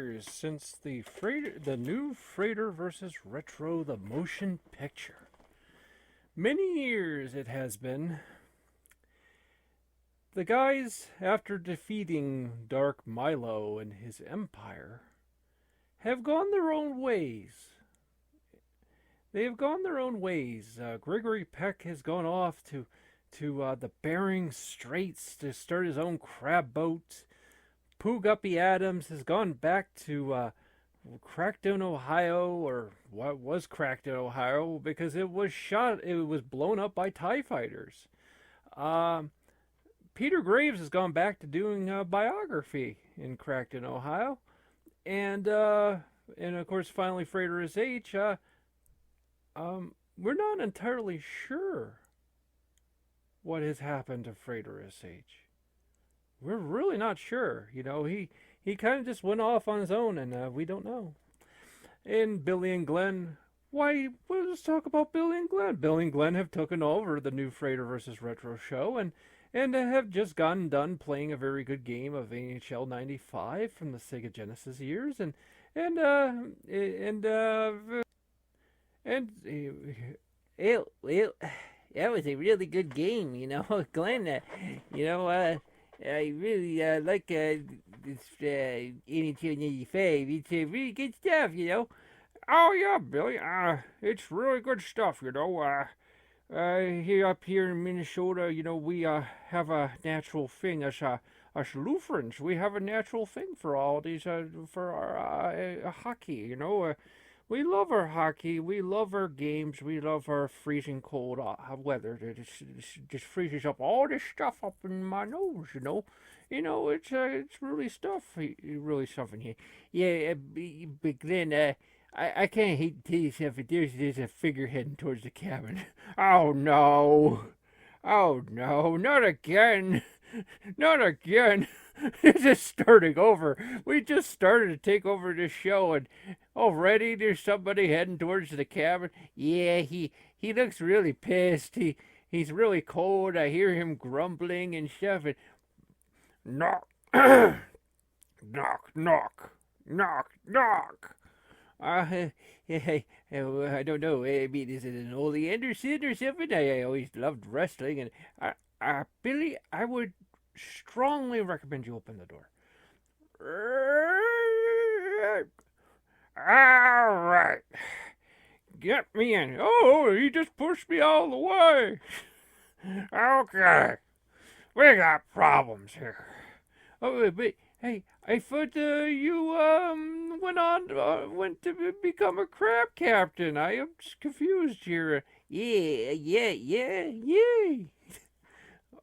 years since the new Frater versus Retro, the motion picture. Many years it has been. The guys, after defeating Dark Milo and his empire, have gone their own ways. They have gone their own ways. Gregory Peck has gone off to the Bering Straits to start his own crab boat. Pooh Guppy Adams has gone back to Crackdown, Ohio, or what was Crackdown, Ohio, because it was blown up by TIE fighters. Peter Graves has gone back to doing biography in Crackdown, Ohio. And of course, finally, Frater SH. We're not entirely sure what has happened to Frater SH. We're really not sure. He kind of just went off on his own, and we don't know. And Billy and Glenn, let's talk about Billy and Glenn. Billy and Glenn have taken over the new Frater versus Retro show, and have just gotten done playing a very good game of NHL 95 from the Sega Genesis years, and that was a really good game, Glenn. I really like this NHL 95. It's really good stuff, Oh yeah, Billy. It's really good stuff, Here up here in Minnesota, we have a natural thing as Lutherans. We have a natural thing for all these for our hockey. We love our hockey. We love our games. We love our freezing cold weather. It just freezes up all this stuff up in my nose. It's really really something here. Yeah, but Glenn, I kind of hate to tell you something. There's a figure heading towards the cabin. Oh no! Oh no! Not again! Not again! This is starting over. We just started to take over this show, and already there's somebody heading towards the cabin. Yeah, he looks really pissed. He's really cold. I hear him grumbling and stuff. And knock, knock, knock, knock, knock. I don't know. I mean, is it an Ole Anderson or something? I always loved wrestling, and Billy, I would strongly recommend you open the door. All right. Get me in. Oh, he just pushed me all the way. Okay. We got problems here. Oh, but hey, I thought you went to become a crab captain. I am confused here. Yeah.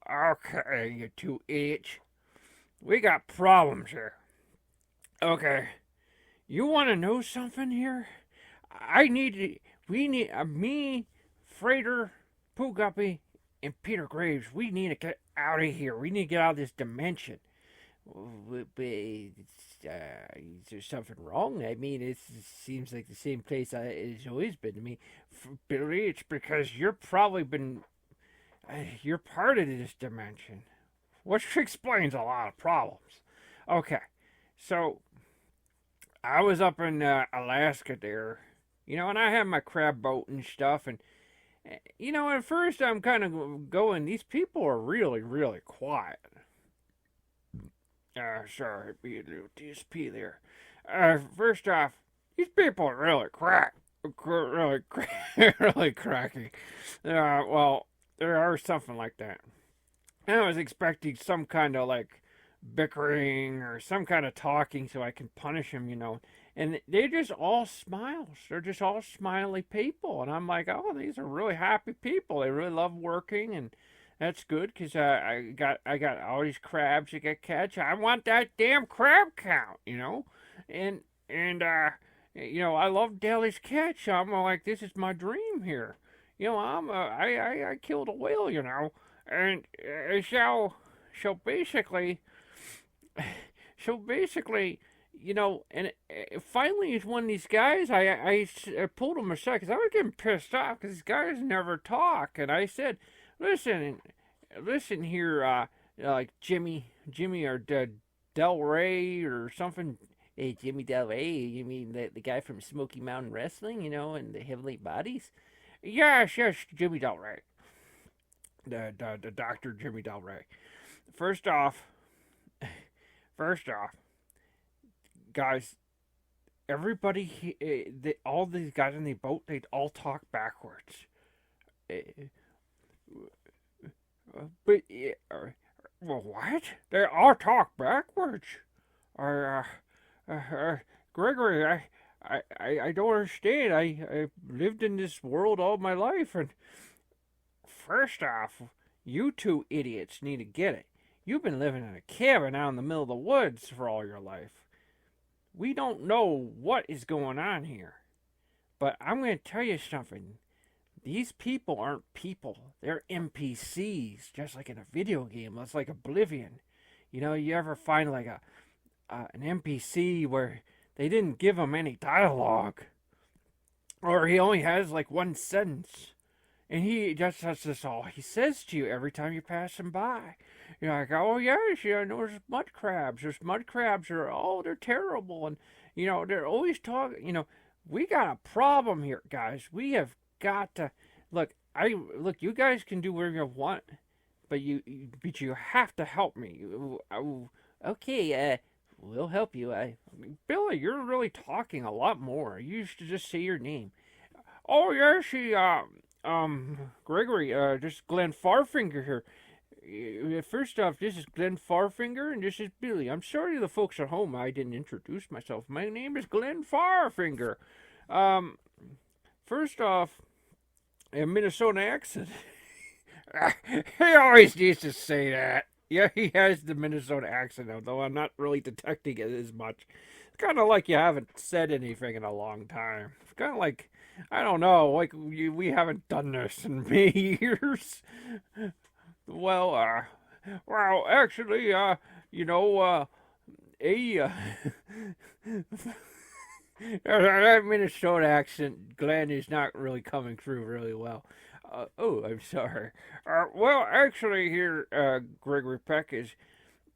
Okay, you two idiots. We got problems here. Okay. You want to know something here? Me, Frater, Pooh Guppy, and Peter Graves, we need to get out of here. We need to get out of this dimension. But is there something wrong? I mean, it seems like the same place it's always been to me. Billy, it's because you're part of this dimension, which explains a lot of problems. Okay, so I was up in Alaska there, and I had my crab boat and stuff, and at first I'm kind of going, these people are really, really quiet. Sorry, be a little DSP there. First off, these people are really really cracky. Well, there are something like that. And I was expecting some kind of bickering or some kind of talking so I can punish him, And they just all smiles. They're just all smiley people. And I'm like, oh, these are really happy people. They really love working, and that's good because I got all these crabs to get catch. I want that damn crab count, And I love Daly's catch. I'm like, this is my dream here. I killed a whale, and so basically, and finally, it's one of these guys. I pulled him aside because I was getting pissed off because these guys never talk, and I said, listen here, like Jimmy or Del Rey or something. Hey, Jimmy Del Rey, you mean the guy from Smoky Mountain Wrestling, and the Heavenly Bodies? Yes, yes, Jimmy Del Rey. The Dr. Jimmy Del Rey. First off, first off, guys, everybody, all these guys in the boat, they all talk backwards. Uh, but, well, what? They all talk backwards. Uh, Gregory, I don't understand. I lived in this world all my life, and first off, you two idiots need to get it. You've been living in a cabin out in the middle of the woods for all your life. We don't know what is going on here. But I'm going to tell you something. These people aren't people. They're NPCs, just like in a video game. It's like Oblivion. You ever find like an NPC where they didn't give him any dialogue, or he only has like one sentence, and that's just all he says to you every time you pass him by. You're like, oh yes, there's mud crabs. There's mud crabs. They're terrible, and they're always talking. We got a problem here, guys. We have got to look. You guys can do whatever you want, but you have to help me. Okay, we'll help you. Billy, you're really talking a lot more. You used to just say your name. Oh yes, Gregory, just Glenn Farfinger here. First off, this is Glenn Farfinger, and this is Billy. I'm sorry to the folks at home I didn't introduce myself. My name is Glenn Farfinger. First off, a Minnesota accent. He always used to say that. Yeah, he has the Minnesota accent, though I'm not really detecting it as much. It's kind of like you haven't said anything in a long time. It's kind of like, I don't know, like we haven't done this in many years. Well, actually, that Minnesota accent, Glenn, is not really coming through really well. I'm sorry. Well, actually, here, Gregory Peck is.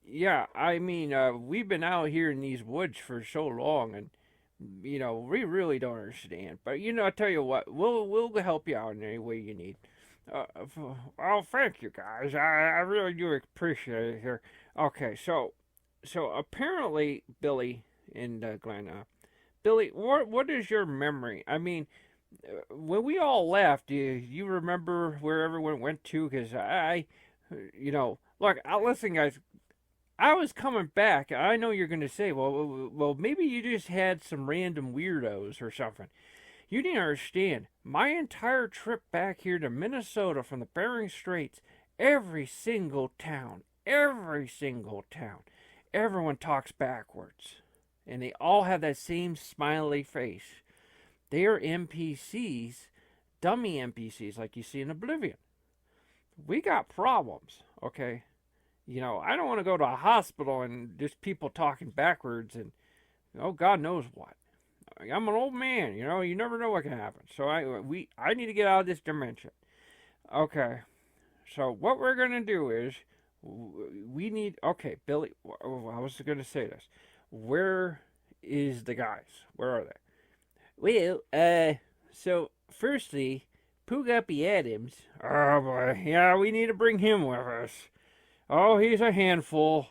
Yeah, I mean, we've been out here in these woods for so long, and we really don't understand. But I tell you what, we'll help you out in any way you need. Well, thank you guys. I really do appreciate it here. Okay, so apparently, Billy and Glenn, Billy, what is your memory? I mean, when we all left, do you remember where everyone went to? Because look, listen, guys. I was coming back. I know you're going to say, well, maybe you just had some random weirdos or something. You didn't understand. My entire trip back here to Minnesota from the Bering Straits, every single town, everyone talks backwards. And they all have that same smiley face. They are NPCs, dummy NPCs like you see in Oblivion. We got problems, okay? I don't want to go to a hospital and just people talking backwards and, God knows what. I'm an old man, you never know what can happen. So I need to get out of this dimension. Okay, so what we're going to do is, we need, okay, Billy, I was going to say this. Where is the guys? Where are they? Well, so firstly, Poogappy Adams. Oh boy, yeah, we need to bring him with us. Oh, he's a handful.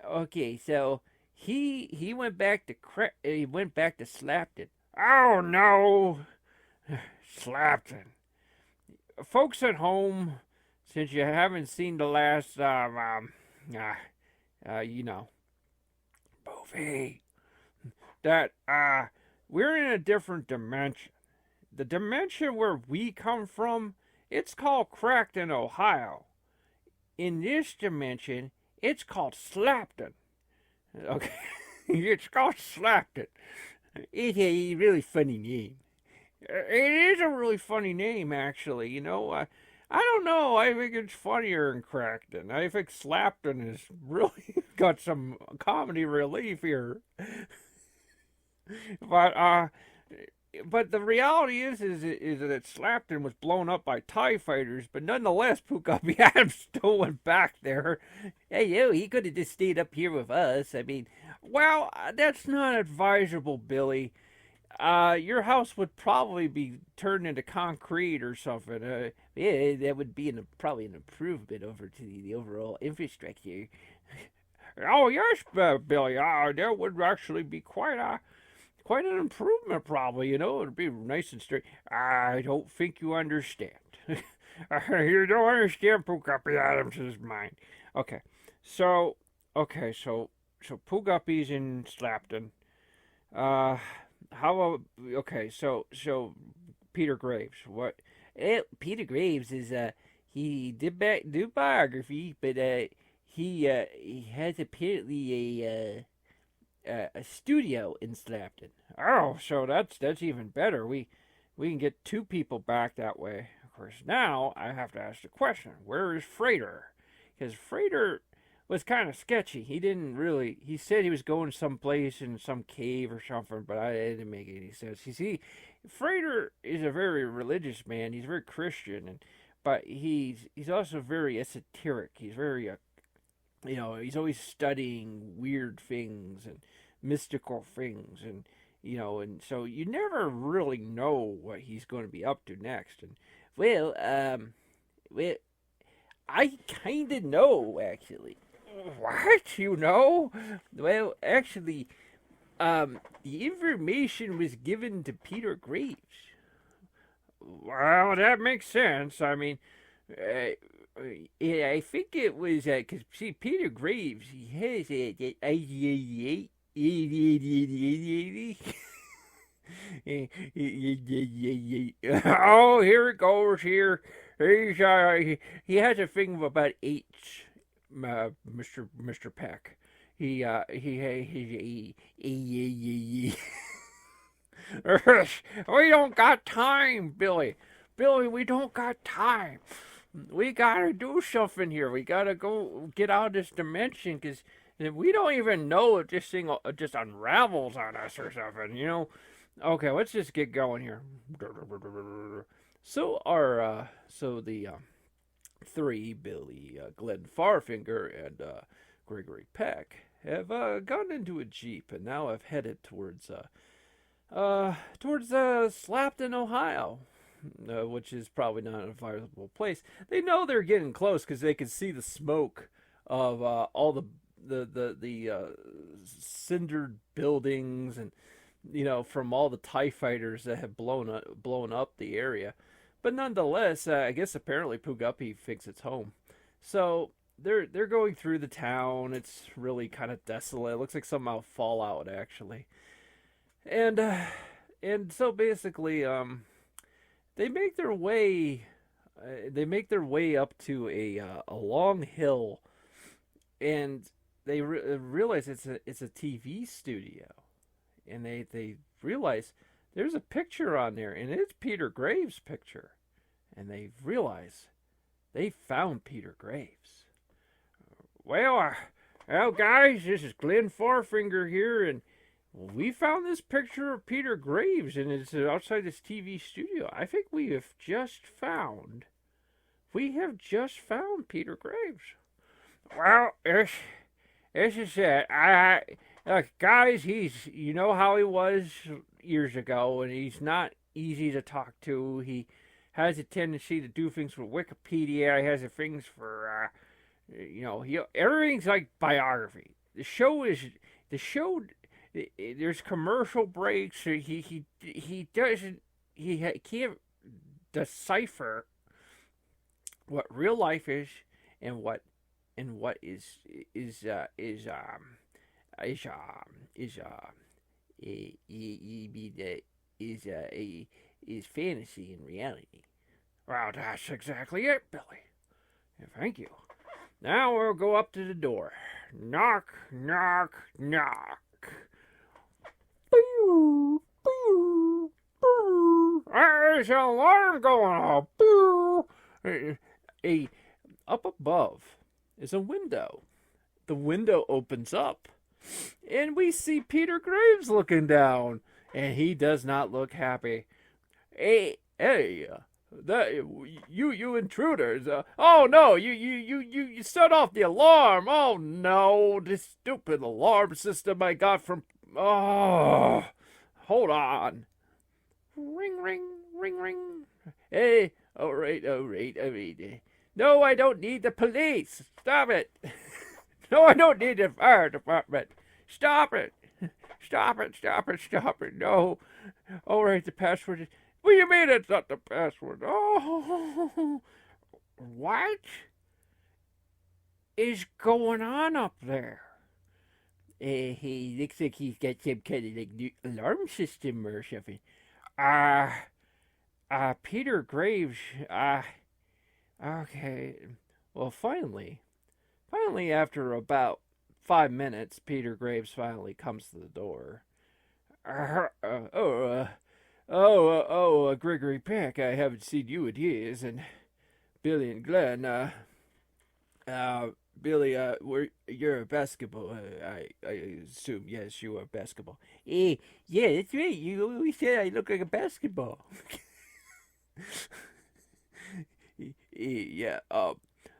Okay, so he went back to Slapton. Oh no, Slapton. Folks at home, since you haven't seen the last movie, that we're in a different dimension. The dimension where we come from, it's called Crackton, Ohio. In this dimension, it's called Slapton. Okay, it's called Slapton. It's a really funny name. It is a really funny name, actually. I don't know. I think it's funnier in Crackton. I think Slapton has really got some comedy relief here. But but the reality is that Slapton was blown up by TIE fighters, but nonetheless, Pukapi Adams still went back there. Hey, he could have just stayed up here with us. I mean, Well, that's not advisable, Billy. Your house would probably be turned into concrete or something. yeah, that would be probably an improvement over to the overall infrastructure. Oh yes, Billy. That would actually be quite an improvement, probably. It'd be nice and straight. I don't think you understand. You don't understand Pukapi Adams's mind. Okay, so Pukapi's in Slapton. So Peter Graves. What? Peter Graves is he did do biography, but he has apparently a studio in Slapton. Oh, so that's even better. We can get two people back that way. Of course, now I have to ask the question: where is Frater? Because Frater was kind of sketchy. He didn't really. He said he was going someplace in some cave or something, but it didn't make any sense. You see, Frater is a very religious man. He's very Christian, but he's also very esoteric. He's very he's always studying weird things and mystical things, and and so you never really know what he's going to be up to next. And well, I kind of know actually. what you know? Well, actually, the information was given to Peter Graves. Well, that makes sense. I mean, Yeah, I think it was because see Peter Graves he has that oh, here it goes. Here, he has a thing about H, Mr. Peck. He we don't got time, Billy. Billy, we don't got time. We gotta do something here. We gotta go get out of this dimension because we don't even know if this thing just unravels on us or something. Okay, let's just get going here. So the three, Billy, Glenn Farfinger, and Gregory Peck, have gotten into a jeep and now have headed towards Slapton, Ohio, which is probably not a viable place. They know they're getting close because they can see the smoke of all the cindered buildings and from all the TIE fighters that have blown up the area. But nonetheless, I guess apparently Pugapi thinks it's home. So they're going through the town. It's really kind of desolate. It looks like some Fallout actually. And so basically, they make their way. Up to a long hill, and they realize it's a TV studio, and they realize there's a picture on there, and it's Peter Graves' picture, and they realize they found Peter Graves. Well, guys, this is Glenn Farfinger here, and we found this picture of Peter Graves, and it's outside this TV studio. I think we have just found Peter Graves. Well, this is it. Guys, you know how he was years ago, and he's not easy to talk to. He has a tendency to do things with Wikipedia. He has things for, everything's like biography. The show. There's commercial breaks. He can't decipher what real life is and what is fantasy and reality. Well, that's exactly it, Billy. Thank you. Now we'll go up to the door. Knock, knock, knock. Boo, boo, boo. There's an alarm going off. Boo. Up above is a window. The window opens up, and we see Peter Graves looking down. and he does not look happy. Hey, that you intruders! Oh no, you set off the alarm! Oh no, this stupid alarm system I got from. Oh, hold on. Ring, ring, ring, ring. Hey, all right. No, I don't need the police. Stop it. No, I don't need the fire department. Stop it. Stop it. No. All right, the password is. What do you mean it's not the password? Oh, what is going on up there? He looks like he's got some kind of like new alarm system or something. Peter Graves. Okay. Well, finally, after about 5 minutes, Peter Graves finally comes to the door. Gregory Peck, I haven't seen you in years, and Billy and Glenn, Billy, you're a basketball, I assume, yes, you are basketball. Yeah, that's right. You always said I look like a basketball. Yeah,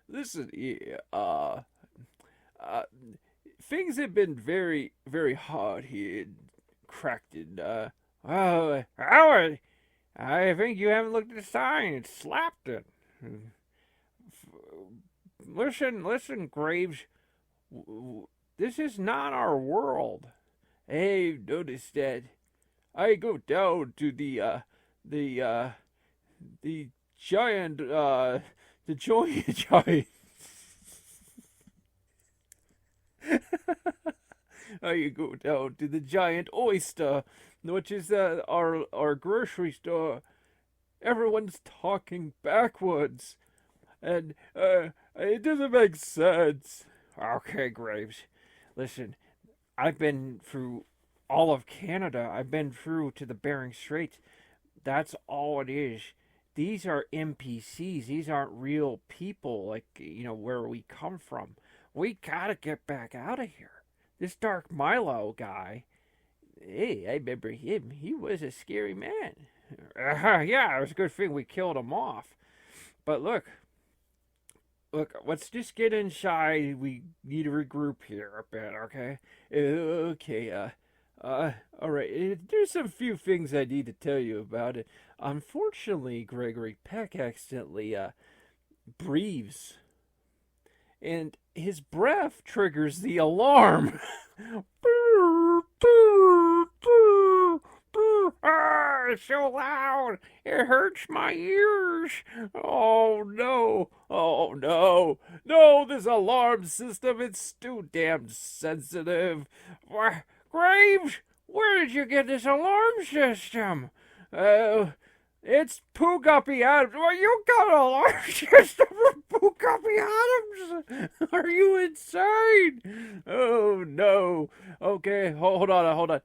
listen, things have been very, very hard here in Crackton. I think you haven't looked at the sign. It's slapped it. Listen, Graves. This is not our world. Hey, notice that I go down to the giant, the giant. I go down to the giant oyster, which is our grocery store. Everyone's talking backwards, and it doesn't make sense. Okay, Graves, listen, I've been through all of Canada. I've been through to the Bering Straits. That's all it is. These are NPCs. These aren't real people like, where we come from. We gotta get back out of here. This Dark Milo guy, hey, I remember him. He was a scary man. Yeah, it was a good thing we killed him off. But look, let's just get inside. We need to regroup here a bit, okay? Okay, all right. There's some few things I need to tell you about it. Unfortunately, Gregory Peck accidentally breathes, and his breath triggers the alarm. It's so loud. It hurts my ears. Oh no. No, this alarm system, it's too damn sensitive. Graves, where did you get this alarm system? It's Pooh Guppy Adams. Well, you got an alarm system from Pooh Guppy Adams? Are you insane? Oh no. Okay, hold on.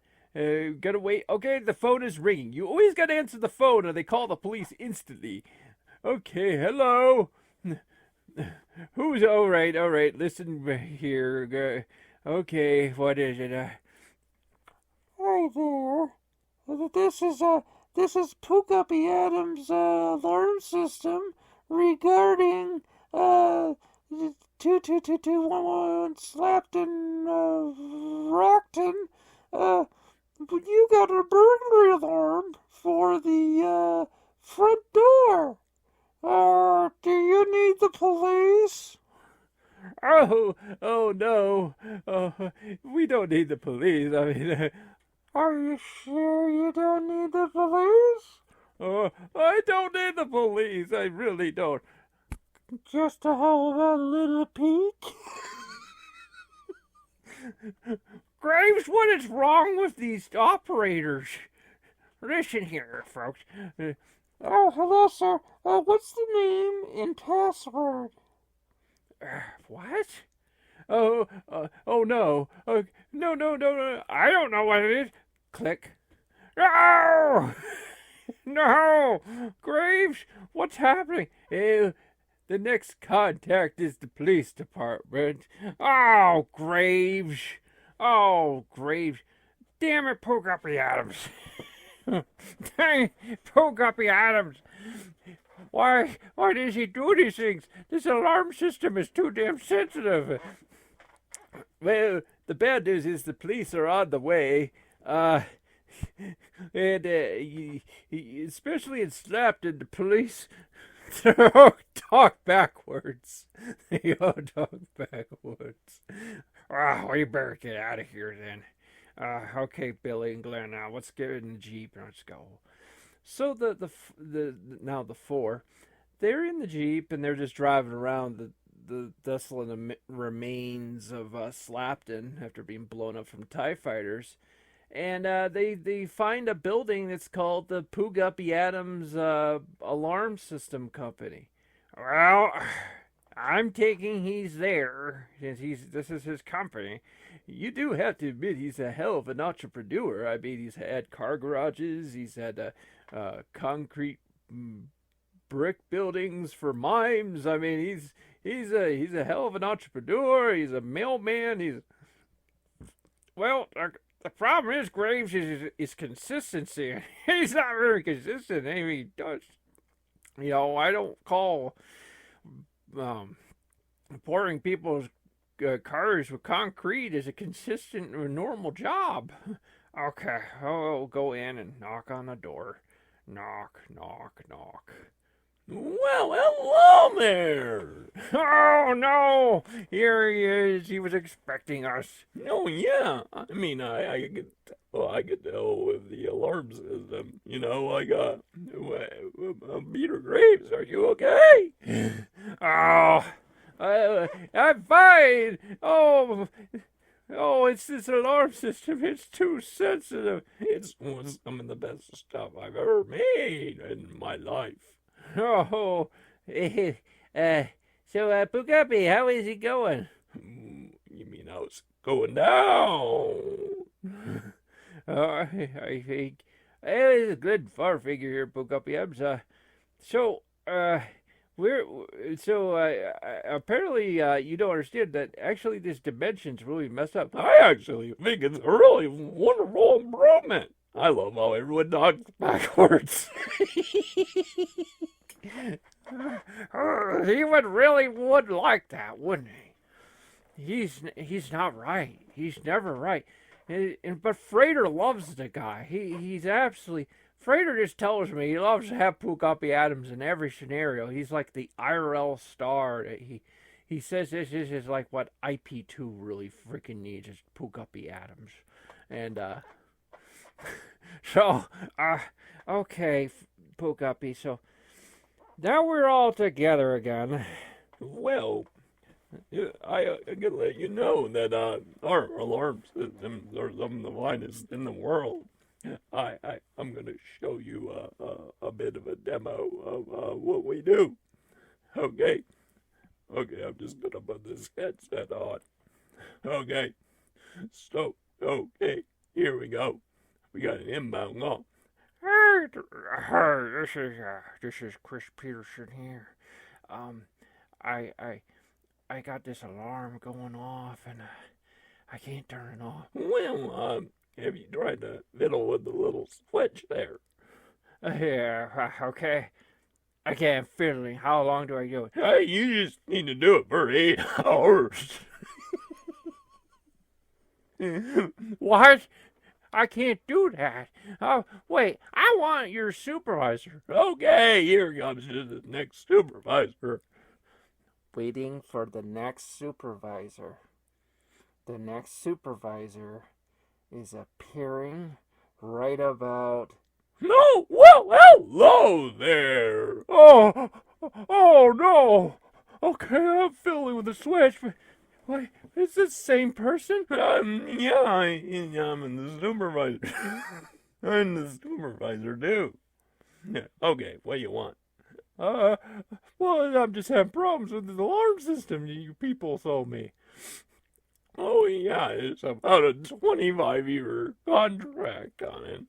Gotta wait. Okay, the phone is ringing. You always gotta answer the phone or they call the police instantly. Okay, hello. Who's all right. Listen here. Okay, what is it? Hi there. This is Pooh Guppy Adams' alarm system regarding 22211 Slapton Rockton. You got a burglary alarm for the front door. Do you need the police? Oh no. We don't need the police. I mean, are you sure you don't need the police? I don't need the police. I really don't. Just to have a little peek? Graves, what is wrong with these operators? Listen here, folks. Oh, hello, sir. What's the name and password? What? No. No. I don't know what it is. Click. No! No! Graves, what's happening? The next contact is the police department. Oh, Graves. damn it, Poguppy Adams. Dang, Poguppy Adams. Why does he do these things? This alarm system is too damn sensitive. Well, the bad news is the police are on the way. And especially in Slapton, the police talk backwards. They all talk backwards. Oh, we better get out of here then. Okay, Billy and Glenn, now let's get in the Jeep and let's go. So now the four, they're in the Jeep and they're just driving around the desolate remains of Slapton after being blown up from TIE fighters. And they find a building that's called the Poguppy Adams Alarm System Company. Well, I'm taking he's there since this is his company. You do have to admit he's a hell of an entrepreneur. I mean, he's had car garages, he's had concrete brick buildings for mimes. I mean, he's a hell of an entrepreneur. He's a mailman. Well, the problem is, Graves, is consistency. He's not very consistent. I mean, he does. You know, I don't call pouring people's cars with concrete as a consistent or normal job. Okay, I'll go in and knock on the door. Knock, knock, knock. Well, hello there. Oh, no! Here he is. He was expecting us. Oh, yeah. I mean, I could tell with the alarm system. You know, I got Peter Graves. Are you okay? Oh, I'm fine. Oh, it's this alarm system. It's too sensitive. It's some of the best stuff I've ever made in my life. Oh, so Poguppy, how is it going? You mean how it's going down? I think it was a good far figure here, Poguppy Adams. Apparently you don't understand that actually this dimension's really messed up. I actually think it's a really wonderful improvement. I love how everyone talks backwards. He would like that, wouldn't he? He's not right. He's never right. But Frater loves the guy. He's absolutely. Frater just tells me he loves to have Poguppy Adams in every scenario. He's like the IRL star. He says this is like what IP2 really freaking needs is Poguppy Adams, and okay, Poguppy. So now we're all together again. Well, I gotta let you know that our alarm systems are some of the finest in the world. I'm gonna show you a bit of a demo of what we do. Okay, I'm just gonna put this headset on. Okay, so here we go. We got an inbound call. Hey, this is Chris Peterson here. I got this alarm going off and I can't turn it off. Well, have you tried to fiddle with the little switch there? Yeah, okay. I can't fiddling. How long do I do it? Hey, you just need to do it for 8 hours. What? I can't do that. Wait, I want your supervisor. Okay, here comes the next supervisor. Waiting for the next supervisor. The next supervisor is appearing right about... No, well, hello there. Oh no. Okay, I'm fiddling with the switch, but wait, is this the same person? Yeah, I'm the supervisor. I'm the supervisor too. Yeah, okay, what do you want? Well, I'm just having problems with the alarm system you people told me. Oh, yeah, it's about a 25-year contract on it.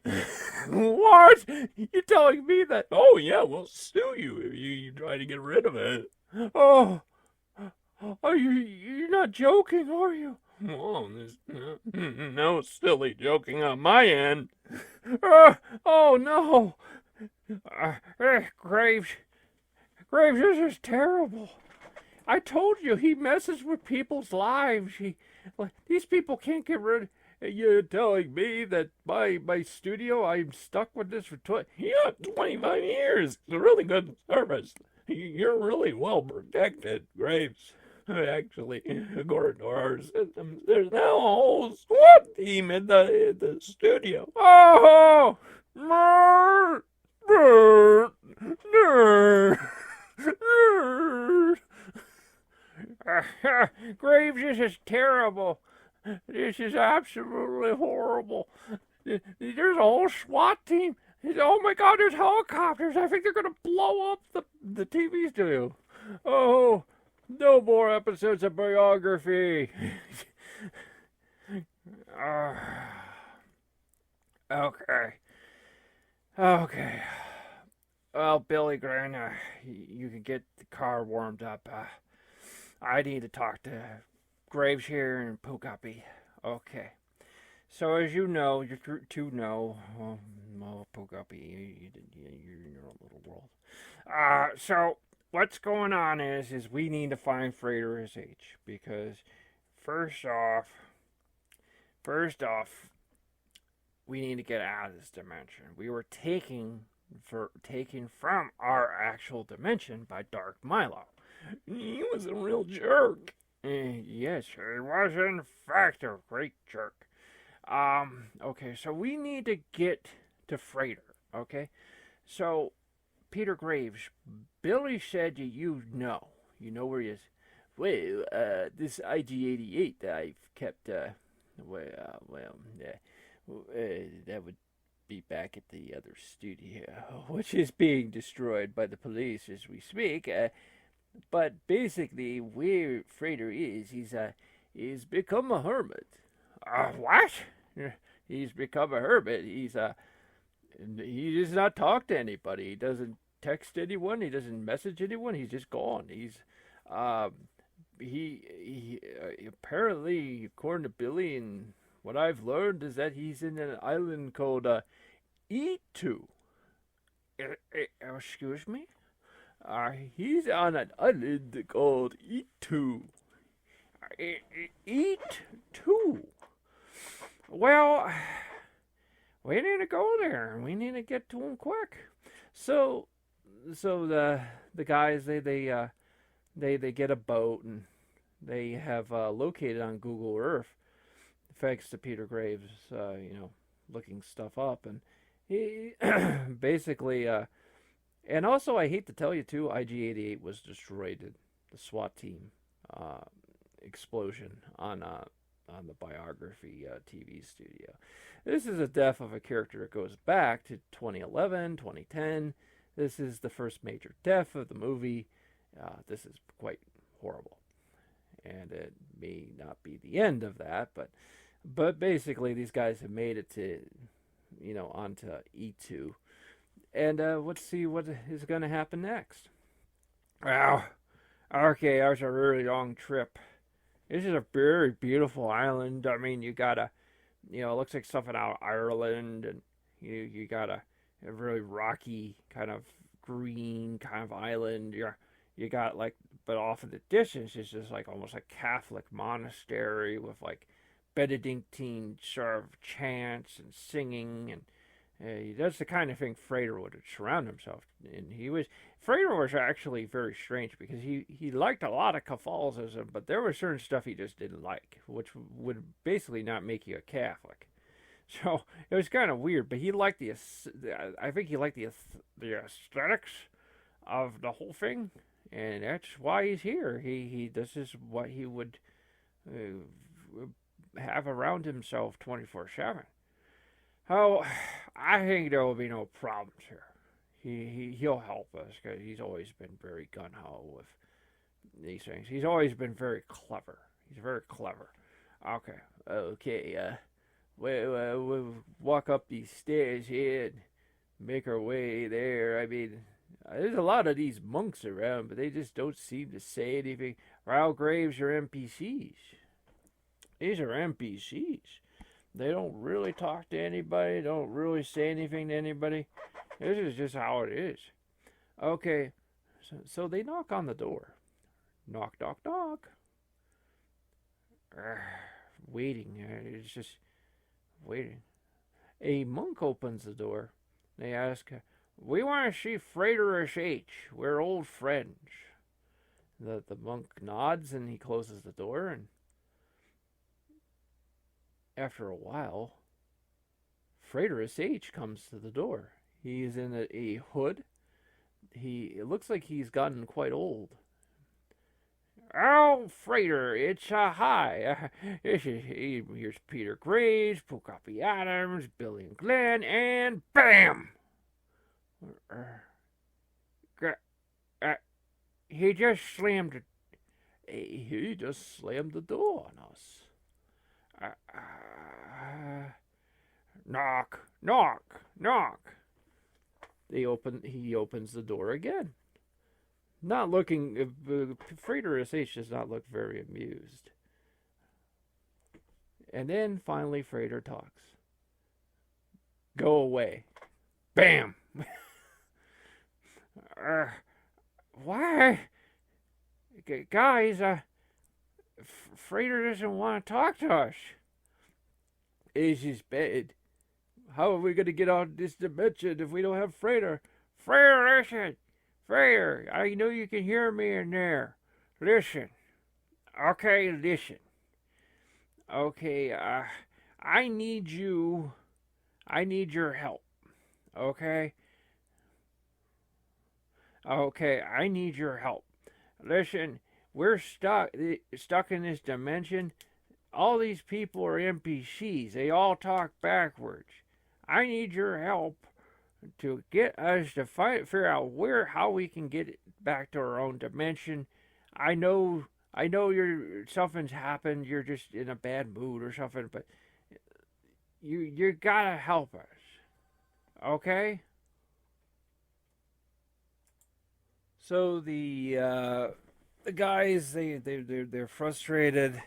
What? You're telling me that? Oh, yeah, we'll sue you if you try to get rid of it. Oh, you're not joking, are you? Oh, there's no silly joking on my end. Oh no! Graves, this is terrible. I told you he messes with people's lives. These people can't get rid. You're telling me that my studio, I'm stuck with this for 25 years. It's a really good service. You're really well protected, Graves. Actually, according to our systems, there's now a whole SWAT team in the studio. Oh! Nerd! Nerd! Nerd! Graves, this is terrible. This is absolutely horrible. There's a whole SWAT team. Oh my God, there's helicopters. I think they're going to blow up the TV studio. Oh, no more episodes of biography. Okay. Okay. Well, Billy Grant, you can get the car warmed up. I need to talk to Graves here in Pukapi. Okay. So as you know, you're to know, Pukapi, you're in your own little world. So what's going on is we need to find Frater SH because first off, we need to get out of this dimension. We were taken from our actual dimension by Dark Milo. He was a real jerk. Yes, he was in fact a great jerk. Okay, so we need to get to Frater, okay? So, Peter Graves, Billy said you know where he is. Well, this IG-88 that I've kept, that would be back at the other studio, which is being destroyed by the police as we speak. But basically, where Frater is, he's become a hermit. What? He's become a hermit. He does not talk to anybody. He doesn't text anyone. He doesn't message anyone. He's just gone. He apparently, according to Billy, and what I've learned is that he's in an island called E2. Excuse me? He's on an island called E2. E2. Well, we need to go there. We need to get to him quick. So the guys they get a boat and they have located on Google Earth, thanks to Peter Graves, looking stuff up, and he basically and also I hate to tell you too, IG-88 was destroyed. The SWAT team explosion on the biography TV studio. This is a death of a character that goes back to 2011, 2010. This is the first major death of the movie. This is quite horrible, and it may not be the end of that, but basically these guys have made it to, onto E2, and let's see what is going to happen next. Well, okay, that was a really long trip. This is a very beautiful island. I mean, you got it looks like something out of Ireland, and you got a really rocky kind of green kind of island. You got but off in the distance it's just like almost like Catholic monastery with like Benedictine sort of chants and singing, and that's the kind of thing Frater would surround himself. And Frater was actually very strange because he liked a lot of Catholicism, but there was certain stuff he just didn't like, which would basically not make you a Catholic. So it was kind of weird, but he liked I think he liked the aesthetics of the whole thing, and that's why he's here. This is what he would have around himself 24/7. Oh, I think there will be no problems here. He'll help us because he's always been very gung-ho with these things. He's always been very clever. He's very clever. Okay. We'll walk up these stairs here and make our way there. I mean, there's a lot of these monks around, but they just don't seem to say anything. Raoul Graves are NPCs. These are NPCs. They don't really talk to anybody, don't really say anything to anybody. This is just how it is. Okay, so they knock on the door. Knock, knock, knock. Waiting. It's just waiting. A monk opens the door. They ask, "We want to see Frater H. We're old friends." The monk nods and he closes the door. And after a while, Frater H. comes to the door. He's in a hood. It looks like he's gotten quite old. "Oh, Frater, it's hi. Here's Peter Graves, Pukapi Adams, Billy and Glenn, and bam! He just slammed the door on us. Knock, knock, knock." He opens the door again. Not looking, Frater S.H. does not look very amused. And then finally Frater talks. "Go away." Bam! Why? Guys, Frater doesn't want to talk to us. It's just bad. How are we going to get out of this dimension if we don't have Frater? Frater, listen. Frater, I know you can hear me in there. Listen. Okay, listen. Okay, I need you. I need your help. Okay? Okay, I need your help. Listen, we're stuck in this dimension. All these people are NPCs. They all talk backwards. I need your help to get us to figure out how we can get back to our own dimension. I know something's happened. You're just in a bad mood or something, but you gotta help us, okay? So the guys they're frustrated.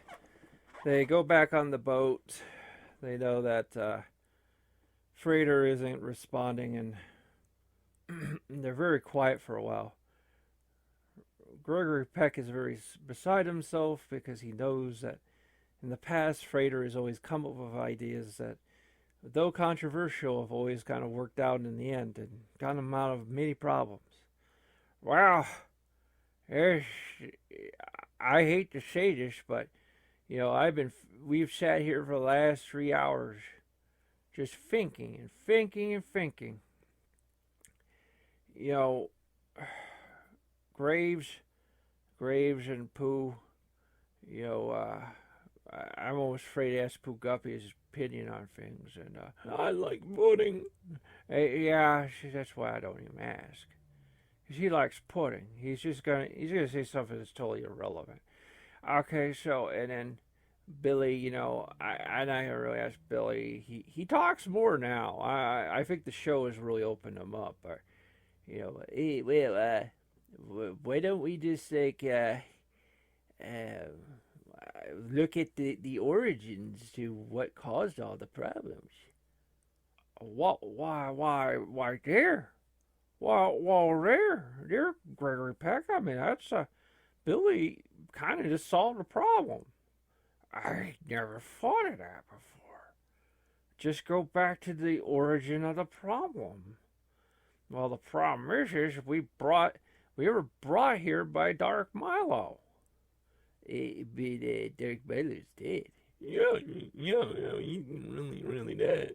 They go back on the boat. They know that Frater isn't responding, and they're very quiet for a while. Gregory Peck is very beside himself because he knows that in the past Frater has always come up with ideas that, though controversial, have always kind of worked out in the end and gotten him out of many problems. Well, I hate to say this, but we've sat here for the last 3 hours just thinking and thinking and thinking. Graves and Pooh, I'm almost afraid to ask Pooh Guppy his opinion on things, and I like pudding. Yeah, that's why I don't even ask. Because he likes pudding. He's gonna say something that's totally irrelevant. Okay, so, and then Billy, I really ask Billy. He talks more now. I think the show has really opened him up. But, hey, well, why don't we just look at the origins to what caused all the problems? Why there? Well, there, Gregory Peck. I mean, that's Billy kind of just solved the problem. I never thought of that before. Just go back to the origin of the problem. Well, the problem is we were brought here by Dark Milo. But Dark Milo's dead. Yeah, he's really dead.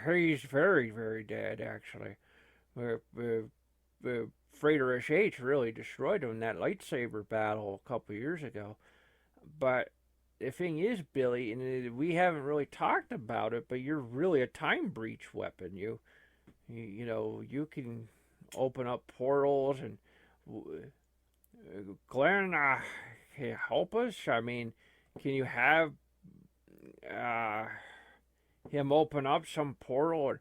He's very, very dead, actually. Frater H. really destroyed him in that lightsaber battle a couple years ago. But the thing is, Billy, and we haven't really talked about it, but you're really a time breach weapon. You can open up portals, and Glenn, can you help us? I mean, can you have him open up some portal?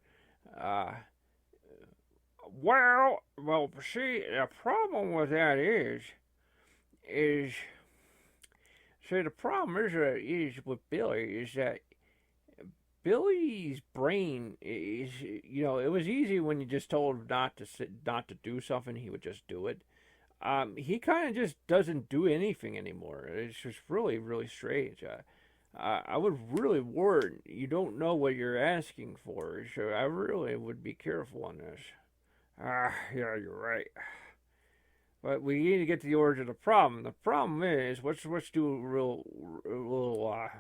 Well, see, the problem with that is See, the problem is with Billy is that Billy's brain is, it was easy when you just told him not to do something, he would just do it. He kind of just doesn't do anything anymore. It's just really, really strange. I would really warn you don't know what you're asking for, so I really would be careful on this. Yeah, you're right. But we need to get to the origin of the problem. The problem is, let's do a little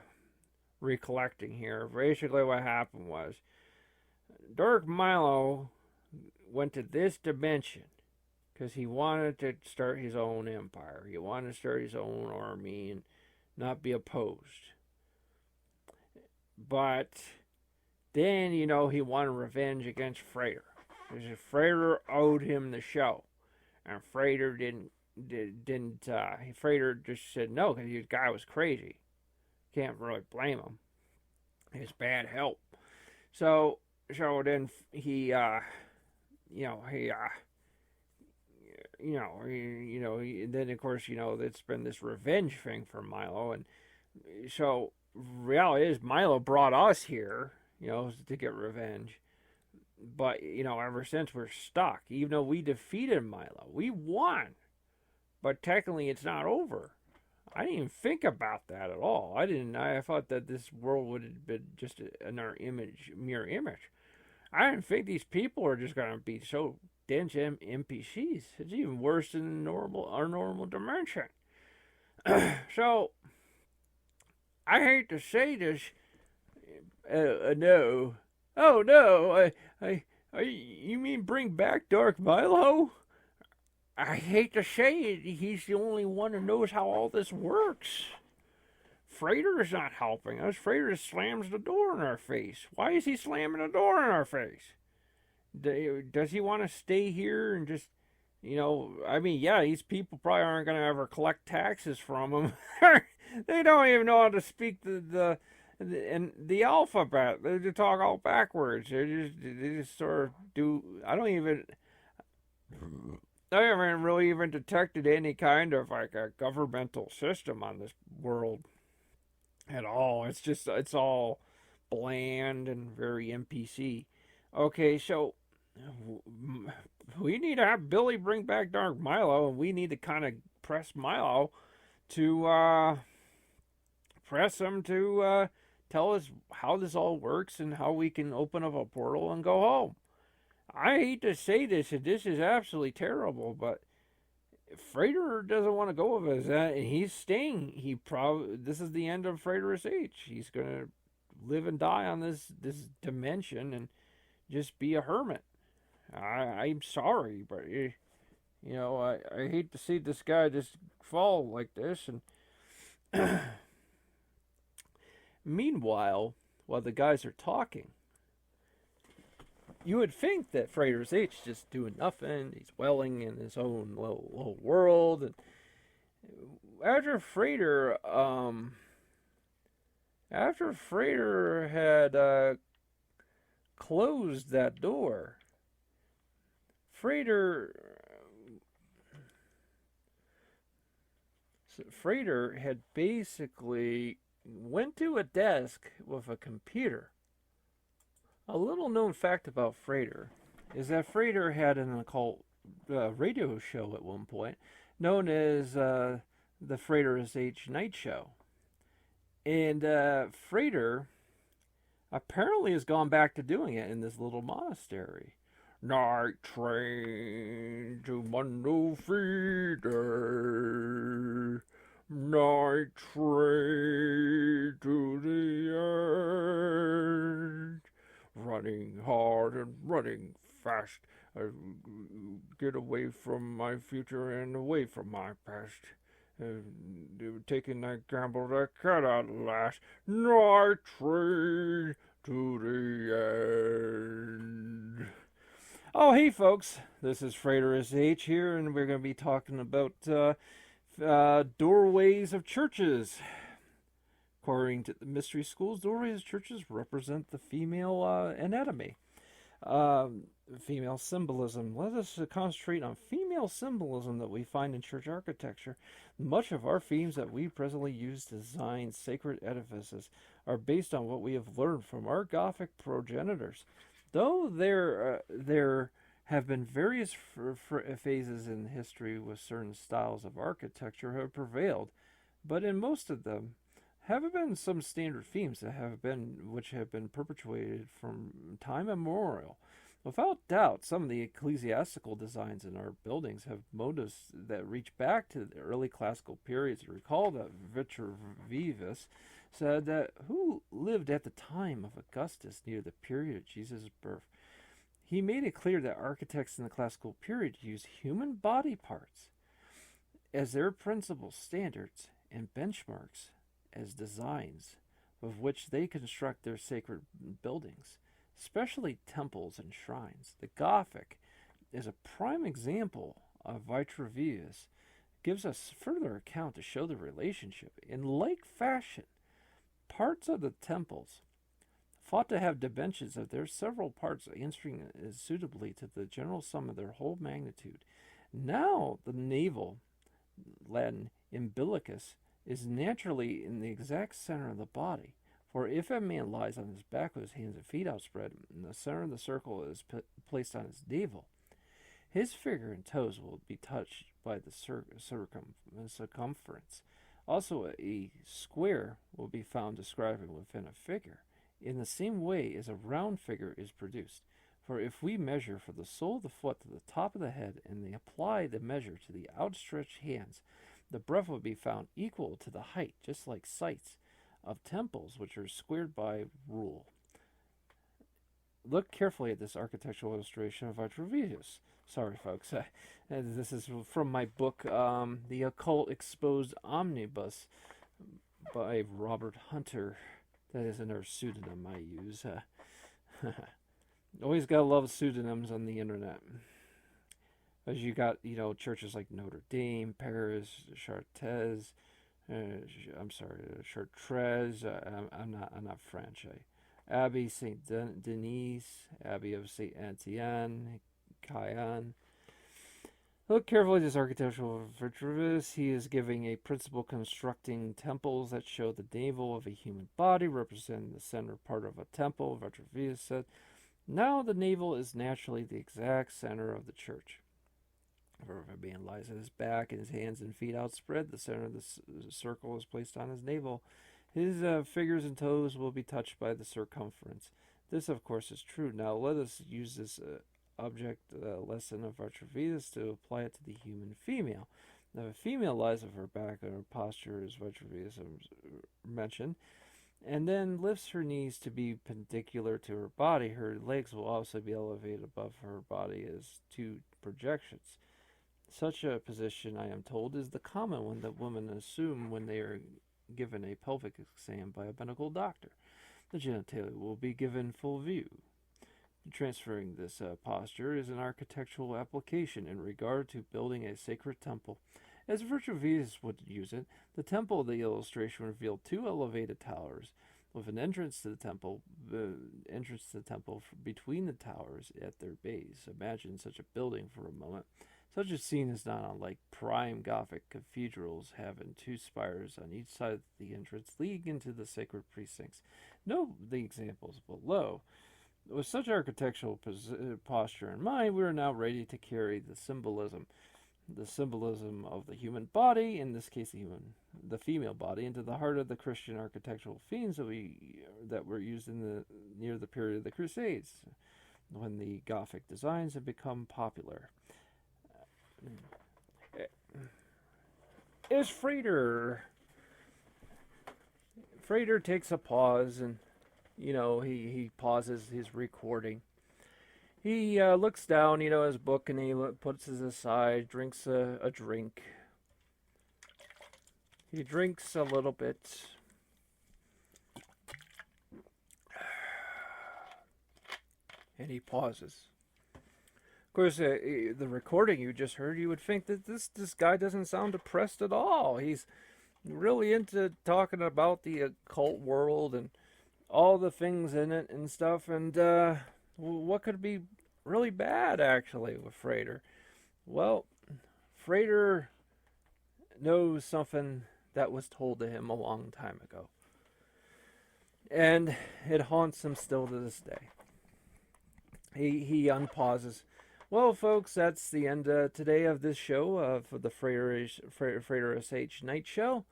recollecting here. Basically, what happened was Dark Milo went to this dimension because he wanted to start his own empire. He wanted to start his own army and not be opposed. But then, he wanted revenge against Frater. Because Frater owed him the show. And Frater Frater just said no because the guy was crazy. Can't really blame him. His bad help. So then then of course, it's been this revenge thing for Milo. And so reality is Milo brought us here, to get revenge. But, ever since we're stuck. Even though we defeated Milo. We won. But technically it's not over. I didn't even think about that at all. I thought that this world would have been just another mirror image. I didn't think these people are just going to be so dense NPCs. It's even worse than our normal dimension. So, I hate to say this. No. Oh no, you mean bring back Dark Milo? I hate to say it, he's the only one who knows how all this works. Frater is not helping us. Frater just slams the door in our face. Why is he slamming the door in our face? Does he want to stay here and just, these people probably aren't going to ever collect taxes from him. They don't even know how to speak the alphabet. They talk all backwards. They just sort of do. I haven't really even detected any kind of like a governmental system on this world at all. It's all bland and very NPC. Okay, so we need to have Billy bring back Dark Milo, and we need to kind of press Milo to press him to tell us how this all works and how we can open up a portal and go home. I hate to say this, and this is absolutely terrible, but Frater doesn't want to go with us, and he's staying. This is the end of Frater SH. He's gonna live and die on this dimension and just be a hermit. I'm sorry, but I hate to see this guy just fall like this. And meanwhile, while the guys are talking, you would think that Frater H just doing nothing. He's welling in his own little world. And after Frater had closed that door, Frater had basically went to a desk with a computer. A little known fact about Frater is that Frater had an occult radio show at one point known as the Frater SH Night Show. And Frater apparently has gone back to doing it in this little monastery. Night train to Mundo Feeder. Night train to the earth. Running hard and running fast. Get away from my future and away from my past. Taking that gamble that cannot last. Night train to the end. Oh, hey folks, this is Frater SH here, and we're going to be talking about doorways of churches. According to the mystery schools, doorways of churches represent the female anatomy. Female symbolism. Let us concentrate on female symbolism that we find in church architecture. Much of our themes that we presently use to design sacred edifices are based on what we have learned from our Gothic progenitors. Though there have been various phases in history with certain styles of architecture have prevailed, but in most of them have been some standard themes that which have been perpetuated from time immemorial. Without doubt, some of the ecclesiastical designs in our buildings have motives that reach back to the early classical periods. Recall that Vitruvius said that who lived at the time of Augustus near the period of Jesus' birth. He made it clear that architects in the classical period used human body parts as their principal standards and benchmarks as designs with which they construct their sacred buildings, especially temples and shrines. The Gothic is a prime example of Vitruvius, gives us further account to show the relationship. In like fashion, parts of the temples thought to have dimensions of their several parts answering suitably to the general sum of their whole magnitude. Now the navel, Latin umbilicus, is naturally in the exact center of the body. For if a man lies on his back with his hands and feet outspread, and the center of the circle is placed on his navel, his finger and toes will be touched by the circumference. Also, a square will be found describing within a figure, in the same way as a round figure is produced. For if we measure from the sole of the foot to the top of the head, and they apply the measure to the outstretched hands, the breadth will be found equal to the height, just like sites of temples which are squared by rule. Look carefully at this architectural illustration of Vitruvius. Sorry, folks. This is from my book, The Occult Exposed Omnibus, by Robert Hunter. That is another pseudonym I use. Always gotta love pseudonyms on the internet. As you got, churches like Notre Dame, Paris, Chartres. Chartres. I'm not French. Abbey Saint Denis, Abbey of Saint Etienne, Caen. Look carefully at this architectural Vitruvius. He is giving a principle constructing temples that show the navel of a human body, representing the center part of a temple. Vitruvius said, "Now the navel is naturally the exact center of the church. For if a man lies on his back and his hands and feet outspread, the center of the circle is placed on his navel. His fingers and toes will be touched by the circumference. This, of course, is true. Now let us use this object lesson of Vitruvius to apply it to the human female. Now, if a female lies on her back on her posture, as Vitruvius mentioned, and then lifts her knees to be perpendicular to her body, her legs will also be elevated above her body as two projections. Such a position, I am told, is the common one that women assume when they are given a pelvic exam by a medical doctor. The genitalia will be given full view. Transferring this posture is an architectural application in regard to building a sacred temple. As Vitruvius would use it, the temple of the illustration revealed two elevated towers with an entrance to the temple between the towers at their base. Imagine such a building for a moment. Such a scene is not unlike prime Gothic cathedrals having two spires on each side of the entrance leading into the sacred precincts. Note the examples below. With such architectural posture in mind, we are now ready to carry the symbolism of the human body, in this case the female body, into the heart of the Christian architectural themes that were used near the period of the Crusades, when the Gothic designs had become popular. As Frater takes a pause, and he pauses his recording. He looks down, his book, and he puts it aside, drinks a drink. He drinks a little bit. And he pauses. Of course, the recording you just heard, you would think that this guy doesn't sound depressed at all. He's really into talking about the occult world and all the things in it and stuff. And What could be really bad, actually, with Frater? Well, Frater knows something that was told to him a long time ago. And it haunts him still to this day. He unpauses. Well, folks, that's the end today of this show for the Frater SH Night Show.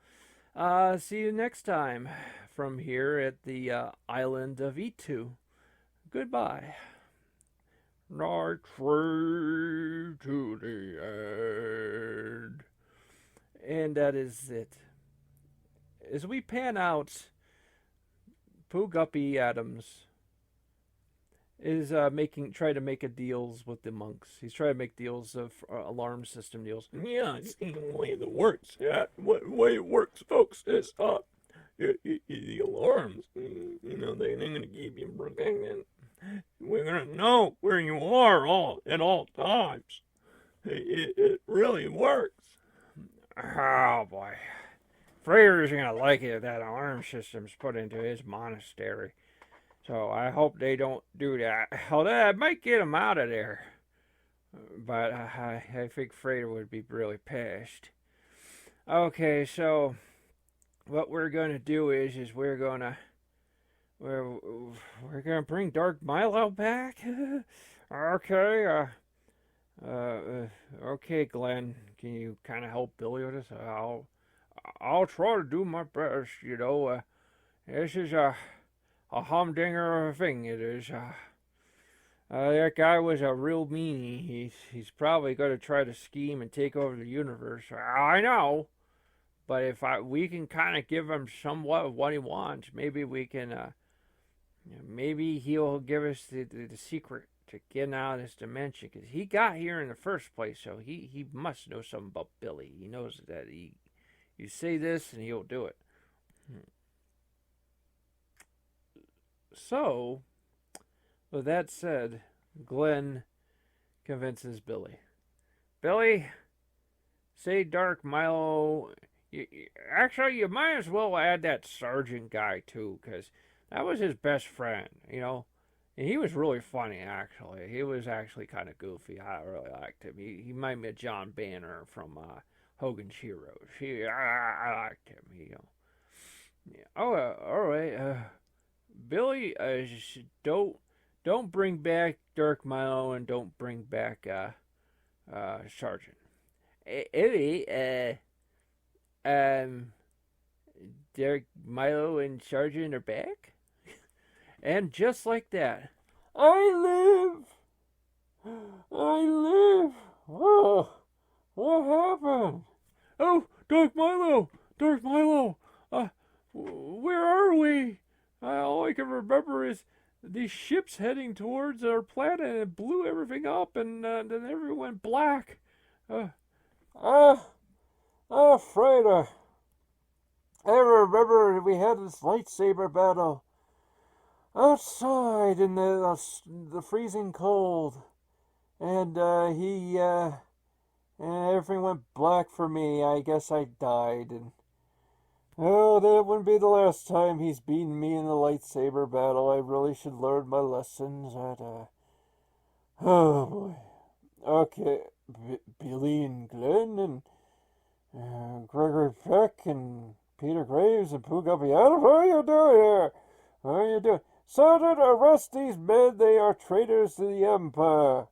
See you next time from here at the island of E2. Goodbye. Night train to the end. And that is it. As we pan out, Pooh Guppy Adams is trying to make deals with the monks. He's trying to make deals of alarm system deals. Yeah, it's the way that works. Yeah, what way it works, folks, is the alarms. They're gonna keep you protected. We're gonna know where you are at all times. It really works. Oh boy, Frater isn't gonna like it if that alarm system's put into his monastery. So I hope they don't do that. Hell, that might get him out of there. But I think Frater would be really pissed. Okay, so what we're gonna do is we're gonna bring Dark Milo back. Okay. Okay, Glenn. Can you kind of help Billy with this? I'll try to do my best. This is a humdinger of a thing. It is. That guy was a real meanie. He's probably going to try to scheme and take over the universe. I know, but if we can kind of give him somewhat of what he wants, maybe we can. Maybe he'll give us the secret to get out of this dimension, because he got here in the first place, so he must know something about Billy. He knows that you say this and he'll do it. So, with that said, Glenn convinces Billy. Billy, say Dark Milo. Actually, you might as well add that sergeant guy too, because that was his best friend, And he was really funny, actually. He was actually kind of goofy. I really liked him. He reminded me of John Banner from Hogan's Heroes. I liked him. Yeah. Oh, all right. Billy, don't bring back Dark Milo and don't bring back Sergeant. Dark Milo and Sergeant are back? And just like that, I live! Oh, what happened? oh, Dark Milo! Where are we? All I can remember is these ships heading towards our planet and it blew everything up, and then everything went black. Frater. I remember we had this lightsaber battle outside in the freezing cold, and and everything went black for me. I guess I died, and that wouldn't be the last time he's beaten me in the lightsaber battle. I really should learn my lessons. Oh boy. Okay, Billy and Glenn and Gregory Peck and Peter Graves and Pooh Guppy Adams. What are you doing here? What are you doing? Sergeant, arrest these men. They are traitors to the Empire.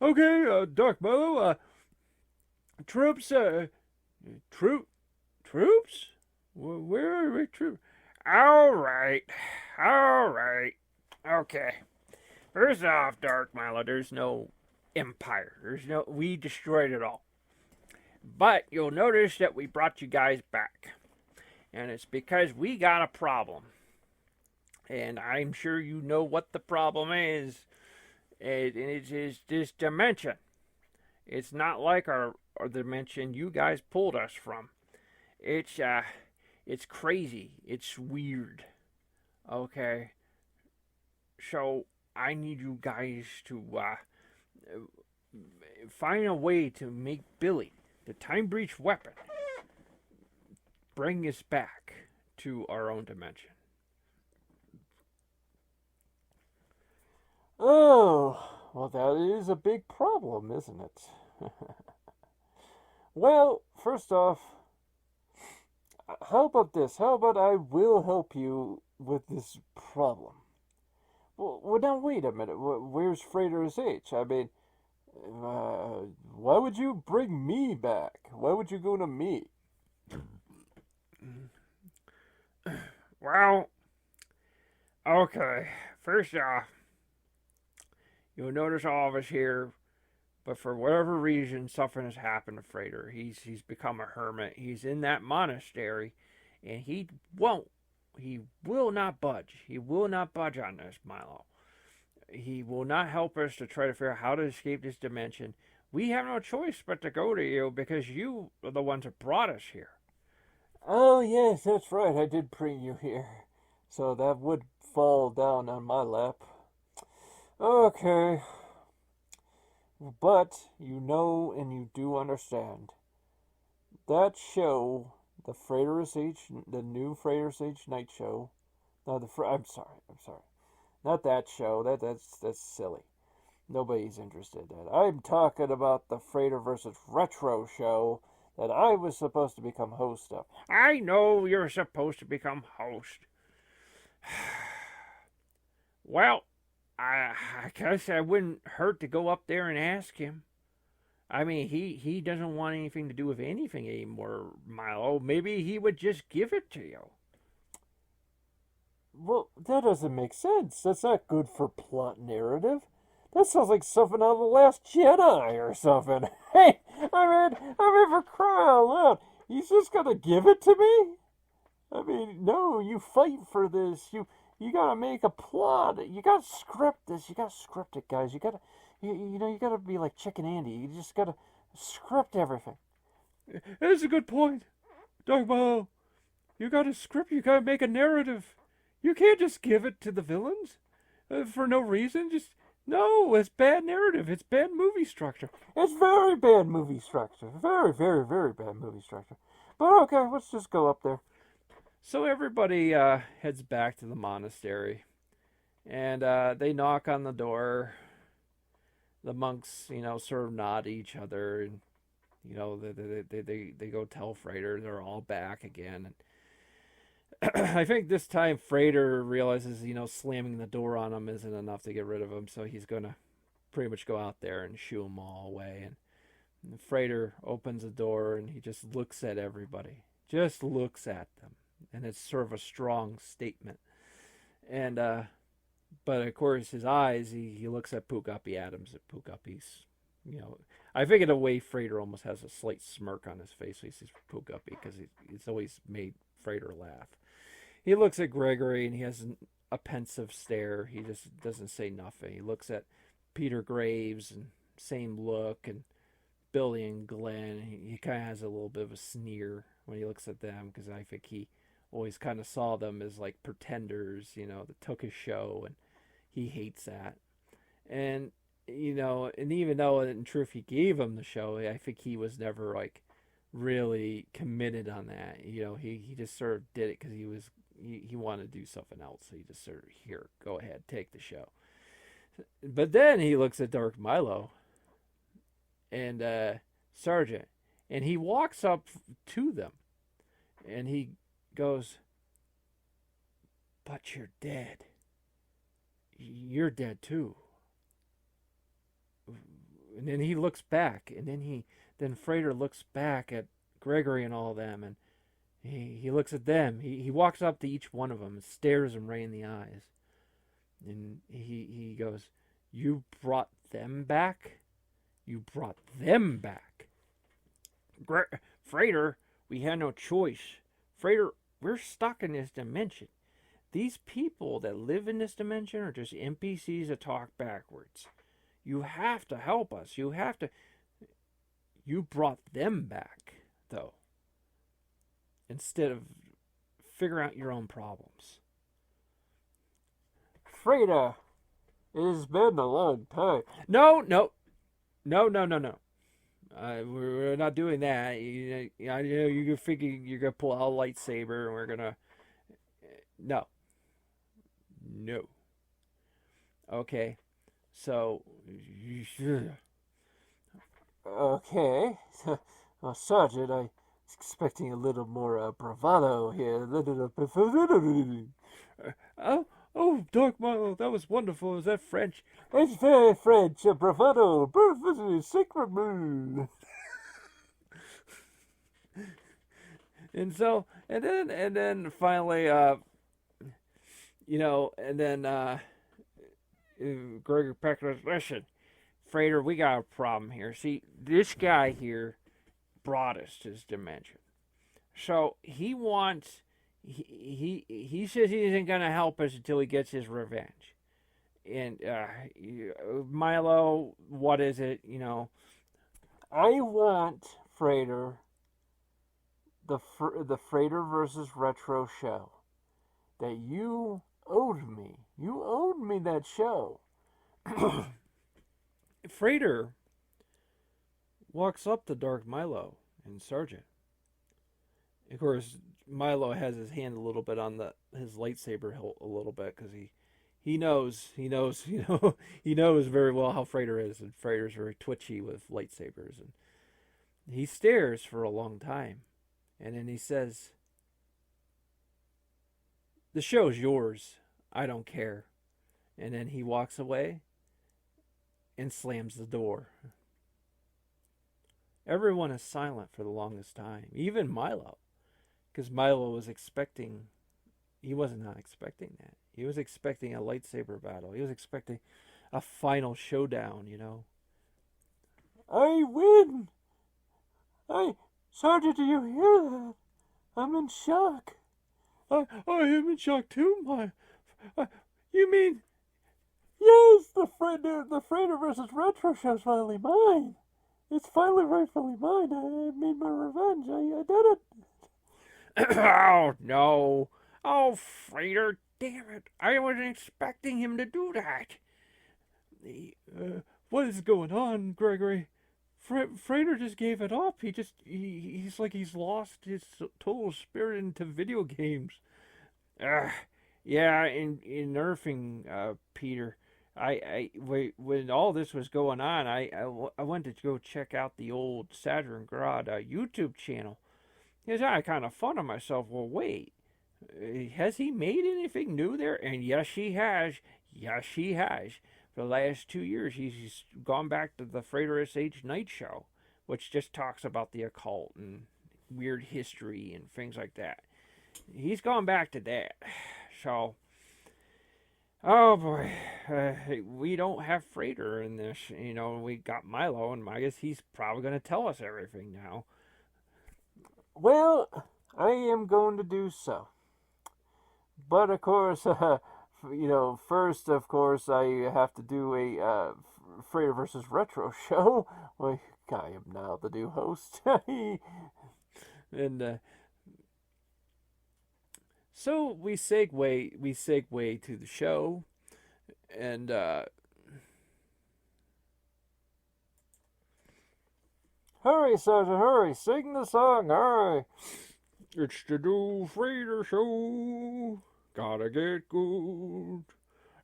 Okay, Dark Milo, troops, troops? Where are we, troops? all right. Okay. First off, Dark Milo, there's no Empire. We destroyed it all. But you'll notice that we brought you guys back. And it's because we got a problem. And I'm sure you know what the problem is. And it is this dimension. It's not like our dimension you guys pulled us from. It's crazy. It's weird. Okay? So, I need you guys to find a way to make Billy, the time breach weapon, bring us back to our own dimension. Oh, well, that is a big problem, isn't it? Well, first off, how about this? How about I will help you with this problem? Well, now wait a minute. Where's Frater's H? I mean, why would you bring me back? Why would you go to me? Well, okay. First off, you'll notice all of us here, but for whatever reason, something has happened to Frater. He's become a hermit. He's in that monastery, and he will not budge. He will not budge on this, Milo. He will not help us to try to figure out how to escape this dimension. We have no choice but to go to you because you are the ones that brought us here. Oh, yes, that's right. I did bring you here. So that would fall down on my lap. Okay. But you know and you do understand. That show, the the new Frater's H night show. No, I'm sorry. Not that show. That's silly. Nobody's interested in that. I'm talking about the Frater versus Retro show that I was supposed to become host of. I know you're supposed to become host. Well, I guess I wouldn't hurt to go up there and ask him. I mean, he doesn't want anything to do with anything anymore, Milo. Maybe he would just give it to you. Well, that doesn't make sense. That's not good for plot narrative. That sounds like something out of The Last Jedi or something. Hey, I mean, for crying out loud. He's just gonna give it to me? I mean, no, you fight for this. You gotta make a plot. You gotta script this. You gotta script it, guys. You gotta be like Chicken Andy. You just gotta script everything. That's a good point. Dark Milo, you gotta script, you gotta make a narrative. You can't just give it to the villains for no reason. No, it's bad narrative. It's bad movie structure. It's very bad movie structure. Very, very, very bad movie structure. But okay, let's just go up there. So everybody heads back to the monastery, and they knock on the door. The monks, sort of nod to each other, and they go tell Frater they're all back again. And I think this time Frater realizes, slamming the door on him isn't enough to get rid of him, so he's going to pretty much go out there and shoo them all away. And Frater opens the door, and he just looks at everybody. Just looks at them. And it's sort of a strong statement. And, but of course, his eyes, he looks at Pugapi Adams. At Pugapi's, I think in a way Frater almost has a slight smirk on his face when he sees Pugapi, because it's always made Frater laugh. He looks at Gregory, and he has a pensive stare. He just doesn't say nothing. He looks at Peter Graves, and same look, and Billy and Glenn. He kind of has a little bit of a sneer when he looks at them, because I think he always kind of saw them as like pretenders, that took his show, and he hates that. And, and even though in truth he gave him the show, I think he was never like really committed on that. He just sort of did it because he wanted to do something else. So he just sort of, here, go ahead, take the show. But then he looks at Dark Milo and Sergeant, and he walks up to them, and he goes, "But you're dead. You're dead too." And then he looks back, and then Frater looks back at Gregory and all of them, and he looks at them. He walks up to each one of them and stares them right in the eyes. And he goes, "You brought them back? You brought them back." Frater, we had no choice. Frater, we're stuck in this dimension. These people that live in this dimension are just NPCs that talk backwards. You have to help us. You brought them back, though, instead of figuring out your own problems. Frater, it has been a long time. No. We're not doing that. You figure you're gonna pull out a lightsaber, and we're gonna. No. Okay. So you should. Okay. Well, Sergeant, I was expecting a little more bravado here. Oh, Dark Milo, that was wonderful. Is that French? It's very French. Bravado. Secret moon. And then finally, Gregor Pecker goes, listen, Frater, we got a problem here. See, this guy here brought us to this dimension. So he wants, he says he isn't going to help us until he gets his revenge. And Milo, what is it? I want Frater, the Frater versus Retro show that you owed me. You owed me that show. Frater walks up to Dark Milo and Sergeant. Of course, Milo has his hand a little bit on his lightsaber hilt a little bit because he knows he knows very well how Frater is, and Frater's very twitchy with lightsabers, and he stares for a long time, and then he says, "The show's yours. I don't care." And then he walks away and slams the door. Everyone is silent for the longest time, even Milo, because Milo was expecting. He was not expecting that. He was expecting a lightsaber battle. He was expecting a final showdown. I win. Sergeant, do you hear that? I'm in shock. I am in shock too. You mean? Yes, the Frater versus Retro show's finally mine. It's finally rightfully mine. I made my revenge. I did it. Oh, no. Oh, Frater, damn it. I wasn't expecting him to do that. What is going on, Gregory? Frater just gave it up. He's like he's lost his total spirit into video games. Yeah, in nerfing, Peter. When all this was going on, I went to go check out the old Saturn Grad YouTube channel. Because I kind of thought to myself, well, wait, has he made anything new there? And yes, he has. Yes, he has. For the last 2 years, he's gone back to the Frater SH Night Show, which just talks about the occult and weird history and things like that. He's gone back to that. So, oh boy, we don't have Frater in this. We got Milo, and I guess he's probably going to tell us everything now. Well, I am going to do so. But of course, first, of course, I have to do a Frater versus Retro show. Well, I am now the new host. And so we segue to the show, and hurry, Sergeant, hurry! Sing the song, hurry! It's the new Frater show. Gotta get good.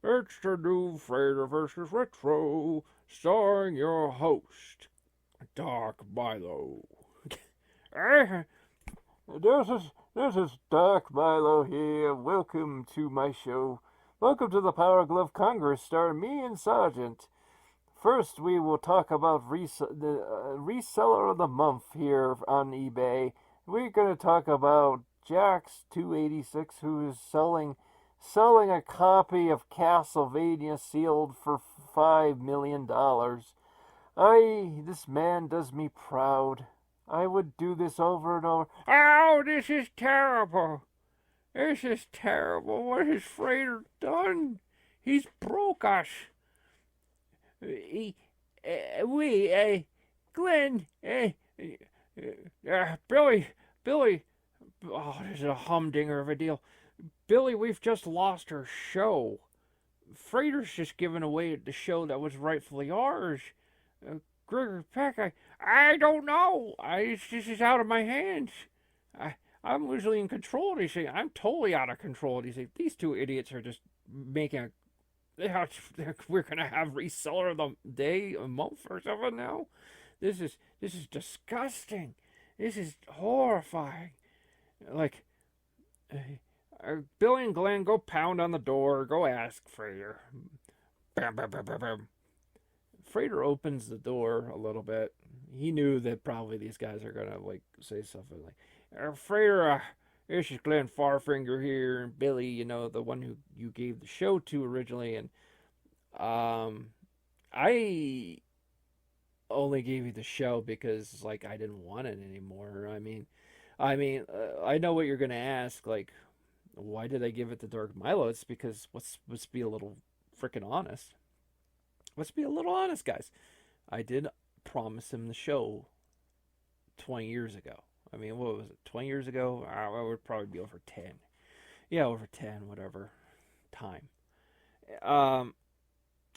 It's the new Frater versus Retro, starring your host, Dark Milo. This is Dark Milo here. Welcome to my show. Welcome to the Power Glove Congress, starring me and Sergeant. First, we will talk about the reseller of the month here on eBay. We're going to talk about Jax286, who is selling a copy of Castlevania sealed for $5 million. This man does me proud. I would do this over and over. Oh, this is terrible. This is terrible. What has Frater done? He's broke us. Glenn, Billy, oh, this is a humdinger of a deal. Billy, we've just lost our show. Frater's just given away the show that was rightfully ours. Gregor Peck, I don't know. It's just out of my hands. I'm usually in control of these things. I'm totally out of control of these things. These two idiots are just making we're gonna have reseller of the day a month or something now. This is disgusting. This is horrifying. Like, Billy and Glenn, go pound on the door. Go ask Frater. Bam, bam, bam, bam, bam. Frater opens the door a little bit. He knew that probably these guys are gonna like say something like, Frater, this is Glenn Farfinger here, and Billy, you know, the one who you gave the show to originally, and I only gave you the show because like I didn't want it anymore. I know what you're gonna ask, like, why did I give it to Dark Milo? It's because let's be a little freaking honest. Let's be a little honest, guys. I did promise him the show 20 years ago. I mean, what was it, 20 years ago? It would probably be over 10. Yeah, over 10, whatever time. I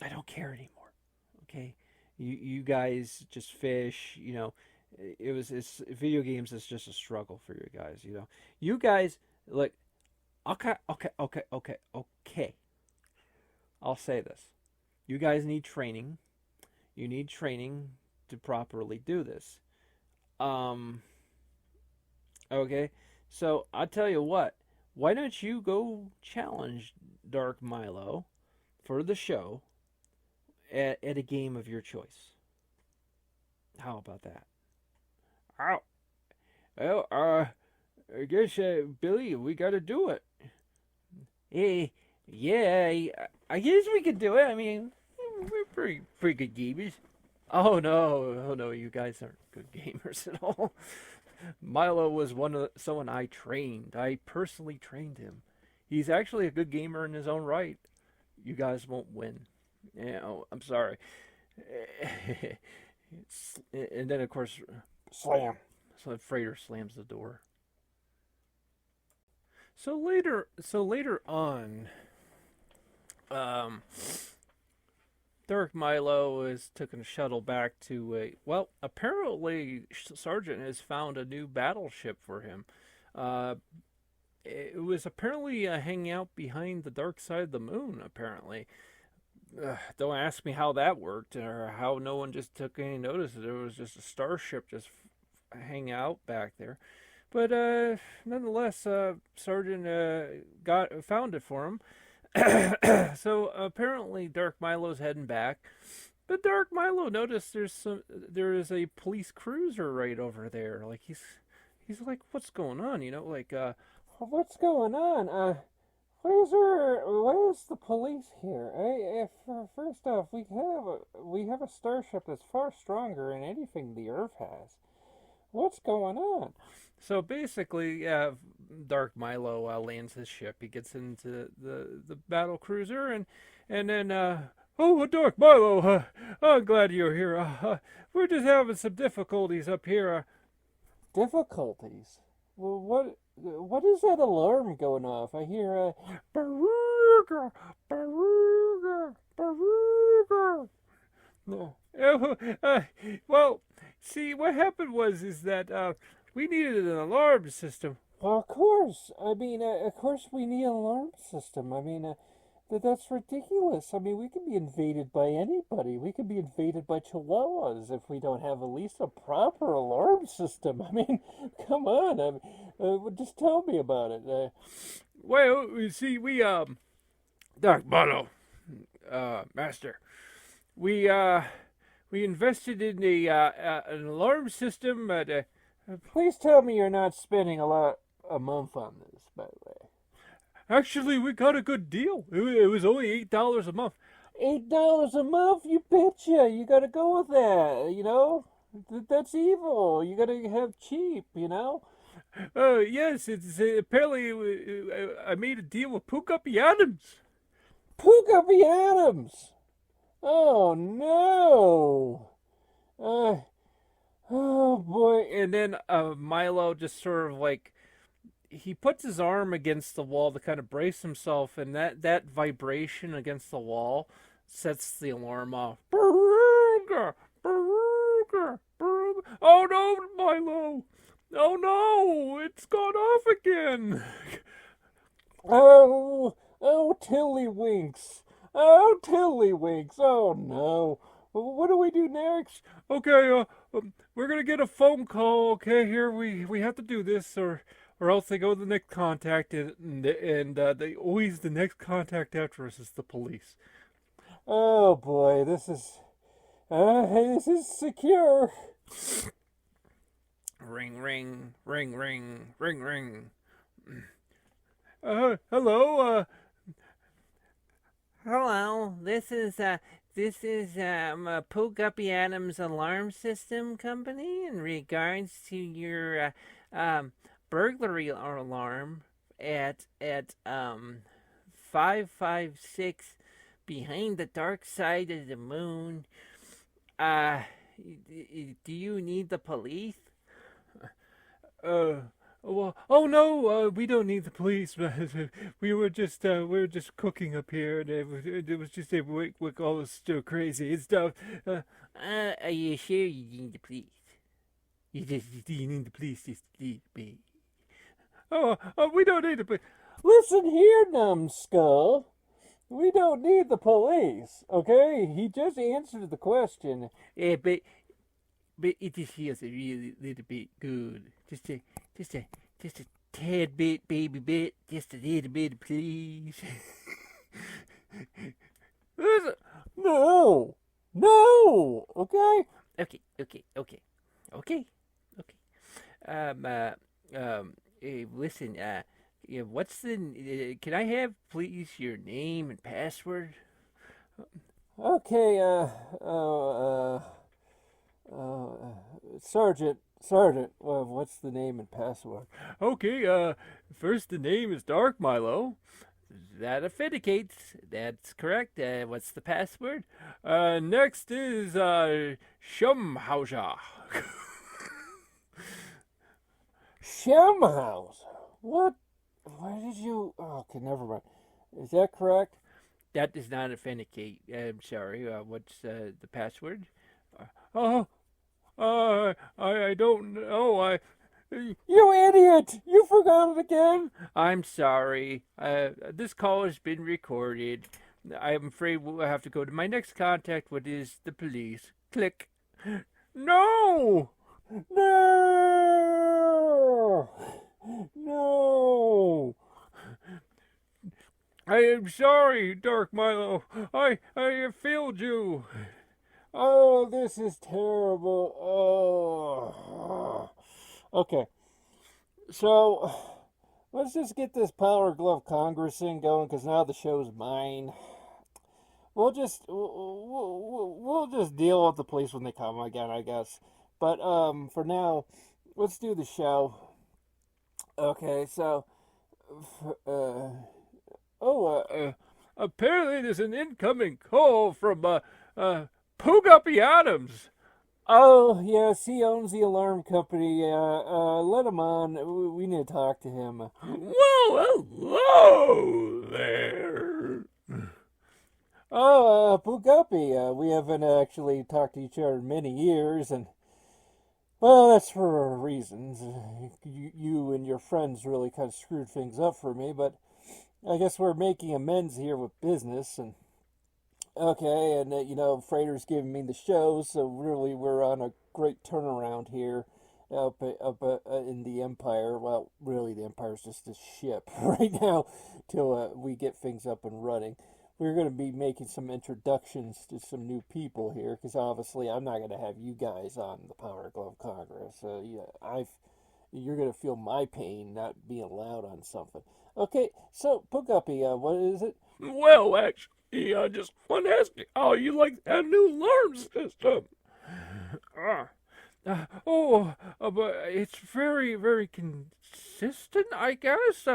don't care anymore, okay? You guys just fish, you know. It's video games is just a struggle for you guys, you know. You guys, like, okay. I'll say this. You guys need training. You need training to properly do this. Okay, so I'll tell you what. Why don't you go challenge Dark Milo for the show at a game of your choice? How about that? Well, I guess, Billy, we got to do it. Yeah, I guess we could do it. I mean, we're pretty good gamers. Oh no, you guys aren't good gamers at all. Milo was someone I trained. I personally trained him. He's actually a good gamer in his own right. You guys won't win. I'm sorry. And then of course, Slam. so Frater slams the door. So later on, Dark Milo is taking a shuttle back to apparently Sergeant has found a new battleship for him. It was apparently hanging out behind the dark side of the moon, apparently. Don't ask me how that worked or how no one just took any notice. There was just a starship just hanging out back there. But nonetheless, Sergeant found it for him. So apparently Dark Milo's heading back, but Dark Milo noticed there is a police cruiser right over there. Like he's like, what's going on? You know, like What's going on? Where's the police here? First off, we have a starship that's far stronger than anything the Earth has. What's going on? So basically, Dark Milo lands his ship. He gets into the battle cruiser, and then Dark Milo, I'm glad you're here. We're just having some difficulties up here. Difficulties? Well, what is that alarm going off? I hear Baruga, Baruga, Baruga. No. Well, see, what happened is that we needed an alarm system. Well, of course. I mean, of course we need an alarm system. I mean, that's ridiculous. I mean, we could be invaded by anybody. We could be invaded by chihuahuas if we don't have at least a proper alarm system. I mean, come on. Just tell me about it. Well, you see, we Dark Milo, Master, we invested in an alarm system. Please tell me you're not spending a month on this, by the way. Actually, we got a good deal. It was only $8 a month. $8 a month? You betcha. You gotta go with that, you know? That's evil. You gotta have cheap, you know? Yes, it's apparently I made a deal with Pookuppy Adams. Pookuppy Adams! Oh, no! Oh, boy. And then Milo just sort of like, he puts his arm against the wall to kind of brace himself, and that vibration against the wall sets the alarm off. Baruga, Baruga, Baruga. Oh no, Milo! Oh no, it's gone off again. Oh, Tiddlywinks. Oh, tiddlywinks. Oh, no. What do we do next? Okay, we're gonna get a phone call. Okay, here we have to do this, or else they go to the next contact, and they always the next contact after us is the police. Oh, boy, this is secure. Ring, ring, ring, ring, ring, ring. Hello. Hello, this is Pooh Guppy Adams Alarm System Company in regards to your burglary alarm at 556 Behind the Dark Side of the Moon. Do you need the police? Well, oh no, we don't need the police. We were just cooking up here, and it was just with all this crazy and stuff. Are you sure you need the police? You need the police, just be. Oh, we don't need the police. Listen here, numbskull. We don't need the police, okay? He just answered the question. Yeah, but it just feels a really little bit good. Just a tad bit, baby bit, just a little bit, please. No, okay? Okay. Listen, yeah, what's the? Can I have please your name and password? Okay, Sergeant, what's the name and password? Okay, first the name is Dark Milo. That authenticates. That's correct. What's the password? Next is Shumhauser. Shamhouse. What? Why did you? Oh, okay, never mind. Is that correct? That does not authenticate. I'm sorry. What's the password? I don't know. You idiot! You forgot it again. I'm sorry. This call has been recorded. I'm afraid we'll have to go to my next contact, which is the police. Click. No! No! I am sorry, Dark Milo. I have failed you. Oh, this is terrible. Oh. Okay. So, let's just get this Power Glove Congress thing going, because now the show's mine. We'll just deal with the police when they come again, I guess. But for now, let's do the show. Okay, so apparently there's an incoming call from Pooh Guppy Adams. oh yes, he owns the alarm company. Let him on. We need to talk to him. Well, hello there. Oh, Pooh Guppy. We haven't actually talked to each other in many years, and well, that's for reasons. You and your friends really kind of screwed things up for me, but I guess we're making amends here with business, and okay, and Frater's giving me the show, so really we're on a great turnaround here up in the Empire. Well, really, the Empire's just a ship right now till we get things up and running. We're going to be making some introductions to some new people here, because obviously I'm not going to have you guys on the Power Glove Congress. You're going to feel my pain not being allowed on something. Okay, so Pooh Guppy, what is it? Well, actually, I just want to ask you how you like that new alarm system. But it's very, very consistent, I guess.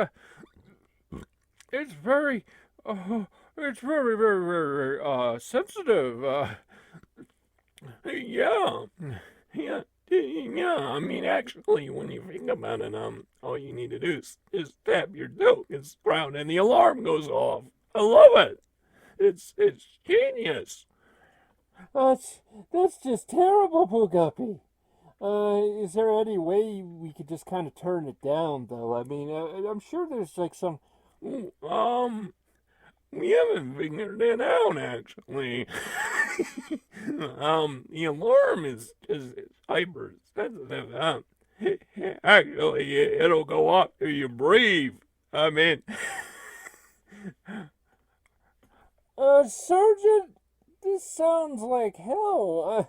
It's very, it's very, very, very, sensitive. Yeah. I mean, actually, when you think about it, all you need to do is tap your toe, it's ground, and the alarm goes off. I love it. It's genius. That's just terrible, Pooh Guppy. Is there any way we could just kind of turn it down, though? I mean, I'm sure there's like some. we haven't figured it out, actually. The alarm is hypersensitive. Actually, it'll go off if you breathe. I mean, Sergeant, this sounds like hell.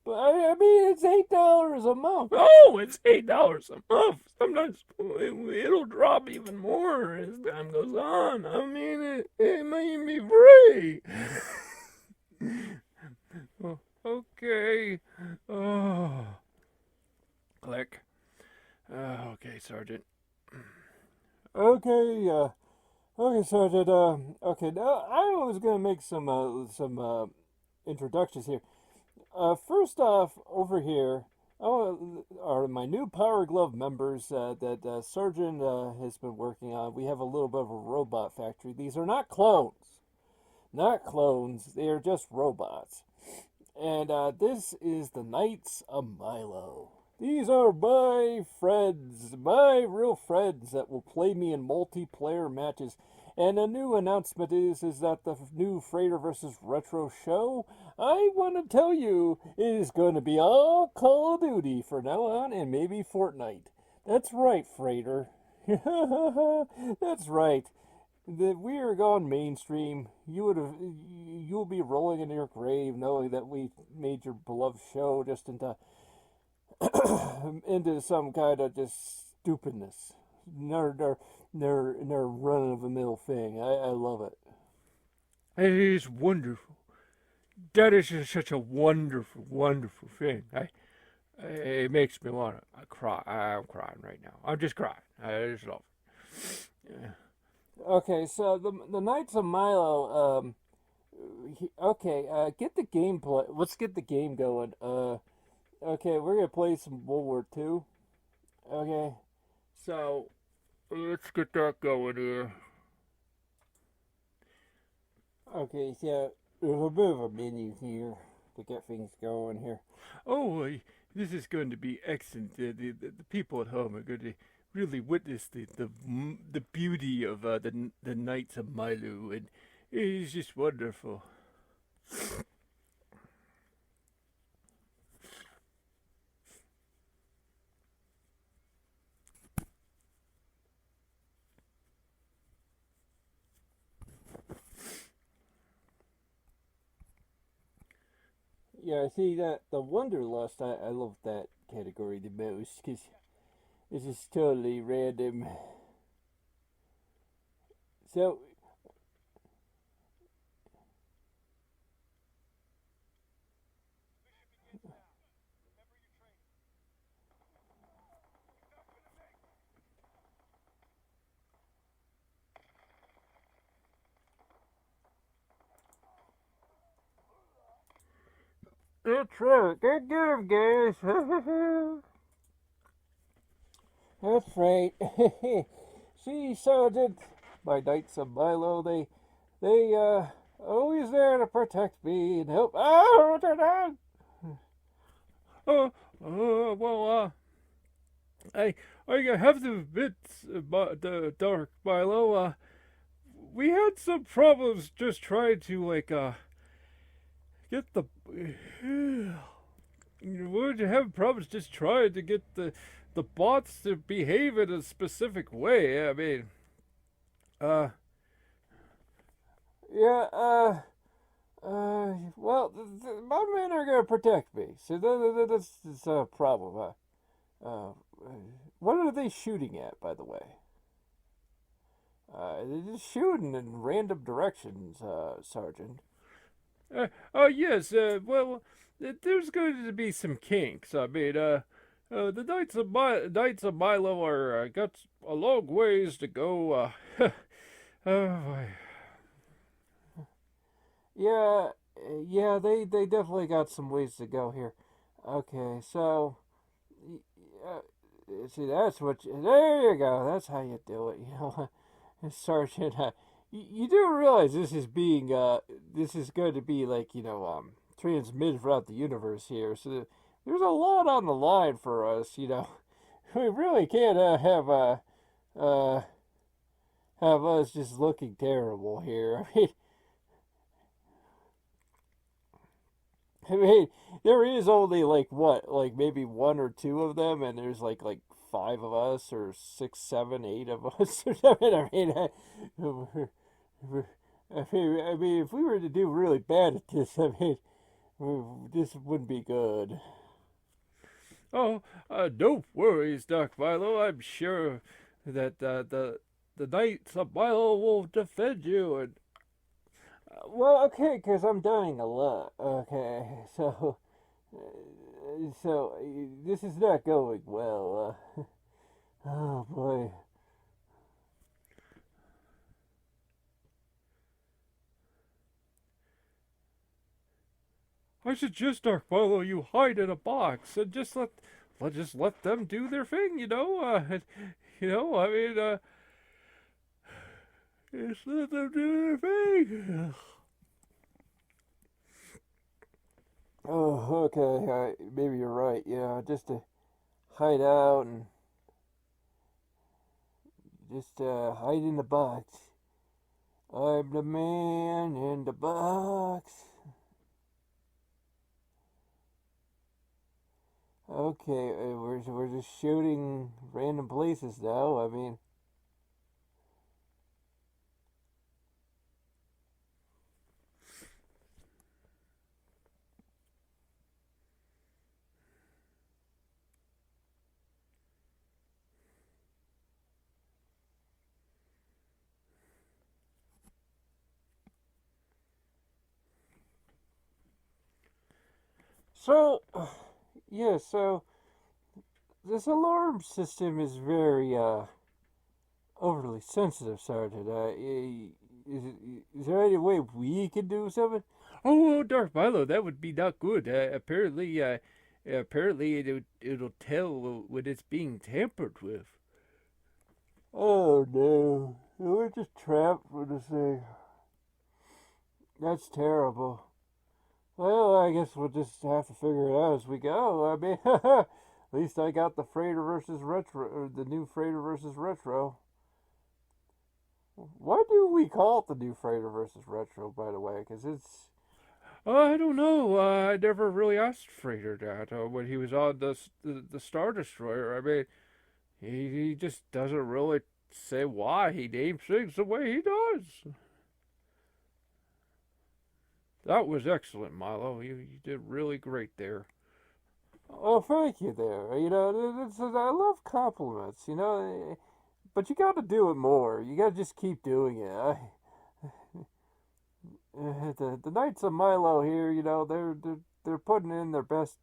But I mean, it's $8 a month. oh, it's $8 a month. Sometimes it'll drop even more as time goes on. I mean, it may be free. Oh, okay. Oh. Click. Okay, Sergeant. Okay, Sergeant. Okay, now I was gonna make some introductions here. First off, over here are my new Power Glove members that Sergeant has been working on. We have a little bit of a robot factory. These are not clones. Not clones. They are just robots. And this is the Knights of Milo. These are my friends, my real friends that will play me in multiplayer matches. And a new announcement is that the new Frater versus Retro show, I want to tell you, is going to be all Call of Duty from now on, and maybe Fortnite. That's right, Frater. That's right. That we are gone mainstream. You'll be rolling in your grave knowing that we made your beloved show just into into some kind of just stupidness. Nerd run of the mill thing. I love it. It is wonderful. That is just such a wonderful, wonderful thing. It makes me want to cry. I'm crying right now. I'm just crying. I just love it. Yeah. Okay, so the Knights of Milo. Get the gameplay. Let's get the game going. Okay, we're gonna play some World War II. Okay, So, let's get that going here. okay, so there's a bit of a menu here to get things going here. Oh, this is going to be excellent. The people at home are going to really witness the beauty of the Knights of Milo, and it is just wonderful. Yeah, see that the Wanderlust. I love that category the most because this is totally random. So that's right. Get him, guys. That's right. See, Sergeant, my Knights of Milo, they always there to protect me and help. Oh, they're not. I have to admit, the Dark Milo, we had some problems just trying to, get the... We're having problems just trying to get the bots to behave in a specific way. I mean, Yeah, well, my men are gonna protect me, so that's a problem. What are they shooting at, by the way? They're just shooting in random directions, Sergeant. yes, well, there's going to be some kinks. I mean, the Knights of Milo are got a long ways to go. Oh, Yeah, they definitely got some ways to go here. Okay, so, see, that's there you go, that's how you do it, Sergeant, you do realize this is this is going to be transmitted throughout the universe here, so there's a lot on the line for us, we really can't have have us just looking terrible here. There is only like what, like maybe one or two of them, and there's like five of us, or six, seven, eight of us, or something. I mean, if we were to do really bad at this, I mean, this wouldn't be good. Oh, don't worry, Doc Milo. I'm sure that the Knights of Milo will defend you. And Well, okay, because I'm dying a lot. Okay, so this is not going well. Oh boy. I suggest, Doc Milo, you hide in a box and just let them do their thing. I mean, just let them do their thing. Oh, okay. Maybe you're right. Yeah, just to hide out and just hide in the box. I'm the man in the box. Okay, we're just shooting random places now. I mean, so yeah. So this alarm system is very overly sensitive, Sergeant. Is there any way we can do something? Oh, Darth Milo, that would be not good. Apparently it'll tell when it's being tampered with. Oh no, we're just trapped for the thing. That's terrible. Well, I guess we'll just have to figure it out as we go. I mean, at least I got the Frater versus Retro, or the new Frater versus Retro. Why do we call it the new Frater versus Retro, by the way? Because it's... I don't know. I never really asked Frater that when he was on the Star Destroyer. I mean, he just doesn't really say why he names things the way he does. That was excellent, Milo. You did really great there. Oh, thank you there. You know, I love compliments, you know. But you got to do it more. You got to just keep doing it. The Knights of Milo here, you know, they're putting in their best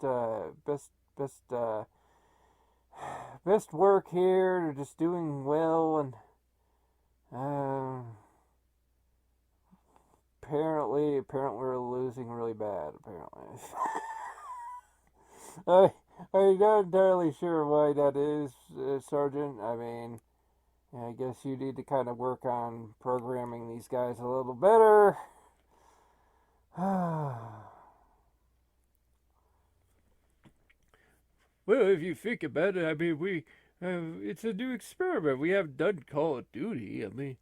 best work here. They're just doing well, and apparently we're losing really bad. Apparently, I'm not entirely sure why that is, Sergeant. I mean, I guess you need to kind of work on programming these guys a little better. Well, if you think about it, I mean, it's a new experiment. We haven't done Call of Duty. I mean,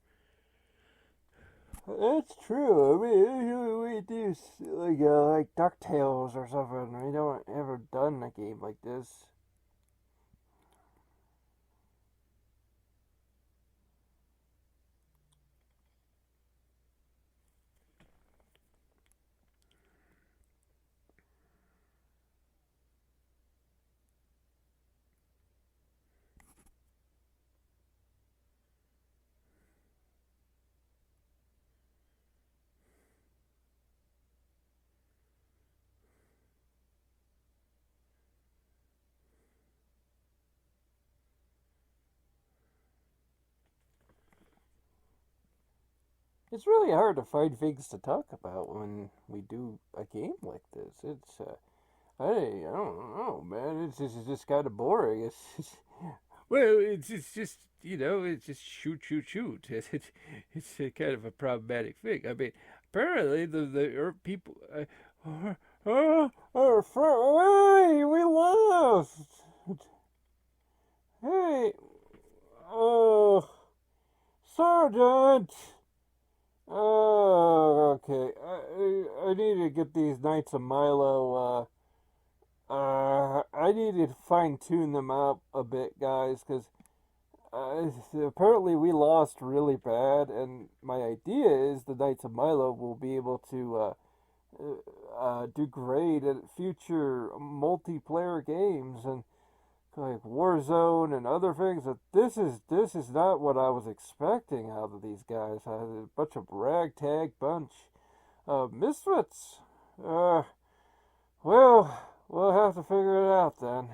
That's true. I mean, we do like DuckTales or something. We don't ever done a game like this. It's really hard to find things to talk about when we do a game like this. It's I don't know, man. It's just kind of boring. It's just, well, it's just it's just shoot, shoot, shoot. It's a kind of a problematic thing. I mean, apparently the Earth people. hey, we lost. Hey, oh, Sergeant! Oh, okay. I need to get these Knights of Milo, I need to fine-tune them up a bit, guys, because apparently we lost really bad, and my idea is the Knights of Milo will be able to do great at future multiplayer games and like Warzone and other things. But this is not what I was expecting out of these guys. A bunch of ragtag bunch of misfits. Well, we'll have to figure it out then.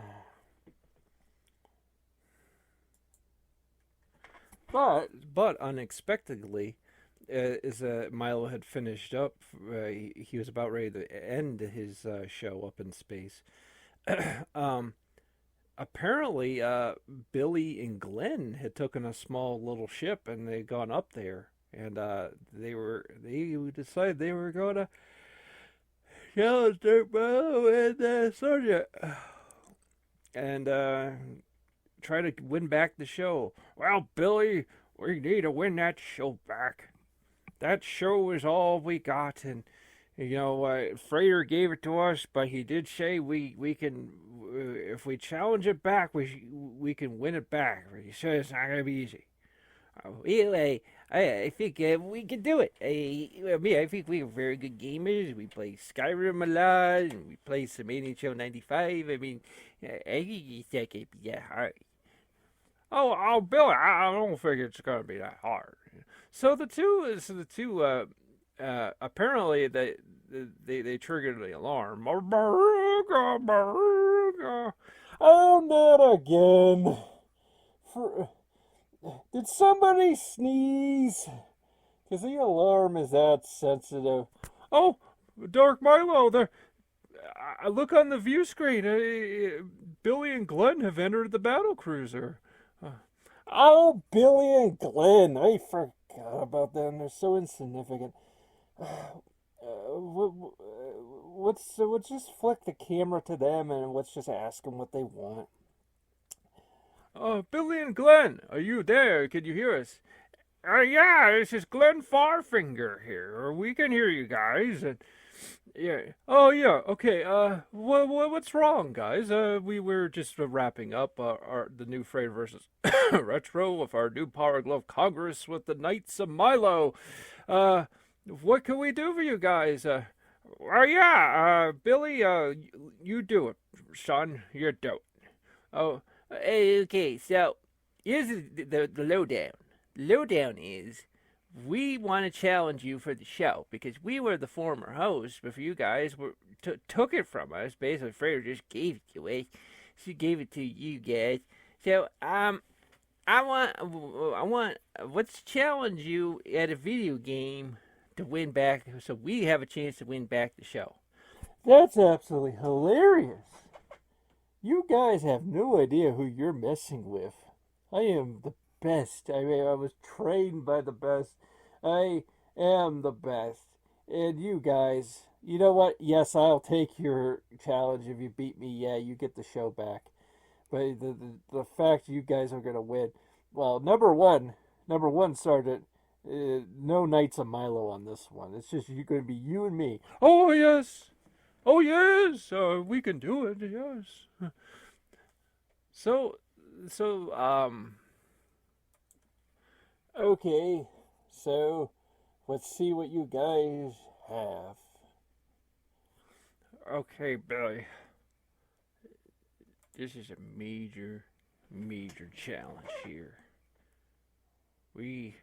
But unexpectedly, as Milo had finished up, he was about ready to end his show up in space. Apparently, Billy and Glenn had taken a small little ship and they'd gone up there, and they decided they were going to challenge Dirk Milo and Sergeant, and try to win back the show. Well, Billy, we need to win that show back. That show is all we got, and Frater gave it to us, but he did say we can, if we challenge it back, we can win it back. He said it's not gonna be easy. Well, I think we can do it. I think we're very good gamers. We play Skyrim a lot, and we play some NHL 95. I mean, I think that could be that hard. Oh, Billy, I don't think it's gonna be that hard. So the two apparently they triggered the alarm. Oh, not again. Did somebody sneeze? Because the alarm is that sensitive. Oh, Dark Milo, I look on the view screen. Billy and Glenn have entered the battle cruiser. Oh, Billy and Glenn. I forgot about them. They're so insignificant. Let's just flick the camera to them and let's just ask them what they want. Billy and Glenn, are you there? Can you hear us? Yeah, this is Glenn Farfinger here. We can hear you guys. And yeah. Oh yeah. Okay. What's wrong, guys? We were just wrapping up the new Frater versus Retro of our new Power Glove Congress with the Knights of Milo. What can we do for you guys? Billy, you do it, son. You do it. Oh, okay. So here's the lowdown. The lowdown is we want to challenge you for the show because we were the former hosts before you guys took it from us. Basically, Frater just gave it away. She gave it to you guys. So I want let's challenge you at a video game to win back, so we have a chance to win back the show. That's absolutely hilarious. You guys have no idea who you're messing with. I am the best. I mean, I was trained by the best. I am the best. And you guys, you know what? Yes, I'll take your challenge. If you beat me, yeah, you get the show back. But the fact you guys are going to win, well, number one, Sergeant, no Knights of Milo on this one. It's just going to be you and me. Oh yes, we can do it. Yes. So, okay. So, let's see what you guys have. Okay, Billy. This is a major challenge here. I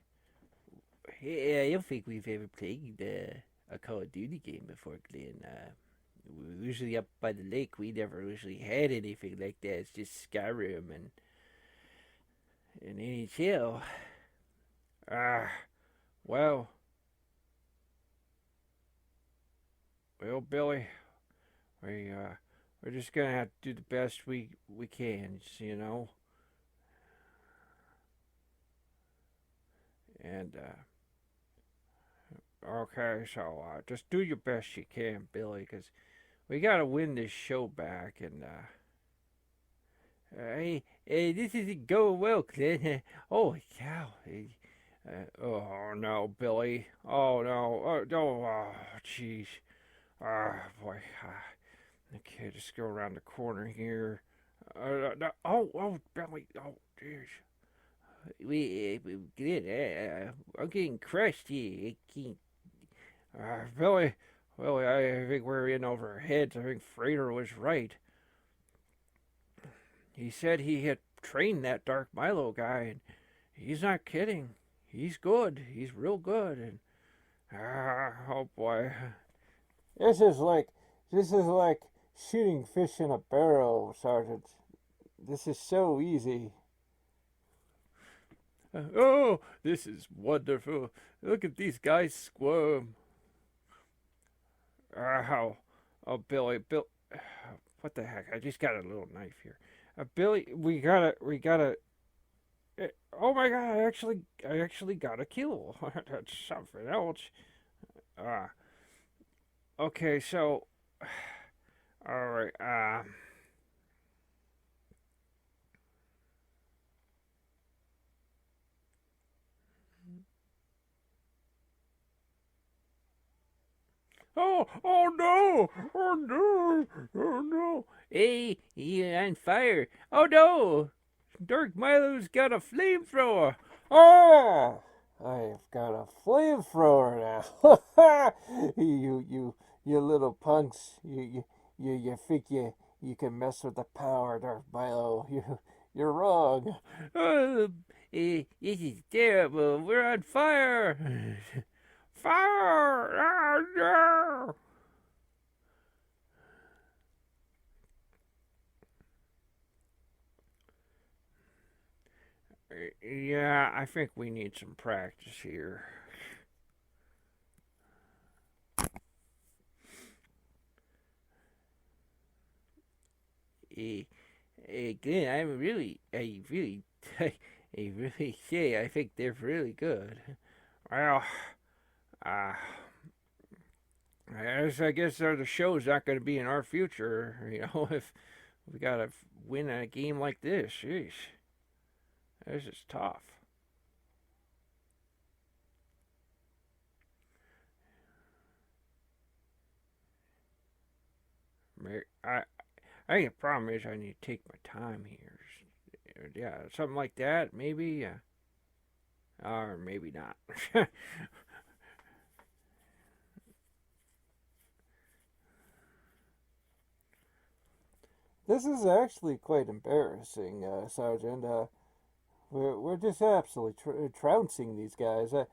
don't think we've ever played a Call of Duty game before, Glenn. We're usually up by the lake. We never usually had anything like that. It's just Skyrim and NHL. Well, Billy, we're just gonna have to do the best we can, you know. And okay, so just do your best you can, Billy, because we gotta win this show back. And hey, this isn't going well, Clint. Oh cow! Oh no, Billy. Oh no. Oh no. Oh, jeez. Ah, boy. Okay, just go around the corner here. No. Oh, Billy. Oh, jeez. Good. I'm getting crushed here. I can't. Billy. Billy, I think we're in over our heads. I think Frater was right. He said he had trained that Dark Milo guy, and he's not kidding. He's good. He's real good. And oh boy. This is like shooting fish in a barrel, Sergeant. This is so easy. Oh, this is wonderful. Look at these guys squirm. Ow. Oh, Billy. What the heck? I just got a little knife here. Billy, we gotta. Oh my God! I actually got a kill. That's something else. Okay, so, all right. Oh no! Oh no! Oh no! Hey, you're on fire. Oh no! Dark Milo's got a flamethrower. Oh, I've got a flamethrower now. You little punks. You think you can mess with the power, Darth Milo. You're wrong. Oh, this is terrible. We're on fire. Fire! Oh no! Yeah, I think we need some practice here. Glenn, I really say I think they're really good. Well, I guess the show's not going to be in our future, if we got to win a game like this. Jeez. This is tough. I think the problem is I need to take my time here. Yeah, something like that, maybe. Or maybe not. This is actually quite embarrassing, Sergeant. We're just absolutely trouncing these guys. It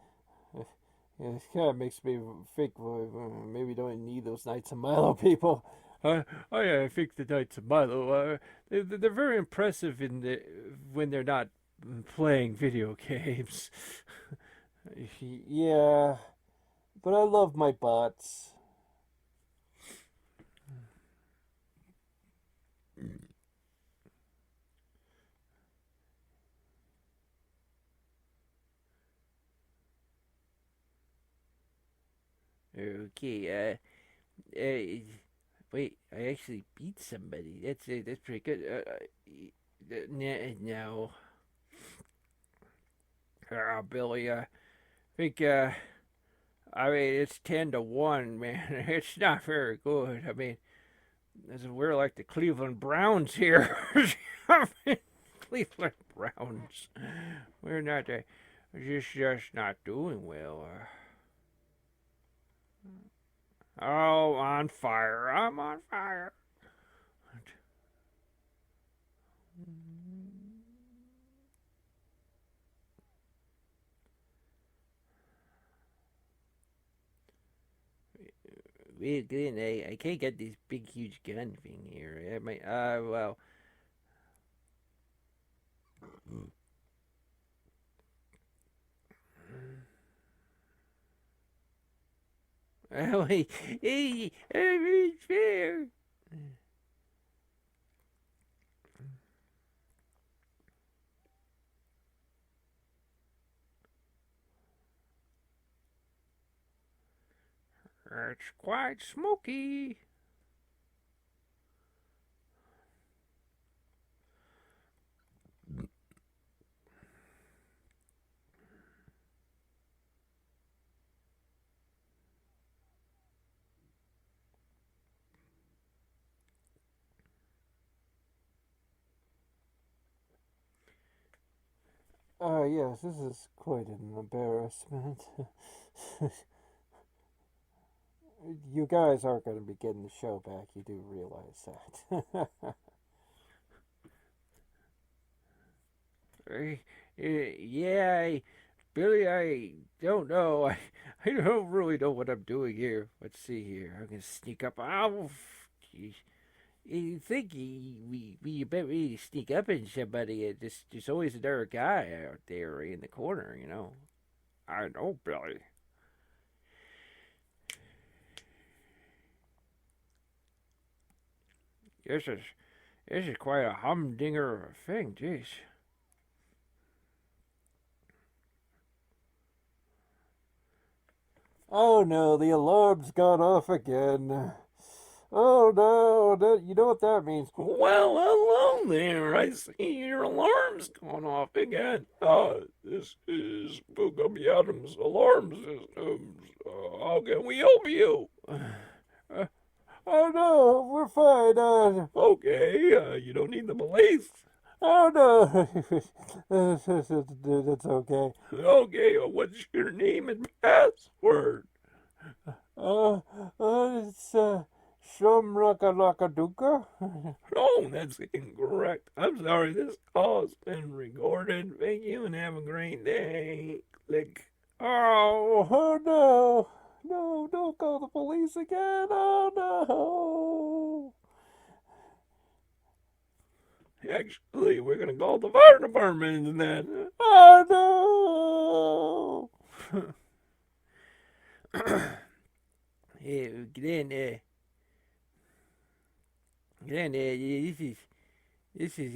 kind of makes me think maybe we don't need those Knights of Milo people. I think the Knights of Milo they're very impressive when they're not playing video games. Yeah, but I love my bots. Okay, wait, I actually beat somebody. That's pretty good. No. Billy, I think, I mean, it's 10-1, man. It's not very good. I mean, we're like the Cleveland Browns here. I mean, Cleveland Browns. We're not, just not doing well. Oh, on fire. I'm on fire. Wait, Glenn, I can't get this big, huge gun thing here. I might, well. Oh, hey, it's fair. It's quite smoky. Yes, this is quite an embarrassment. You guys aren't going to be getting the show back. You do realize that. Yeah, Billy, I don't know. I don't really know what I'm doing here. Let's see here. I'm gonna sneak up. Oh, geez. You think we bet we sneak up on somebody? There's always another guy out there in the corner, you know. I know, Billy. This is quite a humdinger of a thing, jeez. Oh no, the alarm's gone off again. Oh no, you know what that means. Well, hello there. I see your alarm's gone off again. This is Boogie Adams' alarm systems. How can we help you? Oh no, we're fine. Okay, you don't need the police. Oh no, that's okay. Okay, what's your name and password? It's Shumraka. Oh, that's incorrect. I'm sorry, this call's been recorded. Thank you and have a great day. Click. Oh no. No, don't call the police again. Oh no. Actually, we're gonna call the fire department then. Oh no. Hey, Glenn, this is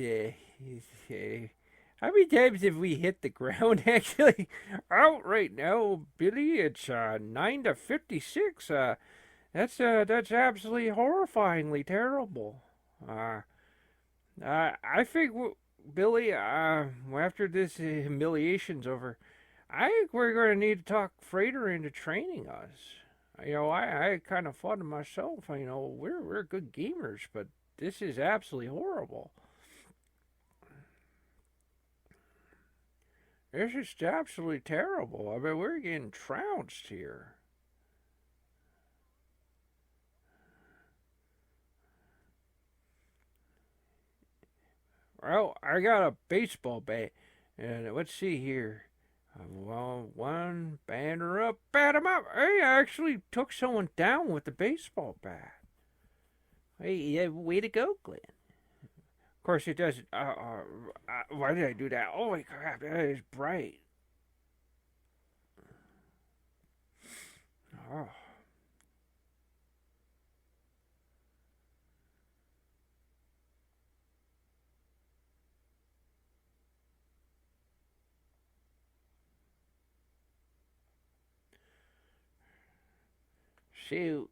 how many times have we hit the ground actually? Out right now, Billy. It's 9 to 56. That's absolutely horrifyingly terrible. I think Billy, after this humiliation's over, I think we're going to need to talk Frater into training us. You know, I kind of thought to myself, you know, we're good gamers, but this is absolutely horrible. This is absolutely terrible. I mean, we're getting trounced here. Well, I got a baseball bat, and let's see here. Well, one batter up, bat him up. Hey, I actually took someone down with the baseball bat. Hey, yeah, way to go, Glenn. Of course, it doesn't. Why did I do that? Holy crap, that is bright. Oh. Shoot.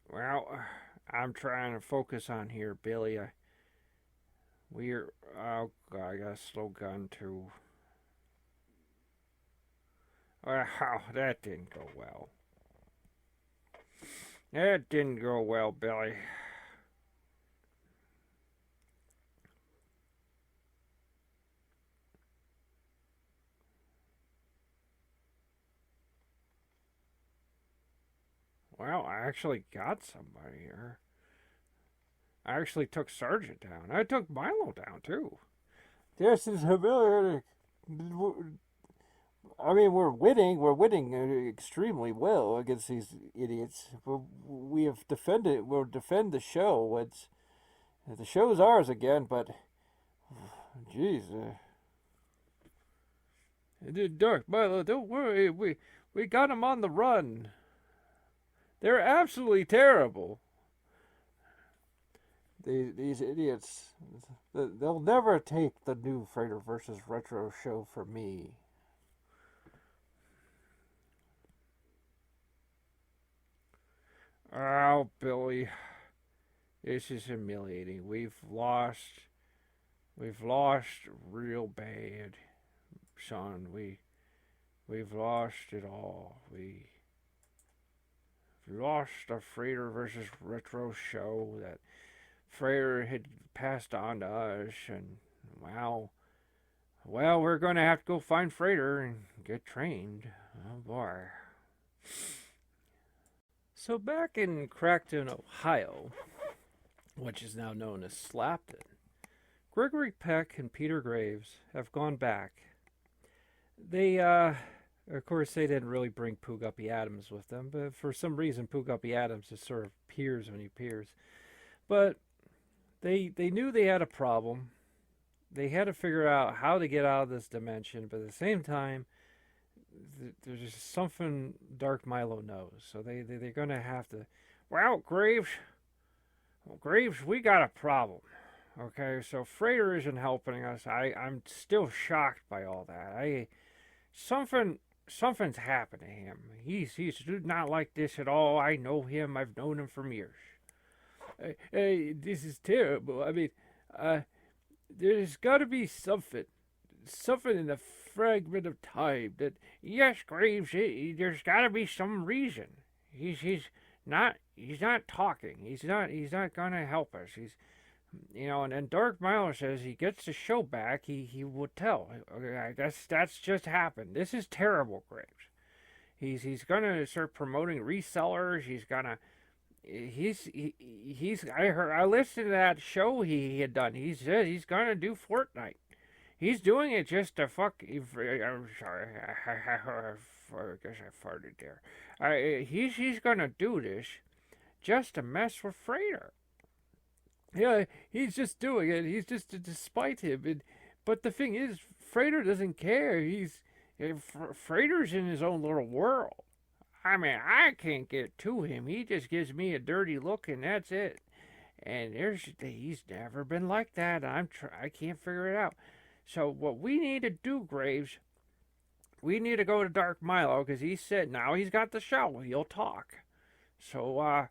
Well, I'm trying to focus on here, Billy. Oh God, I got a slow gun too. Wow, that didn't go well. That didn't go well, Billy. Well, I actually got somebody here. I actually took Sergeant down. I took Milo down, too. This is humiliating. I mean, we're winning. We're winning extremely well against these idiots. We have defended. We'll defend the show. The show's ours again. But, jeez. Dark Milo, don't worry. We got them on the run. They're absolutely terrible. These idiots, they'll never take the new Frater versus Retro show from me. Oh, Billy, this is humiliating. We've lost real bad, son. We've lost it all. We've lost the Frater versus Retro show that Frater had passed on to us, and well, we're going to have to go find Frater and get trained. Oh boy. So back in Crackton, Ohio, which is now known as Slapton, Gregory Peck and Peter Graves have gone back. They, of course, they didn't really bring Pooh Guppy Adams with them, but for some reason, Pooh Guppy Adams just sort of appears when he appears. But they knew they had a problem. They had to figure out how to get out of this dimension, but at the same time, there's just something Dark Milo knows. So they're going to have to. Well, Graves, we got a problem. Okay, so Frater isn't helping us. I'm still shocked by all that. Something's happened to him. He's not like this at all. I know him. I've known him for years. Hey, this is terrible. I mean, there's got to be something in the fragment of time that. Yes, Graves. There's got to be some reason. He's not talking. He's not gonna help us. And Dark Milo says he gets the show back. He would tell. Okay, that's just happened. This is terrible, Graves. He's gonna start promoting resellers. I listened to that show he had done. He said he's gonna do Fortnite. He's doing it just to fuck. I'm sorry. I guess I farted there. He's gonna do this just to mess with Frater. Yeah, he's just doing it. He's just to spite him. But the thing is, Frater doesn't care. Frater's in his own little world. I mean, I can't get to him. He just gives me a dirty look, and that's it. And he's never been like that. I can't figure it out. So what we need to do, Graves, we need to go to Dark Milo, because he said now he's got the show. He'll talk. So,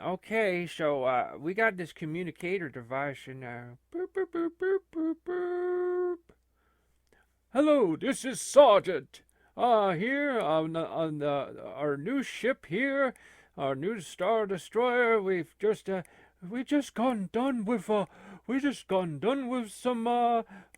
okay, so we got this communicator device, and boop, boop, boop, boop, boop, boop. Hello, this is Sergeant. Here on our new ship here, our new Star Destroyer. We just gone done with some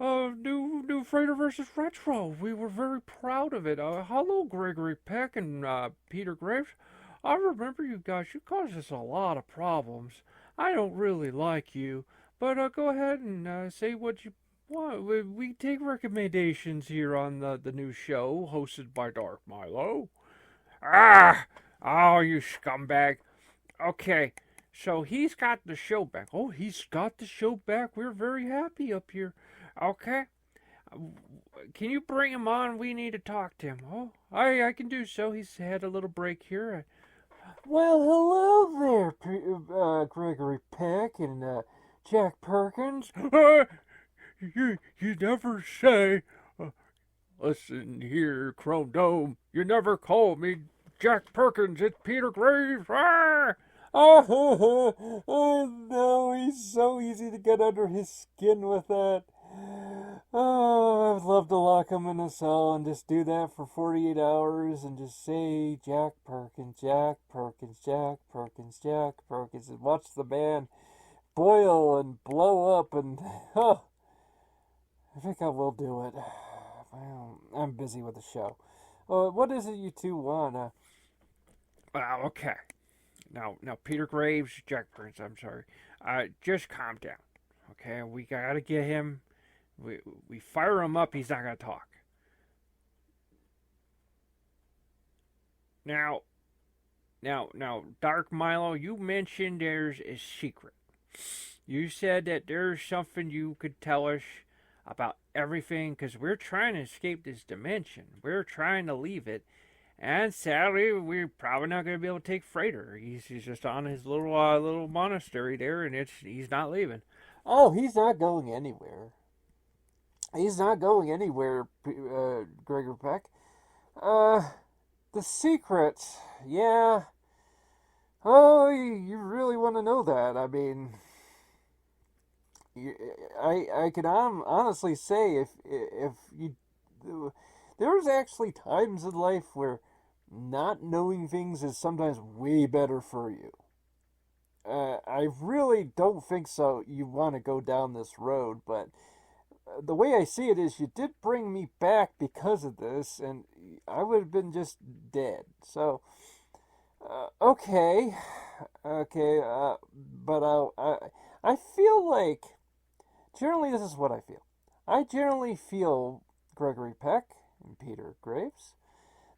new Frater versus Retro. We were very proud of it. Hello, Gregory Peck and Peter Graves. I remember you guys. You caused us a lot of problems. I don't really like you, but go ahead and say what you want. We take recommendations here on the new show hosted by Dark Milo. Oh, you scumbag. Okay, so he's got the show back. Oh, he's got the show back. We're very happy up here. Okay. Can you bring him on? We need to talk to him. Oh, I can do so. He's had a little break here. Well, hello there, Gregory Peck and Jack Perkins. You never say. Listen here, Chrome Dome. You never call me Jack Perkins. It's Peter Graves. Oh, no, he's so easy to get under his skin with that. Oh, I'd love to lock him in a cell and just do that for 48 hours and just say Jack Perkins, Jack Perkins, Jack Perkins, Jack Perkins, and watch the band boil and blow up, and I think I will do it. Well, I'm busy with the show. What is it you two want? Okay. Now, Peter Graves, Jack Perkins, I'm sorry. Just calm down. Okay, we gotta get him. We fire him up, he's not gonna talk. Now, Dark Milo, you mentioned there's a secret. You said that there's something you could tell us about everything, because we're trying to escape this dimension. We're trying to leave it, and sadly, we're probably not going to be able to take Frater. He's just on his little monastery there, and he's not leaving. Oh, he's not going anywhere. He's not going anywhere, Gregor Peck. The secret, yeah. Oh, you really want to know that? I mean, I can honestly say if you, there's actually times in life where not knowing things is sometimes way better for you. I really don't think so. You want to go down this road, but the way I see it is you did bring me back because of this, and I would have been just dead. So, okay, okay, but I feel like generally this is what I feel. I generally feel, Gregory Peck and Peter Graves,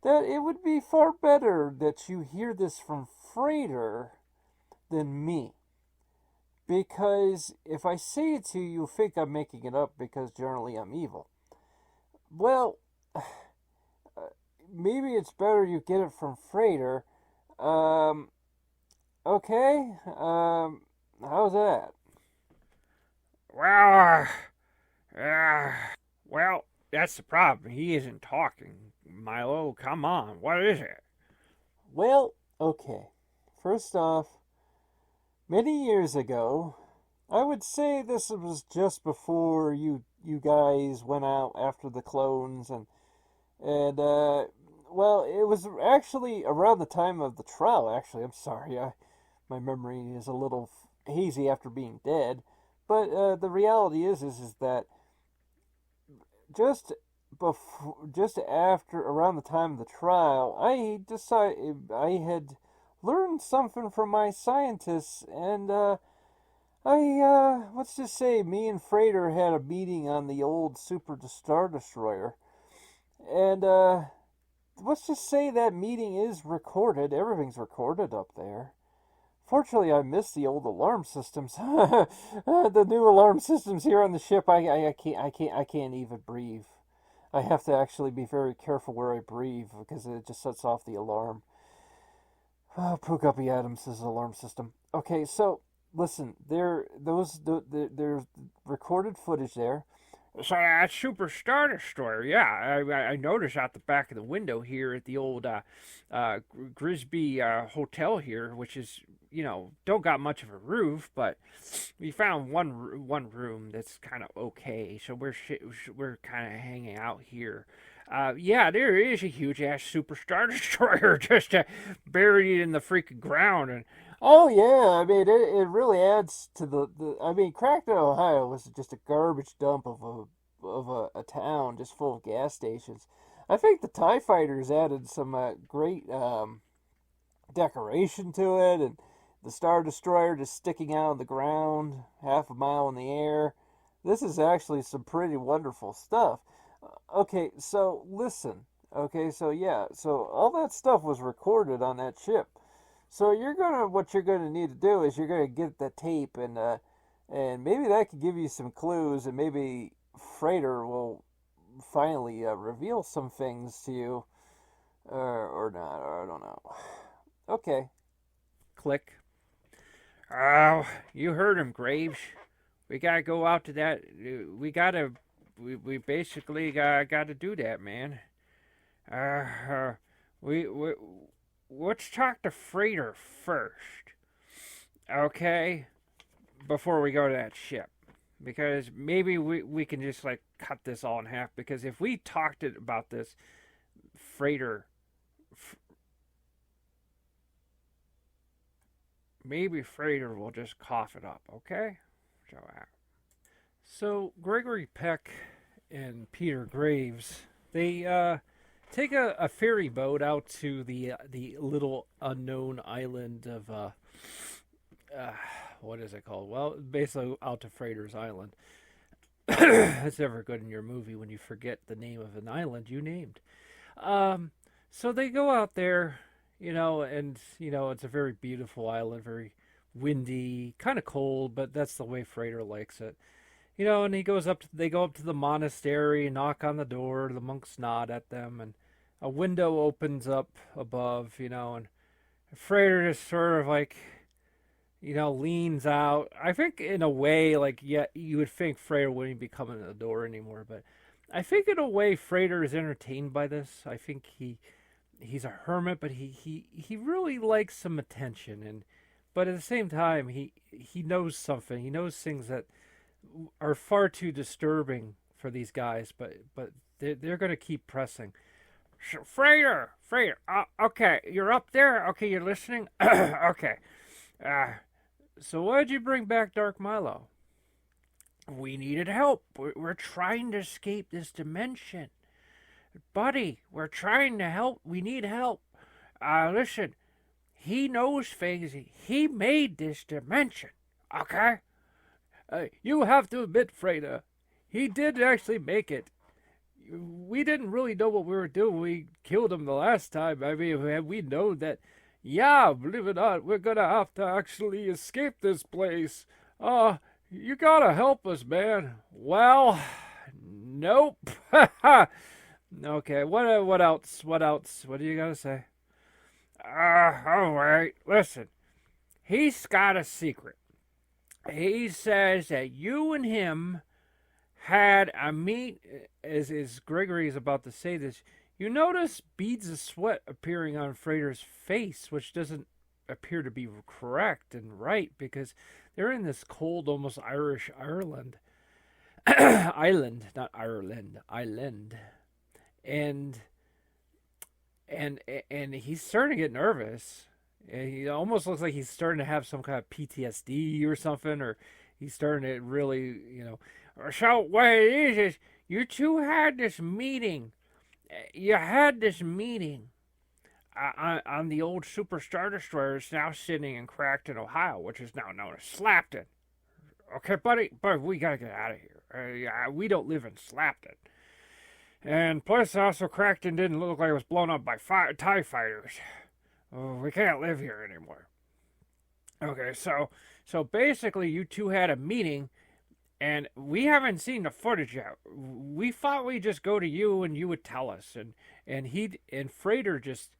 that it would be far better that you hear this from Frater than me. Because if I say it to you, you'll think I'm making it up because generally I'm evil. Well, maybe it's better you get it from Frater. Okay? How's that? Well, well, that's the problem. He isn't talking. Milo, come on. What is it? Well, okay. First off, many years ago, I would say this was just before you guys went out after the clones and well, it was actually around the time of the trial. Actually, I'm sorry, my memory is a little hazy after being dead, but the reality is that just after around the time of the trial, I decided I had learned something from my scientists, and let's just say me and Frater had a meeting on the old Super Star Destroyer, and let's just say that meeting is recorded. Everything's recorded up there. Fortunately, I missed the old alarm systems. The new alarm systems here on the ship. I can't even breathe. I have to actually be very careful where I breathe because it just sets off the alarm. Oh, Pugapi Adams' alarm system. Okay, so listen, there's recorded footage there. So that Super Star Destroyer, yeah, I noticed out the back of the window here at the old Grisby Hotel here, which is, don't got much of a roof, but we found one room that's kind of okay, so we're kind of hanging out here. Yeah, there is a huge ass Super Star Destroyer just buried in the freaking ground, and oh yeah, I mean it really adds to the I mean Crackton, Ohio was just a garbage dump of a town just full of gas stations. I think the TIE fighters added some great decoration to it, and the Star Destroyer just sticking out of the ground half a mile in the air. This is actually some pretty wonderful stuff. Okay, so listen. Okay, so yeah, so all that stuff was recorded on that ship. So what you're gonna need to do is you're gonna get the tape, and maybe that could give you some clues, and maybe Frater will finally reveal some things to you, or not, or I don't know. Okay. click. Oh, you heard him, Graves. We gotta go out to that. We basically gotta do that, man. We let's talk to Frater first, okay? Before we go to that ship, because maybe we can just like cut this all in half. Because if we talked about this, maybe Frater will just cough it up, okay? So Gregory Peck and Peter Graves, they take a ferry boat out to the little unknown island of what is it called? Well, basically out to Frater's Island. That's never good in your movie when you forget the name of an island you named. So they go out there, and it's a very beautiful island, very windy, kind of cold, but that's the way Frater likes it. And they go up to the monastery, knock on the door, the monks nod at them, and a window opens up above, and Frater just sort of like, leans out. I think in a way, like, yeah, you would think Frater wouldn't be coming to the door anymore, but I think in a way Frater is entertained by this. I think he's a hermit, but he really likes some attention, but at the same time he knows something. He knows things that are far too disturbing for these guys, but they're going to keep pressing. Frater, okay, you're up there. Okay, you're listening. Okay, So why'd you bring back Dark Milo? We needed help. We're trying to escape this dimension. Buddy, we're trying to help. We need help. Listen, he knows things. He made this dimension, okay? You have to admit, Frater, he did actually make it. We didn't really know what we were doing. We killed him the last time. I mean, had we known that, yeah, believe it or not, we're gonna have to actually escape this place. You gotta help us, man. Well, nope. Okay, what else? What else? What do you gotta say? All right. Listen, he's got a secret. He says that you and him had a meet. As Gregory is about to say this, you notice beads of sweat appearing on Frater's face, which doesn't appear to be correct and right because they're in this cold, almost Irish Ireland. Island, not Ireland, island. And he's starting to get nervous. And he almost looks like he's starting to have some kind of PTSD or something, or he's starting to really, So what it is you two had this meeting. You had this meeting on the old Super Star Destroyer that's now sitting in Crackton, Ohio, which is now known as Slapton. Okay, buddy, we gotta get out of here. We don't live in Slapton. And plus, also, Crackton didn't look like it was blown up by TIE fighters. We can't live here anymore. Okay, so basically, you two had a meeting, and we haven't seen the footage yet. We thought we'd just go to you, and you would tell us. And Frater just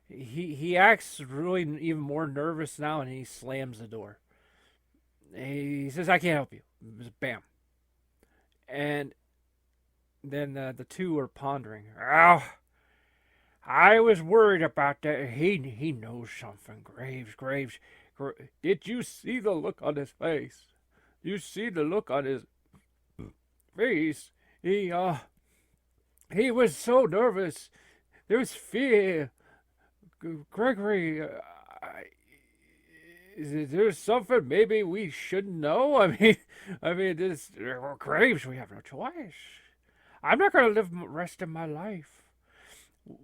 he acts really even more nervous now, and he slams the door. He says, "I can't help you." Bam. And then the two are pondering. Oh, I was worried about that. He knows something. Graves. Did you see the look on his face? You see the look on his face? He was so nervous. There's fear. Gregory, is there something maybe we shouldn't know? I mean, this Graves. We have no choice. I'm not going to live the rest of my life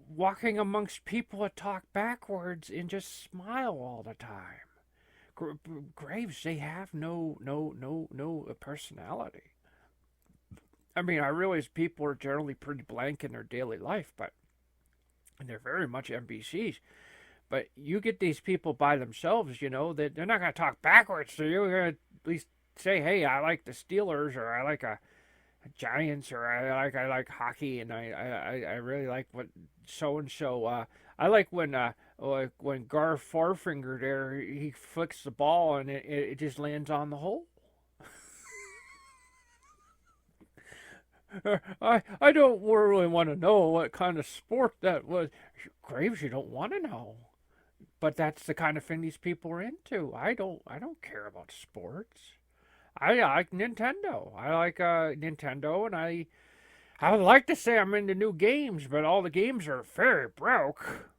walking amongst people that talk backwards and just smile all the time. Graves, they have no personality. I mean, I realize people are generally pretty blank in their daily life, but they're very much NPCs. But you get these people by themselves, that they're not going to talk backwards to you. They're going to at least say, "Hey, I like the Steelers," or "I like a Giants," or I like hockey, and I really like what so and so. I like when Gar Farfinger there, he flicks the ball and it just lands on the hole. I don't really want to know what kind of sport that was. Graves, you don't want to know, but that's the kind of thing these people are into. I don't care about sports. I like Nintendo. I like Nintendo, and I would like to say I'm into new games, but all the games are very broke.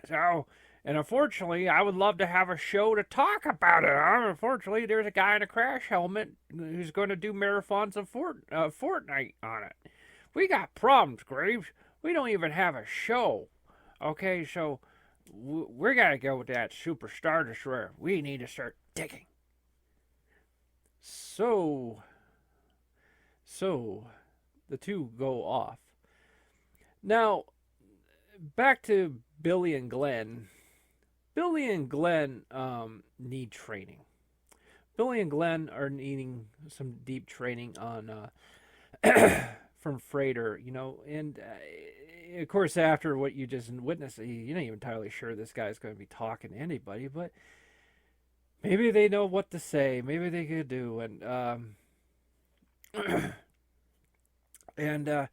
So, and unfortunately, I would love to have a show to talk about it. Unfortunately, there's a guy in a crash helmet who's going to do marathons of Fortnite on it. We got problems, Graves. We don't even have a show. Okay, so we got to go with that Super Star Destroyer. We need to start digging. So the two go off. Now, back to Billy and Glenn. Billy and Glenn need training. Billy and Glenn are needing some deep training on from Frater, and of course after what you just witnessed, you're not even entirely sure this guy's going to be talking to anybody, but maybe they know what to say. Maybe they could do, and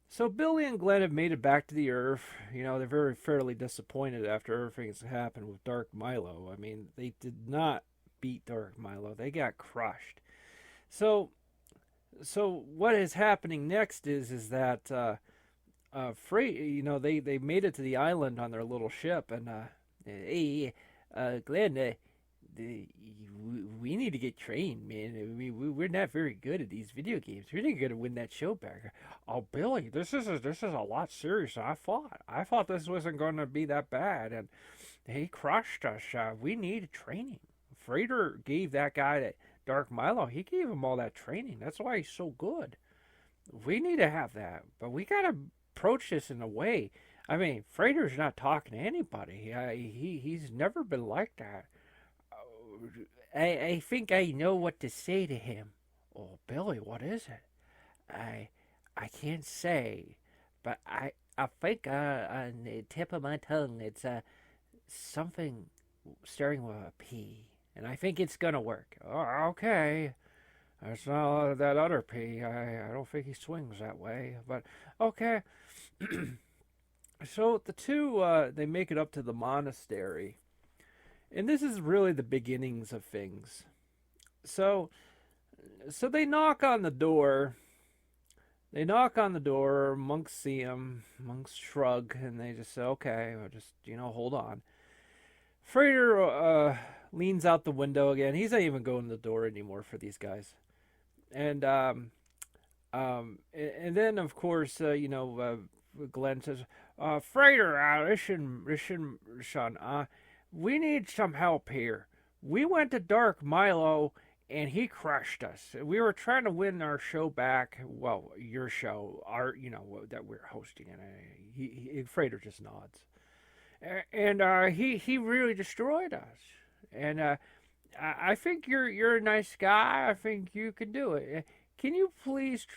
so Billy and Glenn have made it back to the Earth. They're very fairly disappointed after everything's happened with Dark Milo. I mean, they did not beat Dark Milo; they got crushed. So what is happening next is that they made it to the island on their little ship, and Hey, Glenn, we need to get trained, man. I mean, we're not very good at these video games. We're not going to win that show back. Oh, Billy, this is a lot serious than I thought. I thought this wasn't going to be that bad, and he crushed us. We needed training. Frater gave that guy that Dark Milo. He gave him all that training. That's why he's so good. We need to have that, but we got to approach this in a way. I mean, Frater's not talking to anybody. He's never been like that. I think I know what to say to him. Oh, Billy, what is it? I can't say, but I think on the tip of my tongue it's something starting with a P, and I think it's gonna work. Oh, okay. That's not that other P. I don't think he swings that way, but okay. So the two, they make it up to the monastery. And this is really the beginnings of things. So they knock on the door. They knock on the door. Monks see them. Monks shrug, and they just say, okay, well, just, hold on. Frater leans out the window again. He's not even going to the door anymore for these guys. And then, of course, Glenn says, Frater, listen, we need some help here. We went to Dark Milo, and he crushed us. We were trying to win our show back. Well, your show, that we're hosting. And Frater just nods. And he really destroyed us. And I think you're a nice guy. I think you can do it. Can you please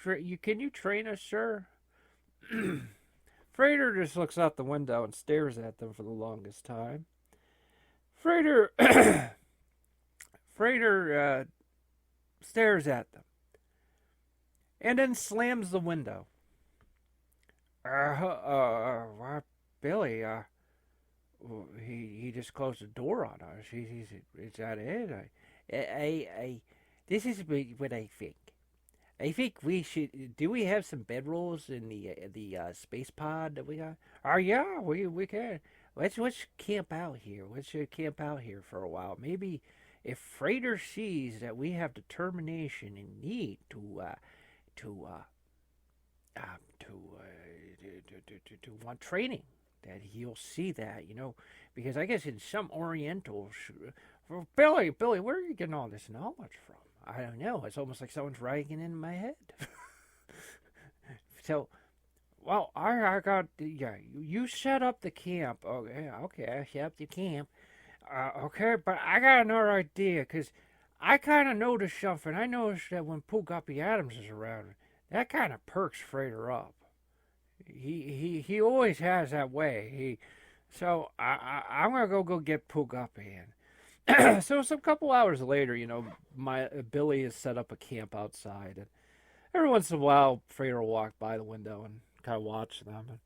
can you train us, sir? Frater just looks out the window and stares at them for the longest time. Frater stares at them and then slams the window. Billy, he just closed the door on us. Is that it? This is what I think. I think we should. Do we have some bedrolls in the space pod that we got? Oh yeah, we can. Let's camp out here. Let's camp out here for a while. Maybe if Frater sees that we have determination and need to want training, that he'll see that, because I guess in some Orientals, Billy, where are you getting all this knowledge from? I don't know. It's almost like someone's writing in my head. So, well, I got you set up the camp. okay, I set up the camp. Okay, but I got another idea, because I kind of noticed something. I noticed that when Pooguppy Adams is around, that kind of perks Frater up. He always has that way. So I'm gonna go get Pooguppy in. So some couple hours later, Billy has set up a camp outside, and every once in a while, Frater will walk by the window and kind of watch them.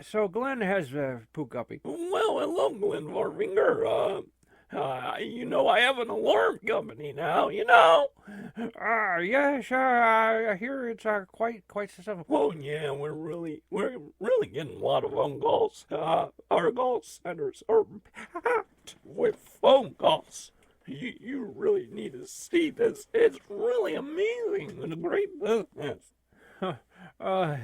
So Glenn has Pooguppy. Well, hello, Glenn Varvinger. I have an alarm company now, Yes, I hear it's quite successful. Well, yeah, we're really getting a lot of phone calls. Our call centers are packed with phone calls. You really need to see this. It's really amazing and a great business. I'm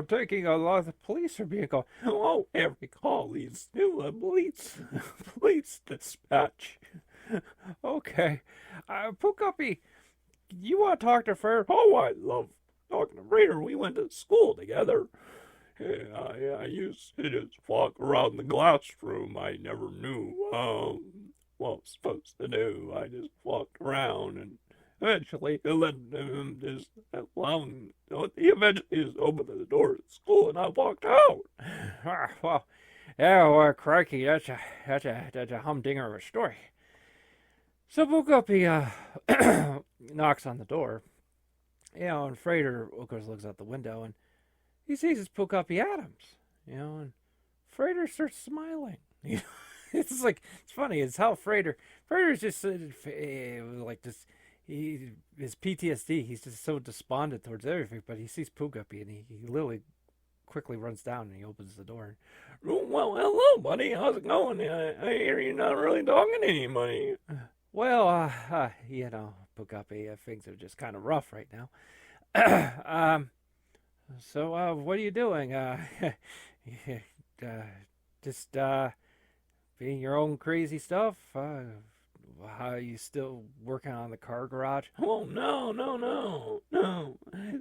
taking a lot of the police are being called. Oh, every call leads to a police dispatch. Okay. Pooguppy, you want to talk to Frater? Oh, I love talking to Frater. We went to school together. I used to just walk around the glass room. I never knew what I was supposed to do. I just walked around, and eventually he eventually just opened the door of the school, and I walked out. Crikey, that's a humdinger of a story. So Pooguppy knocks on the door, and Frater, of course, looks out the window, and he sees it's Pooguppy Adams, and Frater starts smiling. It's funny. It's how Frater's just like this. His PTSD. He's just so despondent towards everything. But he sees Pooguppy, and he literally quickly runs down and he opens the door. Well, hello, buddy. How's it going? I hear you're not really talking to anybody. Well, Pugapi, things are just kind of rough right now. So, what are you doing? Just being your own crazy stuff? How are you still working on the car garage? Oh, no.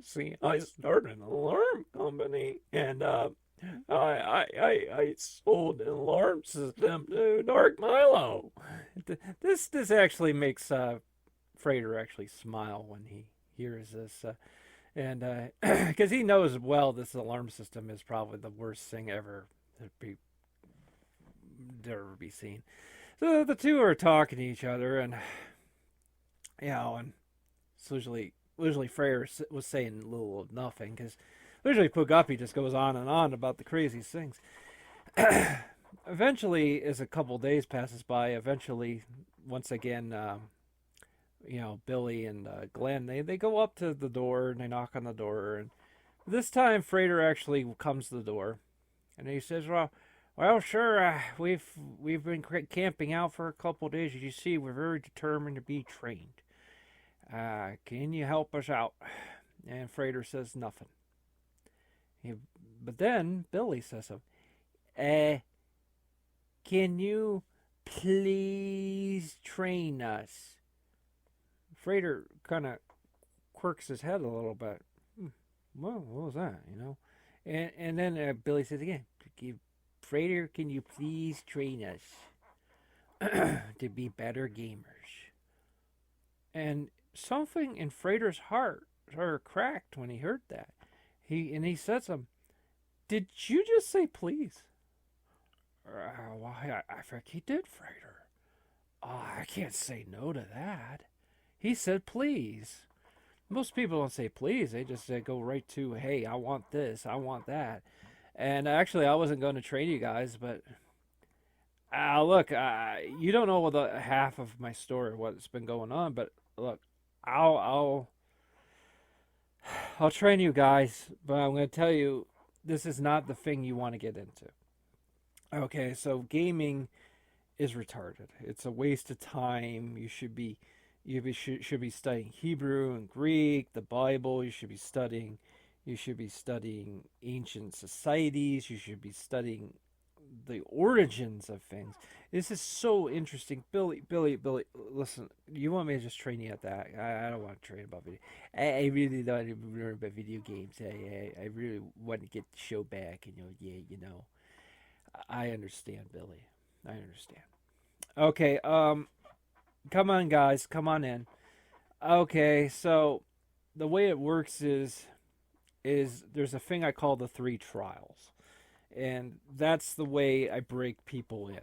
See, I started an alarm company, and I sold an alarm system to Dark Milo. This actually makes Frater actually smile when he hears this, and because he knows well this alarm system is probably the worst thing ever to ever be seen. So the two are talking to each other, and and it's usually Frater was saying little of nothing because usually Pugapi just goes on and on about the craziest things. Eventually, as a couple days passes by, once again, Billy and Glenn, they go up to the door and they knock on the door, and this time Frater actually comes to the door, and he says, "Well, sure, we've been camping out for a couple of days. As you see, we're very determined to be trained. Can you help us out?" And Frater says nothing. But then Billy says something. Can you please train us? Frater kind of quirks his head a little bit. Well, what was that, And then Billy says again, Frater, can you please train us to be better gamers? And something in Frater's heart sort of cracked when he heard that. He said something. Did you just say please? Why, I think he did, Frater. Oh, I can't say no to that. He said please. Most people don't say please. They just go right to, hey, I want this, I want that. And actually, I wasn't going to train you guys, but look, you don't know the half of my story, what's been going on. But look, I'll train you guys, but I'm going to tell you, this is not the thing you want to get into. Okay, so gaming is retarded. It's a waste of time. You should be studying Hebrew and Greek, the Bible. You should be studying ancient societies. You should be studying the origins of things. This is so interesting. Billy, listen, you want me to just train you at that? I don't want to train about video. I really don't want to learn about video games. I really want to get the show back. I understand, Billy. I understand. Okay, come on, guys. Come on in. Okay, so the way it works is there's a thing I call the 3 trials. And that's the way I break people in.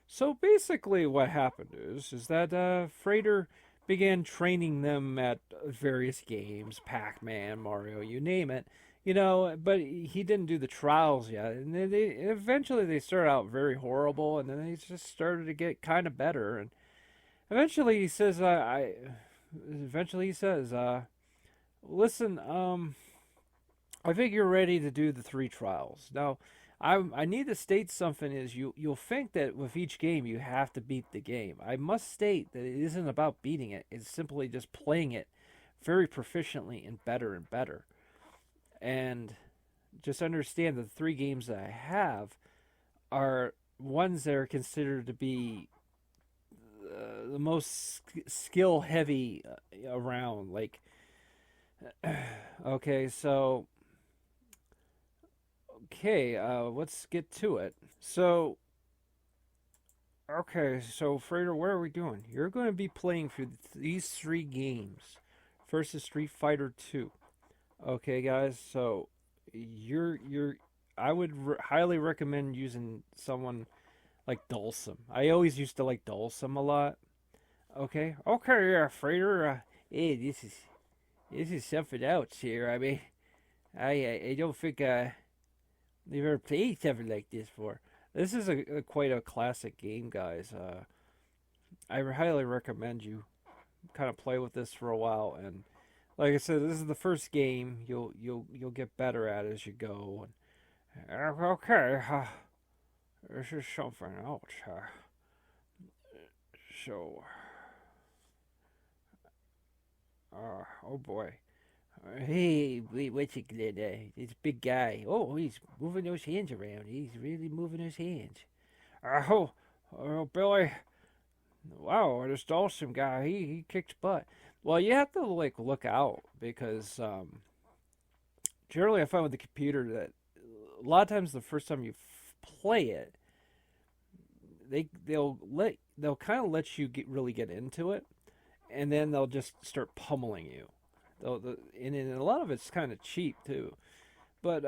So basically what happened is that Frater began training them at various games, Pac-Man, Mario, you name it, but he didn't do the trials yet. And eventually they started out very horrible, and then they just started to get kind of better. And eventually he says, listen, I think you're ready to do the 3 trials. Now, I need to state something is you'll think that with each game you have to beat the game. I must state that it isn't about beating it. It's simply just playing it very proficiently and better. And just understand that the 3 games that I have are ones that are considered to be the most skill heavy around. Like, okay, so... Okay, let's get to it. So, Frater, what are we doing? You're going to be playing for these 3 games. First is Street Fighter 2. Okay, guys, so I would highly recommend using someone like Dulcim. I always used to like Dulcim a lot. Okay, yeah, Frater. Hey, this is something else here. I mean, I don't think they've ever played something like this before. This is quite a classic game, guys. I highly recommend you kind of play with this for a while, and like I said, this is the first game. You'll get better at it as you go. Okay, this is something else. So, oh boy. Hey, wait, what's it, Glenn? This big guy. Oh, he's moving those hands around. He's really moving his hands. Oh, oh, Billy. Wow, this Dawson guy, he kicks butt. Well, you have to like look out because generally I find with the computer that a lot of times the first time you play it, they'll kind of let you really get into it, and then they'll just start pummeling you. And a lot of it's kind of cheap too, but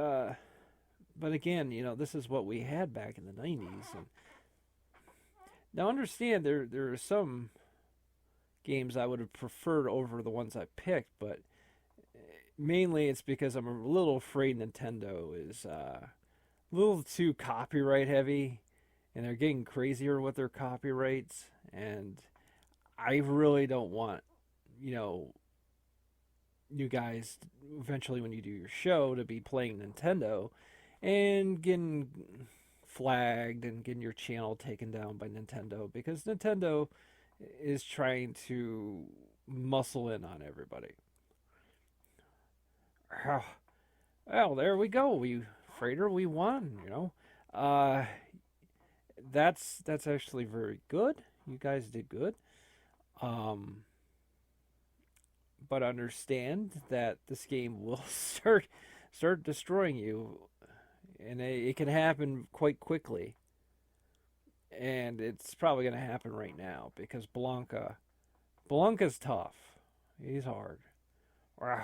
again, this is what we had back in the '90s. And now understand there are some games I would have preferred over the ones I picked, but mainly it's because I'm a little afraid Nintendo is a little too copyright heavy, and they're getting crazier with their copyrights, and I really don't want, you guys eventually when you do your show to be playing Nintendo and getting flagged and getting your channel taken down by Nintendo because Nintendo is trying to muscle in on everybody. Well, there we go. Frater, we won. That's actually very good. You guys did good. But understand that this game will start destroying you, and it can happen quite quickly. And it's probably going to happen right now because Blanca's tough. He's hard. Wow.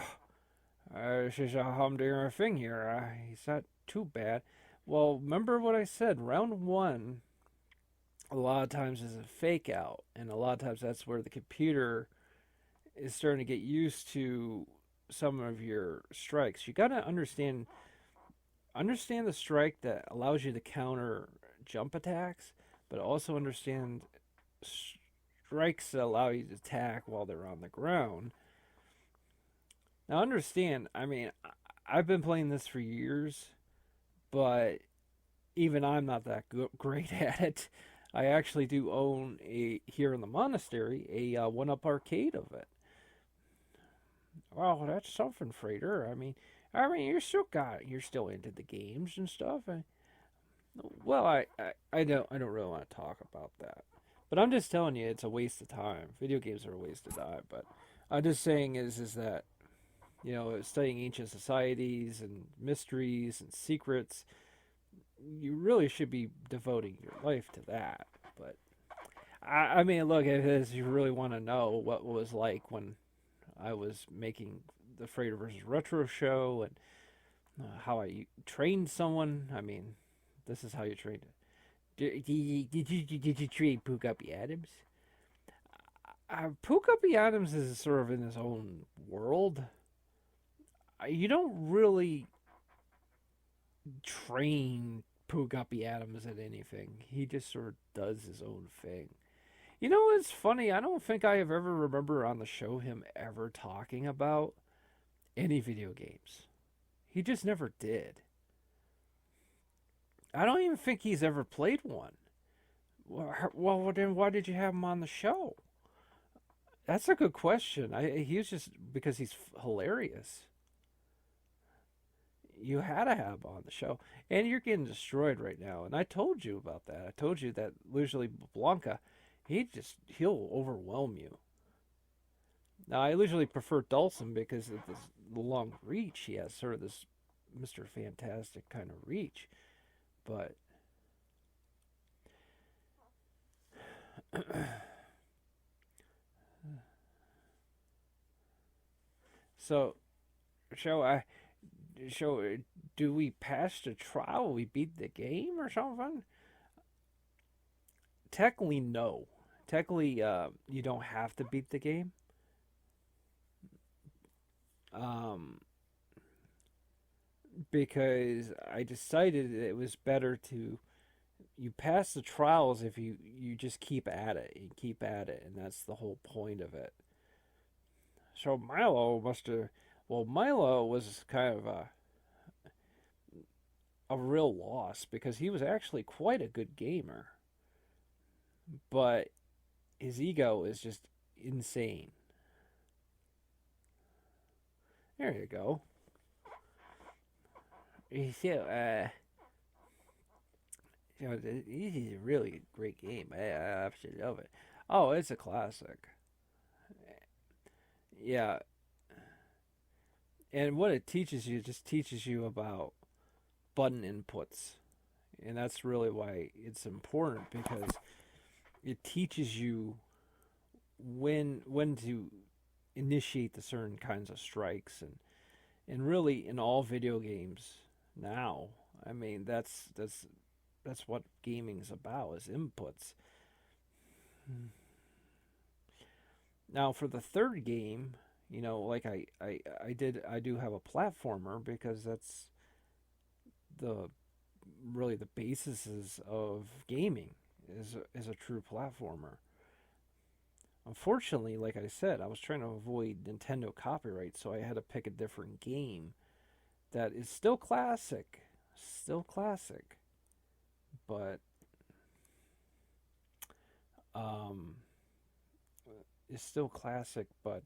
This is a humdinger thing here. He's not too bad. Well, remember what I said. Round one, a lot of times is a fake out, and a lot of times that's where the computer is starting to get used to some of your strikes. You got to understand the strike that allows you to counter jump attacks, but also understand strikes that allow you to attack while they're on the ground. Now understand, I've been playing this for years, but even I'm not that great at it. I actually do own here in the monastery a one-up arcade of it. Well, that's something, Frater. You're still into the games and stuff. Well, I don't really want to talk about that. But I'm just telling you, it's a waste of time. Video games are a waste of time. But I'm just saying is that, studying ancient societies and mysteries and secrets, you really should be devoting your life to that. But look, if you really want to know what it was like when I was making the Frater versus Retro show and how I trained someone, this is how you trained it. Did you train Pookuppy Adams? Pookuppy Adams is sort of in his own world. You don't really train Pookuppy Adams at anything. He just sort of does his own thing. It's funny. I don't think I have ever remember on the show him ever talking about any video games. He just never did. I don't even think he's ever played one. Well, then why did you have him on the show? That's a good question. He was just because he's hilarious. You had to have him on the show. And you're getting destroyed right now. And I told you about that. I told you that usually Blanca, he'll overwhelm you. Now, I usually prefer Dawson because of the long reach. He has sort of this Mr. Fantastic kind of reach. But so do we pass the trial? We beat the game or something? Technically, no. Technically, you don't have to beat the game. Because I decided it was better to you pass the trials if you just keep at it and keep at it, and that's the whole point of it. So Milo must have. Well, Milo was kind of a real loss because he was actually quite a good gamer, but his ego is just insane. There you go. So, this is a really great game. I absolutely love it. Oh, it's a classic. Yeah, and what it teaches you just teaches you about button inputs, and that's really why it's important because it teaches you when to initiate the certain kinds of strikes and really in all video games now. I mean that's what gaming's about is inputs. Now for the third game, like I do have a platformer because that's the really the basis of gaming is a true platformer. Unfortunately, like I said, I was trying to avoid Nintendo copyright, so I had to pick a different game that is still classic, but um, is still classic, but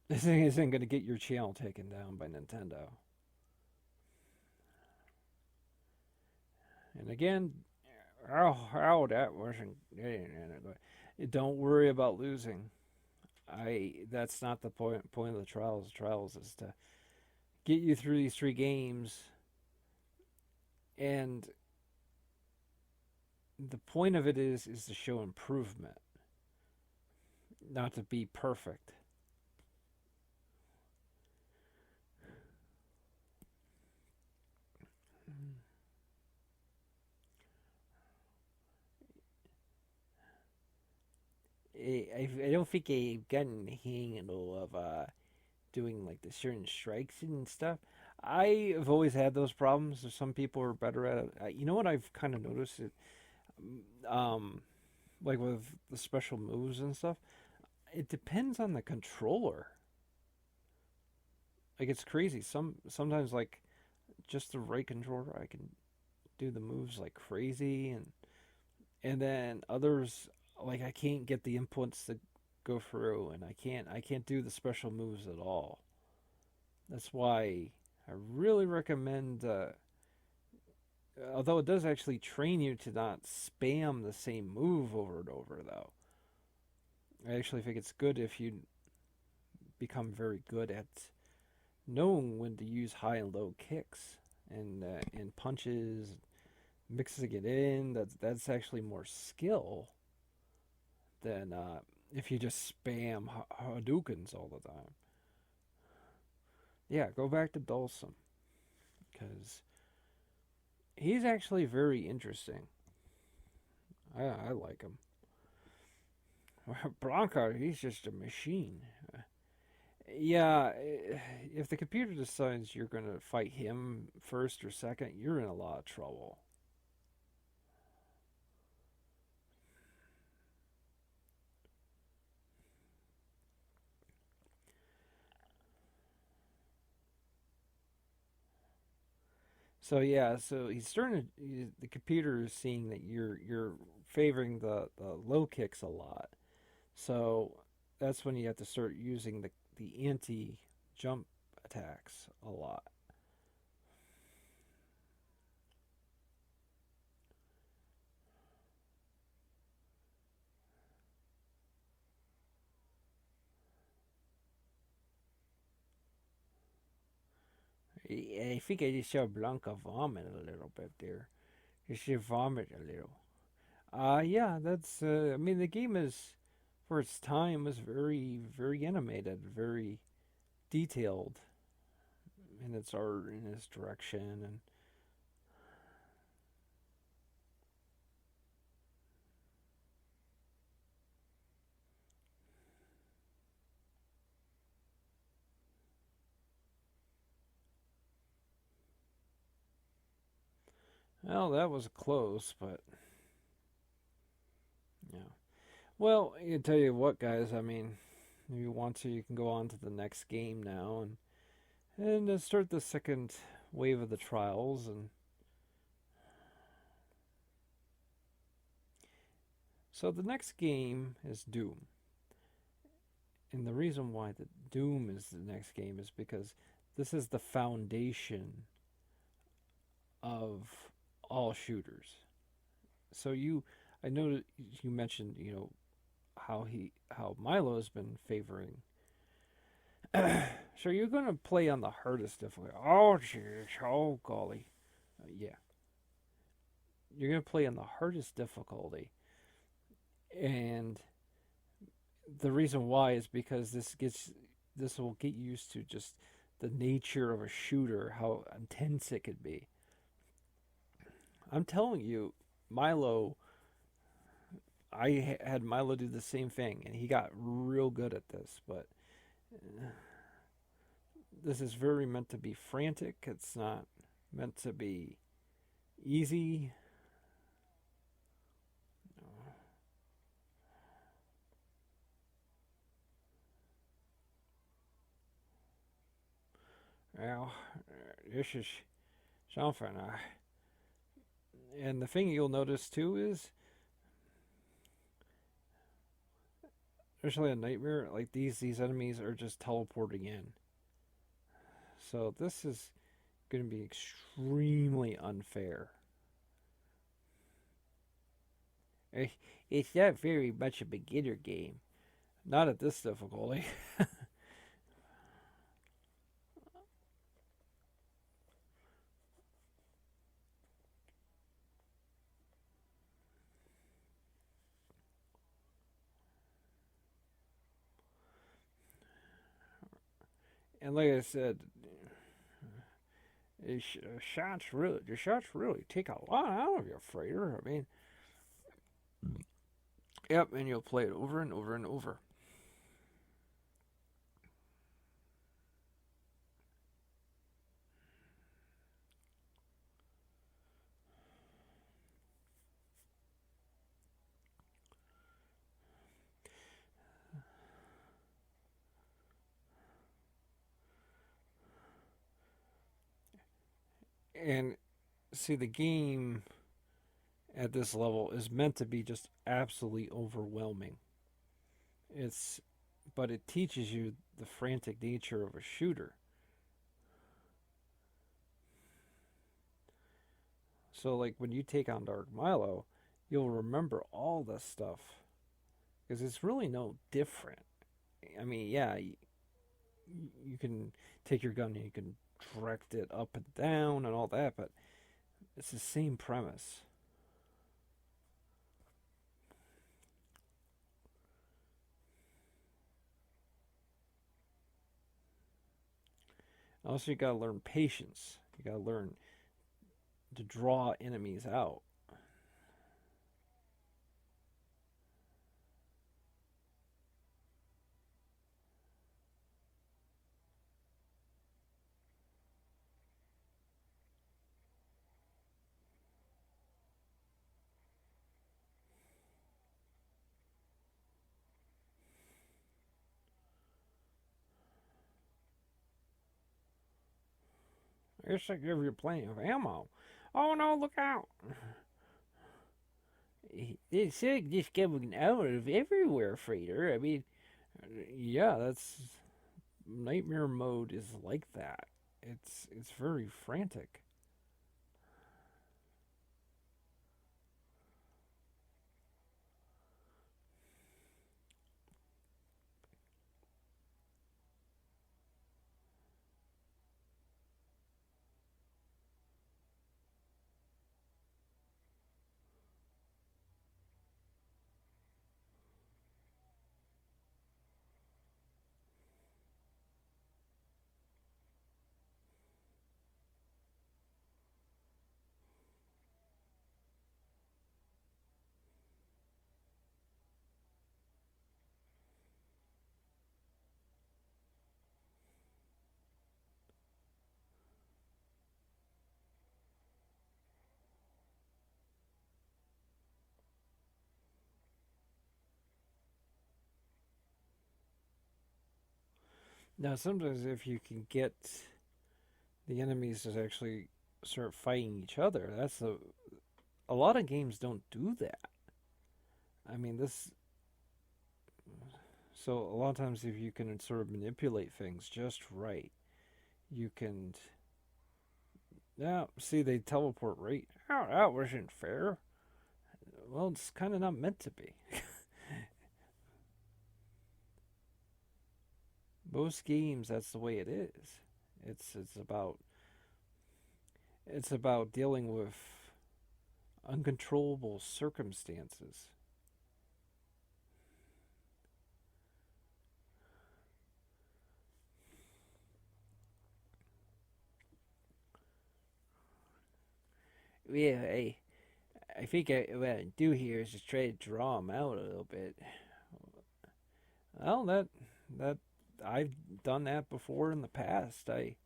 this thing isn't going to get your channel taken down by Nintendo. And again, that wasn't. Don't worry about losing. That's not the point of the trials. The trials is to get you through these three games, and the point of it is to show improvement, not to be perfect. I don't think I've gotten the hang of doing like the certain strikes and stuff. I've always had those problems. Some people are better at it. You know what I've kind of noticed? Um, like with the special moves and stuff, it depends on the controller. Like it's crazy. Sometimes like just the right controller, I can do the moves like crazy, and then others like I can't get the inputs to go through, and I can't do the special moves at all. That's why I really recommend. Although it does actually train you to not spam the same move over and over, though. I actually think it's good if you become very good at knowing when to use high and low kicks and punches, mixing it in. That's actually more skill than if you just spam Hadoukens all the time. Yeah, go back to Dulcim because he's actually very interesting. I like him. Blanca, he's just a machine. Yeah, if the computer decides you're going to fight him first or second, you're in a lot of trouble. So yeah, so he's starting to. The computer is seeing that you're favoring the low kicks a lot. So that's when you have to start using the anti jump attacks a lot. I think I just saw Blanca vomit a little bit there. Did she vomit a little? Yeah, that's. I mean, the game is, for its time, was very very animated, very detailed in its art, in its direction, and well, that was close, but yeah. Well, I can tell you what, guys. I mean, if you want to, you can go on to the next game now and start the second wave of the trials. And so the next game is Doom. And the reason why the Doom is the next game is because this is the foundation of all shooters. So I know that you mentioned, how Milo's been favoring. So you're gonna play on the hardest difficulty. Oh jeez, oh golly, yeah. You're gonna play on the hardest difficulty, and the reason why is because this will get you used to just the nature of a shooter, how intense it could be. I'm telling you, Milo. I had Milo do the same thing, and he got real good at this. But this is very meant to be frantic. It's not meant to be easy. Well, this is something. And the thing you'll notice too is, especially a nightmare, like these enemies are just teleporting in. So this is going to be extremely unfair. It's not very much a beginner game. Not at this difficulty. And like I said, the shots really take a lot out of you, Frater. I mean, yep, and you'll play it over and over and over. And see, the game at this level is meant to be just absolutely overwhelming. But it teaches you the frantic nature of a shooter. So, like when you take on Dark Milo, you'll remember all this stuff because it's really no different. I mean, yeah, you can take your gun and you can direct it up and down and all that, but it's the same premise. Also, you gotta learn patience. You gotta learn to draw enemies out. It's like if you're playing with ammo. Oh no, look out! It's like just coming out of everywhere, Frater. I mean, Yeah, that's nightmare mode is like that. It's very frantic. Now, sometimes if you can get the enemies to actually start fighting each other, a lot of games don't do that. I mean, so a lot of times if you can sort of manipulate things just right, you can. Now, see, they teleport right. Oh, that wasn't fair. Well, it's kind of not meant to be. Most games, that's the way it is. It's about dealing with uncontrollable circumstances. Yeah, I think what I do here is just try to draw them out a little bit. Well, that I've done that before in the past. I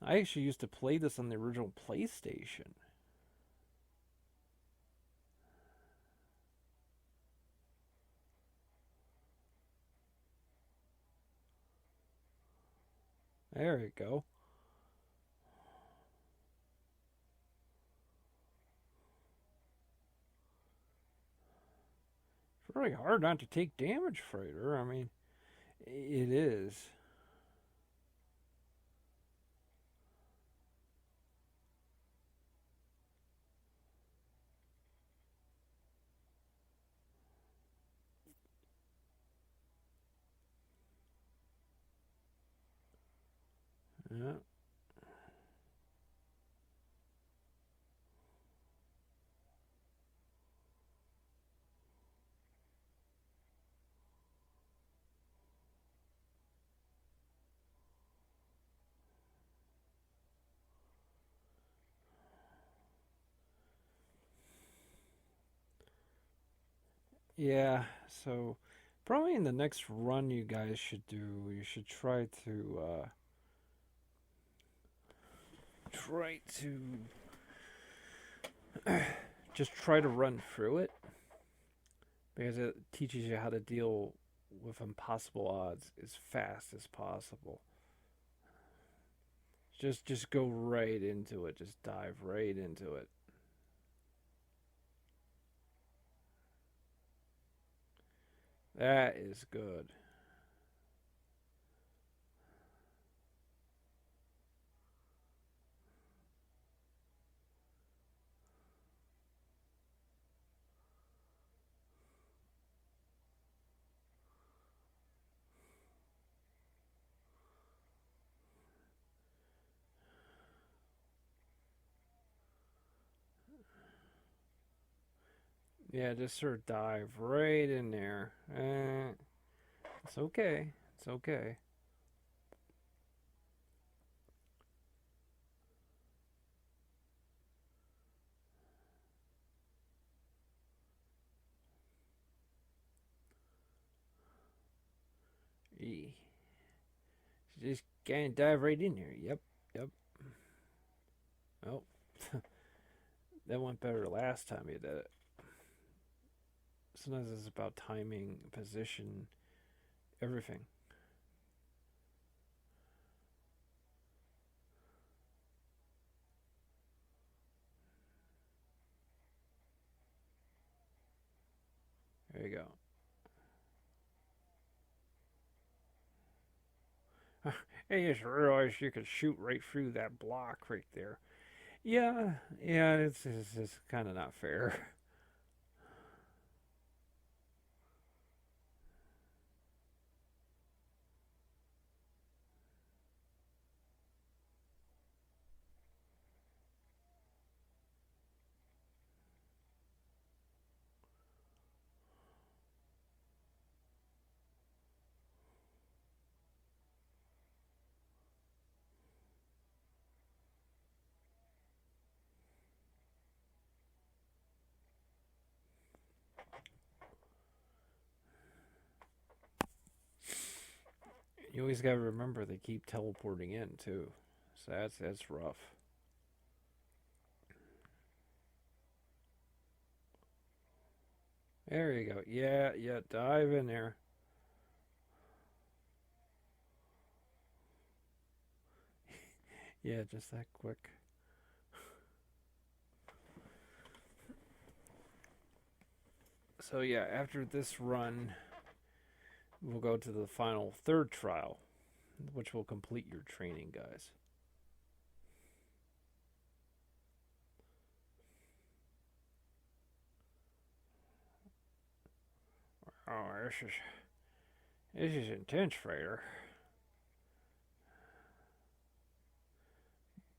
actually used to play this on the original PlayStation. There you go. It's really hard not to take damage, Frater. I mean, it is. Yeah. Yeah, so probably in the next run you guys should do, you should try to just try to run through it because it teaches you how to deal with impossible odds as fast as possible. Just go right into it. Just dive right into it. That is good. Yeah, just sort of dive right in there. It's okay. It's okay. Just kind of dive right in here. Yep, yep. Oh, that went better last time you did it. Sometimes it's about timing, position, everything. There you go. I just realized you could shoot right through that block right there. Yeah, yeah, it's kind of not fair. You always got to remember they keep teleporting in too, so that's rough. There you go. Yeah, yeah, dive in there. Yeah, just that quick. So yeah, after this run, we'll go to the final third trial, which will complete your training, guys. Oh, this is intense, Frater.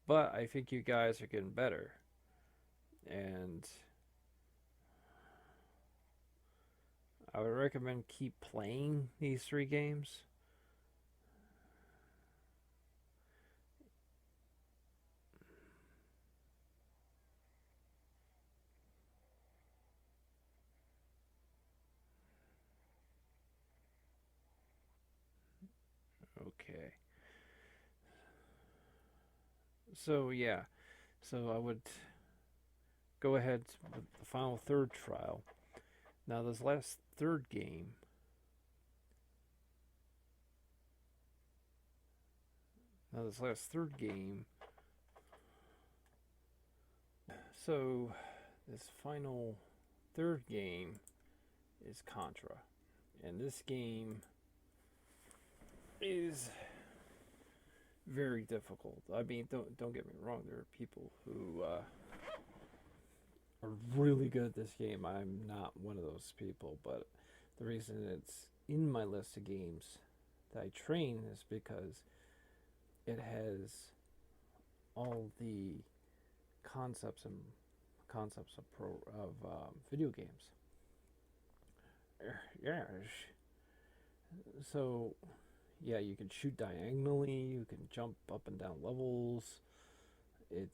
But I think you guys are getting better. And I would recommend keep playing these 3 games. Okay. So yeah, so I would go ahead with the final third trial. Now this last third game, so this final third game is Contra. And this game is very difficult. I mean, don't get me wrong. There are people who are really good at this game. I'm not one of those people, but the reason it's in my list of games that I train is because it has all the concepts of video games. Yeah. So yeah, you can shoot diagonally, you can jump up and down levels. It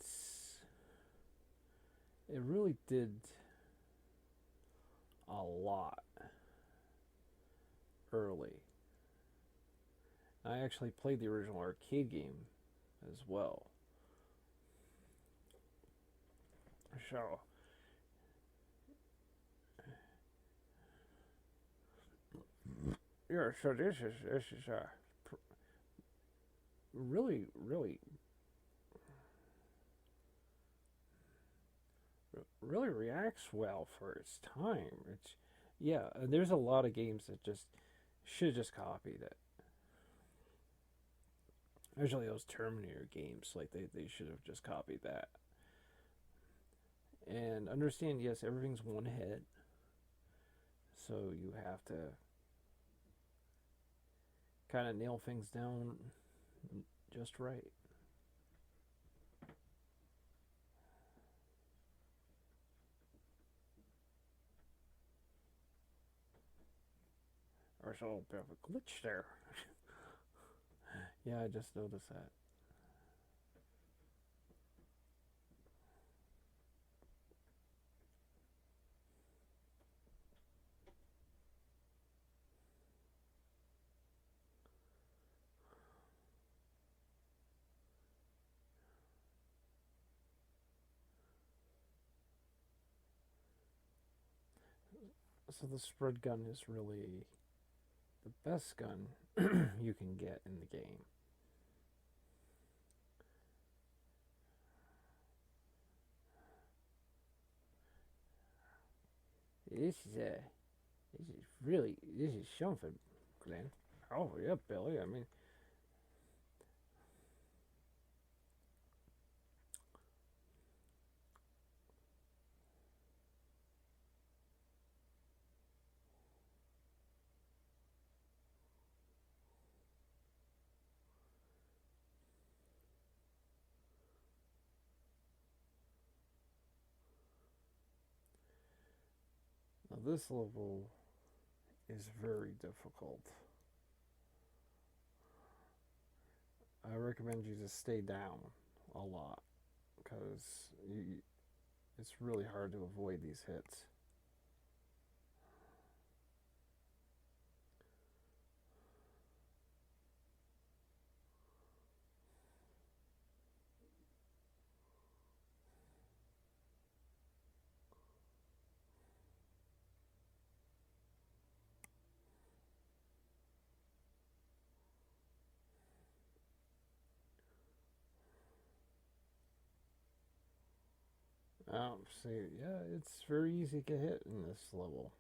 really did a lot early. I actually played the original arcade game as well. So, yeah. So this is Really, really reacts well for its time. It's yeah, and there's a lot of games that just should have just copied it. Especially those Terminator games, like they should have just copied that. And understand, yes, everything's one hit, so you have to kind of nail things down just right. there's a little bit of a glitch there. Yeah, I just noticed that. So the spread gun is really the best gun you can get in the game. This is something, Glenn. Oh yeah, Billy. I mean, Now this level is very difficult. I recommend you to stay down a lot because it's really hard to avoid these hits. See, yeah, it's very easy to get hit in this level.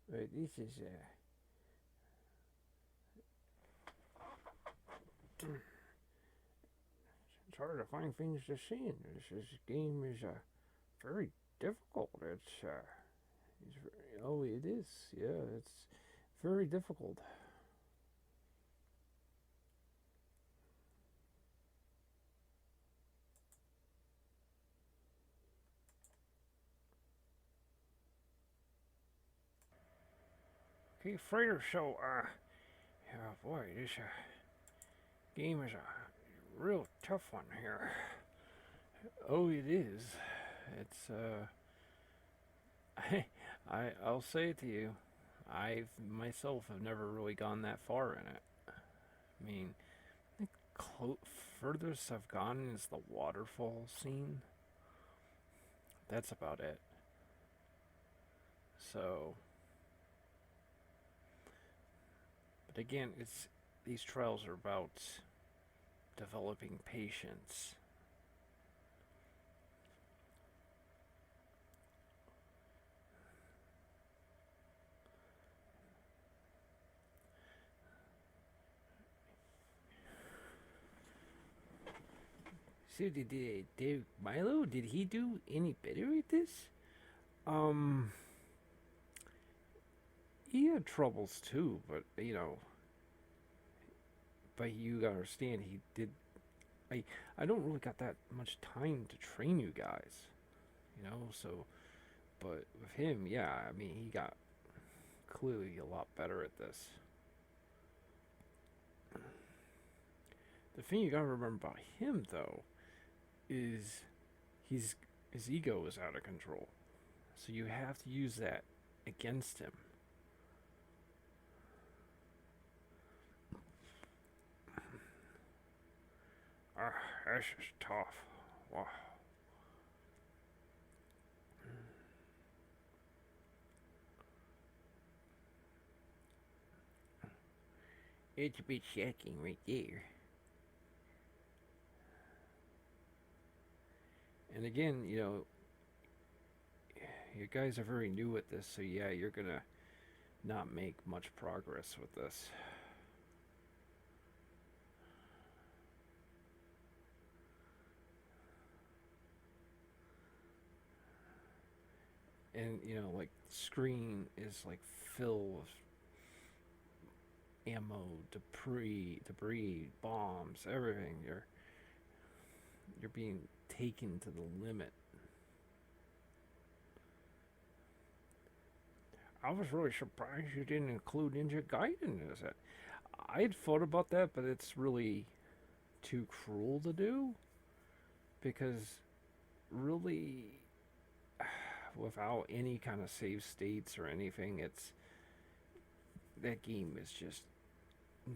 Right, this is It's hard to find things to see in this. This game is very difficult. Oh, it is. Yeah, it's very difficult. Okay, Frater. So, yeah, boy, this game is a real tough one here. Oh, it is. It's I'll say it to you. I myself have never really gone that far in it. I mean, the furthest I've gone is the waterfall scene. That's about it. So, but again, it's these trials are about developing patience. so did Milo, did he do any better at this? He had troubles too, but but you gotta understand he did. I don't really got that much time to train you guys, So, but with him, yeah, I mean, he got clearly a lot better at this. The thing you gotta remember about him, though, is his ego is out of control. So you have to use that against him. This is tough. Wow. It's a bit shocking right there. And again, you guys are very new at this, so yeah, you're gonna not make much progress with this. And like the screen is like filled with ammo, debris, bombs, everything. You're being taken to the limit. I was really surprised you didn't include Ninja Gaiden in this. I'd thought about that, but it's really too cruel to do because really without any kind of save states or anything, that game is just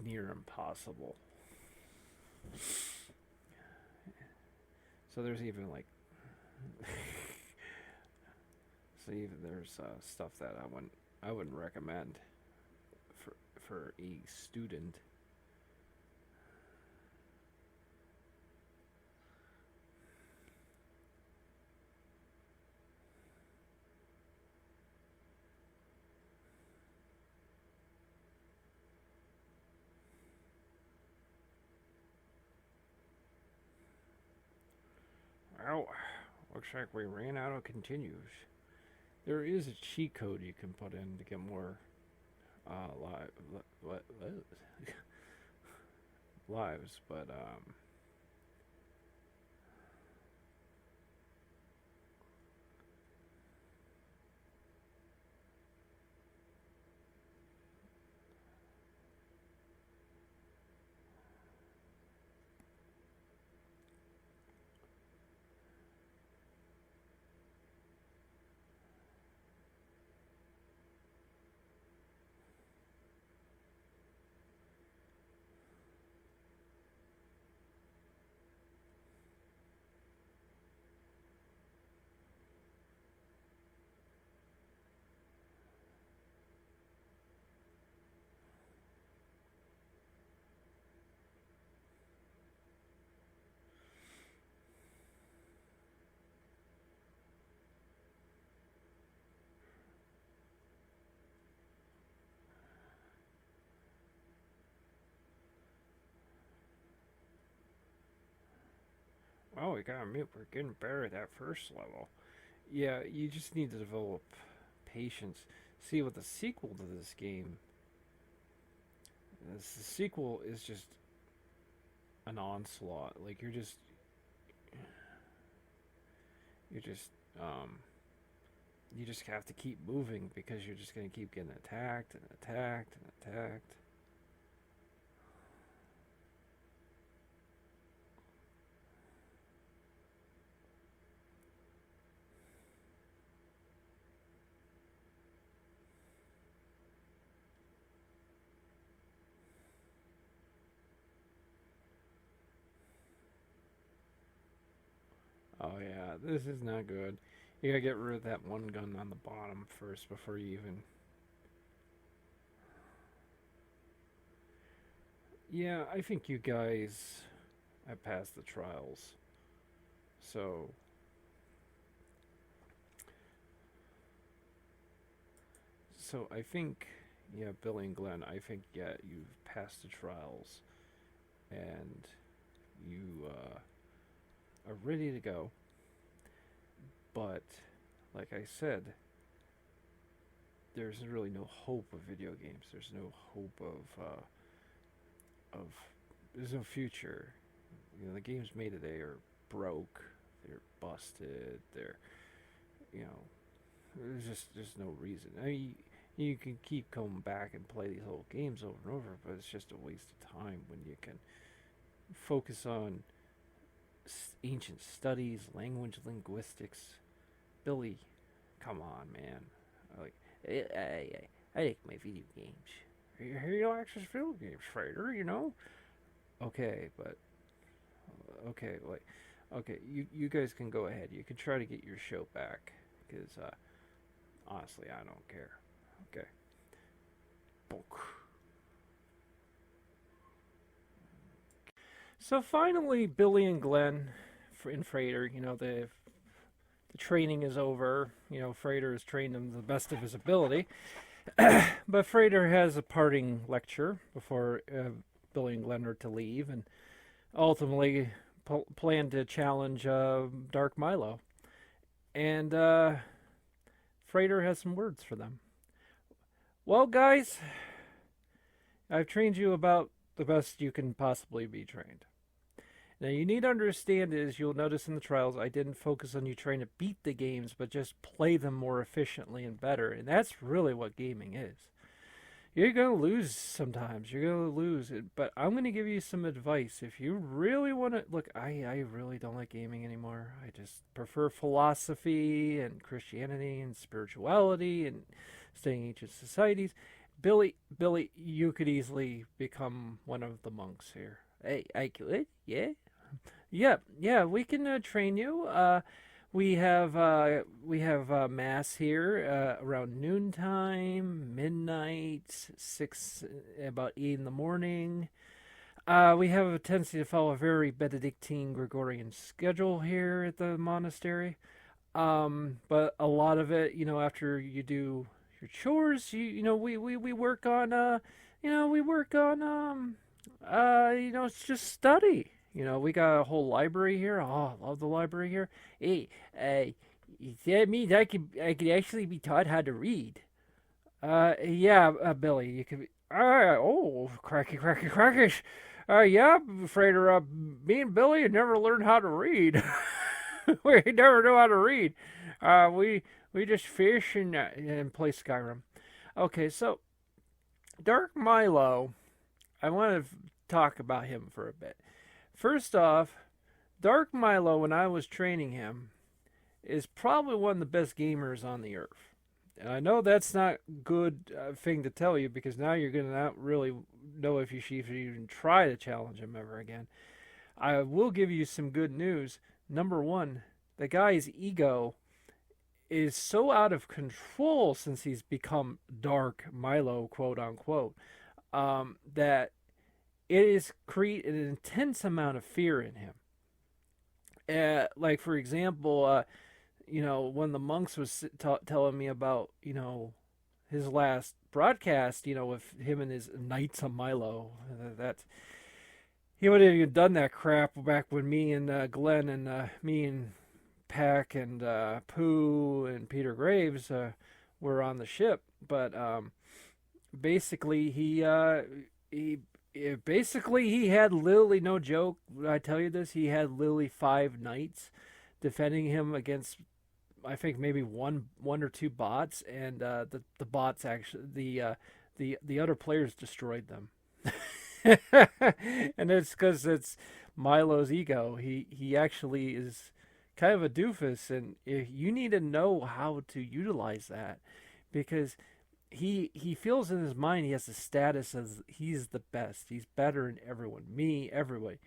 near impossible. So there's even like so even there's stuff that I wouldn't recommend for a student. Well, looks like we ran out of continues. There is a cheat code you can put in to get more lives, but well, we gotta admit we're getting better at that first level. Yeah, you just need to develop patience. See, with the sequel to this game, the sequel is just an onslaught. Like you're just you just have to keep moving because you're just gonna keep getting attacked and attacked and attacked. Oh yeah, this is not good. You gotta get rid of that one gun on the bottom first before you even. Yeah, I think you guys have passed the trials. So. So I think, yeah, Billy and Glenn, I think, yeah, you've passed the trials. And you are ready to go. But, like I said, there's really no hope of video games. There's no hope of there's no future. You know, the games made today are broke. They're busted. They're, you know, there's no reason. I mean, you can keep coming back and play these old games over and over, but it's just a waste of time when you can focus on ancient studies, language, linguistics. Billy, come on, man. Like, I like my video games. He likes his video games, Frater, you know? Okay, but... Okay, like... Okay, you guys can go ahead. You can try to get your show back. Because, honestly, I don't care. Okay. Bonk. So finally, Billy and Glenn in Frater, you know, the training is over. You know, Frater has trained them to the best of his ability. But Frater has a parting lecture before Billy and Glenn are to leave, and ultimately plan to challenge Dark Milo. And Frater has some words for them. Well, guys, I've trained you about the best you can possibly be trained. Now, you need to understand is, you'll notice in the trials, I didn't focus on you trying to beat the games, but just play them more efficiently and better. And that's really what gaming is. You're going to lose sometimes. You're going to lose it. But I'm going to give you some advice. If you really want to... Look, I really don't like gaming anymore. I just prefer philosophy and Christianity and spirituality and studying ancient societies. Billy, you could easily become one of the monks here. Hey, I could? Yeah? Yeah, we can train you. We have mass here around noontime, midnight, about 8 in the morning. We have a tendency to follow a very Benedictine Gregorian schedule here at the monastery. But a lot of it, you know, after you do your chores, we work on it's just study. You know, we got a whole library here. Oh, I love the library here. Hey, that means I could actually be taught how to read. Yeah, Billy, you could be... crackers. Yeah, Frater, me and Billy had never learned how to read. We never knew how to read. We just fish and play Skyrim. Okay, so Dark Milo, I want to talk about him for a bit. First off, Dark Milo, when I was training him, is probably one of the best gamers on the earth. And I know that's not a good thing to tell you, because now you're going to not really know if you should even try to challenge him ever again. I will give you some good news. Number one, the guy's ego is so out of control since he's become Dark Milo, quote unquote, that it is create an intense amount of fear in him. Like, for example, when the monks was telling me about, his last broadcast, with him and his Knights of Milo, that he would have even done that crap back when me and Glenn and me and Peck and Pooh and Peter Graves were on the ship. But basically, he had literally, no joke, I tell you this, he had literally 5 knights defending him against, I think, maybe one or two bots, and the bots actually, the other players destroyed them. And it's because it's Milo's ego. He actually is kind of a doofus, and you need to know how to utilize that, because he feels in his mind he has the status as he's the best. He's better than everyone, me, everybody.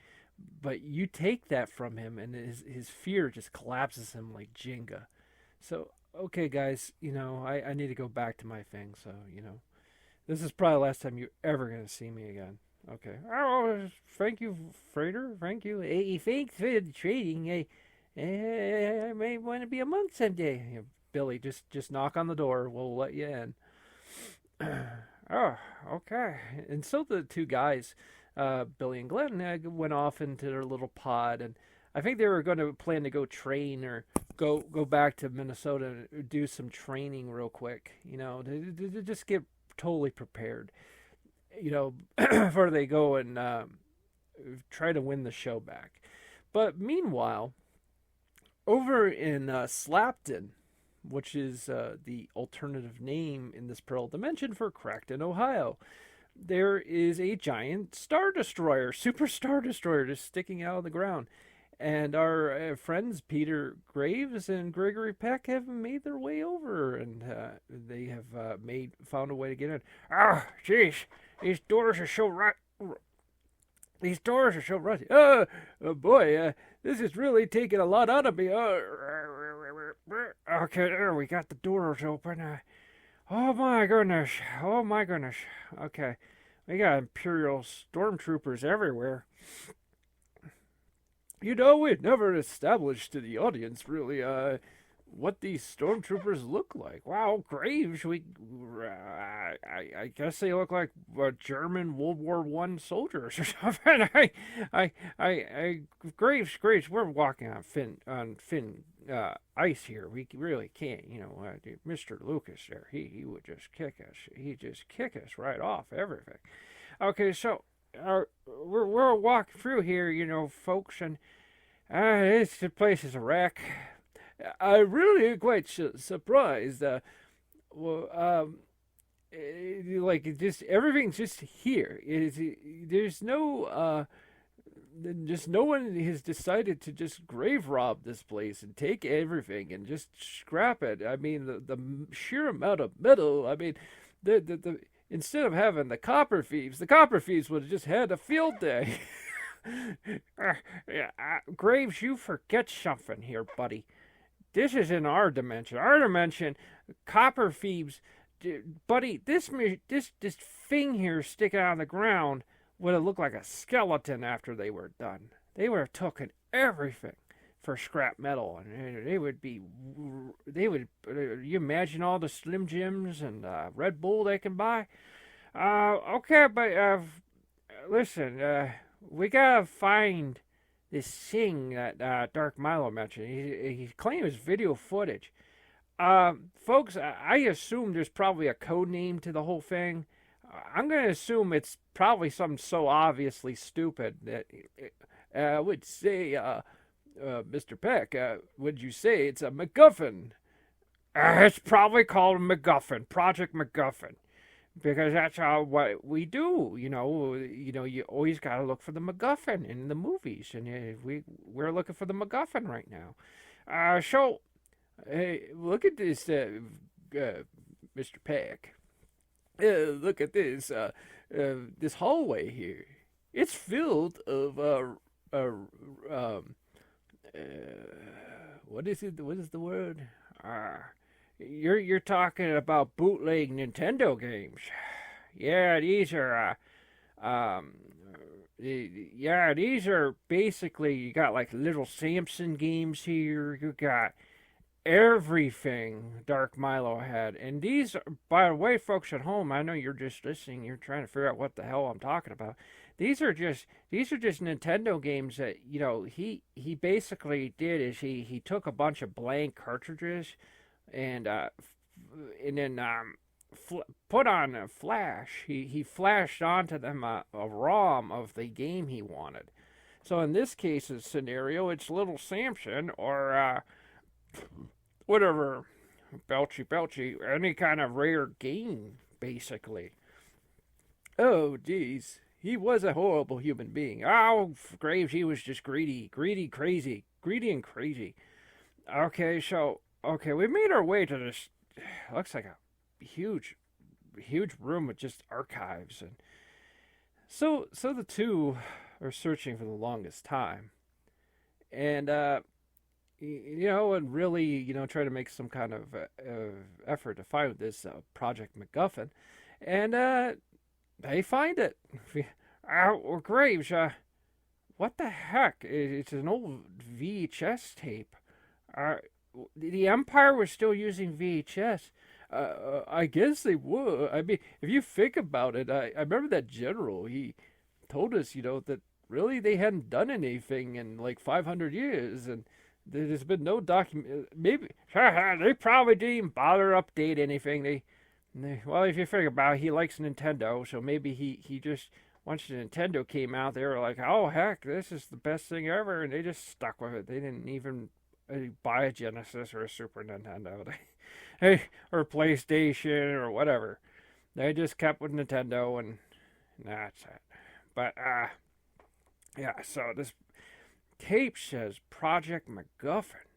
But you take that from him, and his fear just collapses him like Jenga. So, okay, guys, I need to go back to my thing. So, this is probably the last time you're ever going to see me again. Okay. Oh, thank you, Frater. Thank you. Hey, thanks for the trading. I may want to be a monk someday. Yeah, Billy, just knock on the door. We'll let you in. Oh, okay. And so the two guys, Billy and Glenn, went off into their little pod, and I think they were going to plan to go train or go back to Minnesota and do some training real quick, to just get totally prepared, before they go and try to win the show back. But meanwhile, over in Slapton, which is the alternative name in this parallel dimension for Crackton, Ohio, there is a giant Star Destroyer, Super Star Destroyer, just sticking out of the ground. And our friends Peter Graves and Gregory Peck have made their way over, and they have found a way to get in. Ah, jeez, these doors are so rusty. Boy, this is really taking a lot out of me. Okay, there, we got the doors open. Oh my goodness. Okay, we got Imperial stormtroopers everywhere. We never established to the audience really what these stormtroopers look like. Wow, Graves, I guess they look like German World War I soldiers or something. Graves, we're walking on thin ice here. We really can't, Mr. Lucas there, he would just kick us. He'd just kick us right off everything. Okay, so we're walking through here, folks, and this place is a wreck. I really am quite surprised. Everything's just here. There's no one has decided to just grave rob this place and take everything and just scrap it. I mean, the sheer amount of metal. I mean, the instead of having the copper thieves would have just had a field day. Graves, you forget something here, buddy. This is in our dimension. Our dimension, copper thieves, buddy. This thing here sticking out of the ground would have looked like a skeleton after they were done. They would have taken everything for scrap metal, and you imagine all the Slim Jims and Red Bull they can buy. Okay, but listen, we gotta find this thing that Dark Milo mentioned. He claimed it's video footage. Folks, I assume there's probably a code name to the whole thing. I'm going to assume it's probably something so obviously stupid that I would say, Mr. Peck, would you say it's a MacGuffin? It's probably called MacGuffin, Project MacGuffin. Because that's what we do, you always got to look for the MacGuffin in the movies, and we're looking for the MacGuffin right now. So, hey, look at this, Mr. Peck. Look at this, this hallway here. It's filled of what is it? What is the word? You're talking about bootleg Nintendo games. Yeah, these are these are basically, you got like little Samson games here. You got everything Dark Milo had. And these, by the way, folks at home, I know you're just listening, you're trying to figure out what the hell I'm talking about. these are just Nintendo games that he basically did is he took a bunch of blank cartridges and then put on a flash. He flashed onto them a ROM of the game he wanted. So in this case's scenario, it's Little Samson or whatever, Belchy, any kind of rare game, basically. Oh, geez. He was a horrible human being. Oh, Graves, he was just greedy and crazy. Okay, we made our way to this, looks like a huge room with just archives. And so the two are searching for the longest time. And, and really, try to make some kind of effort to find this Project MacGuffin. And, they find it. Graves, what the heck? It's an old VHS tape. The Empire was still using VHS. I guess they would. I mean, if you think about it, I remember that general. He told us, that really they hadn't done anything in like 500 years, and there's been no document. Maybe they probably didn't even bother to update anything. Well, if you think about it, he likes Nintendo, so maybe he just, once the Nintendo came out, they were like, oh, heck, this is the best thing ever, and they just stuck with it. They didn't even buy a Genesis or a Super Nintendo or a PlayStation or whatever. They just kept with Nintendo, and that's it. But, yeah, so this tape says Project MacGuffin.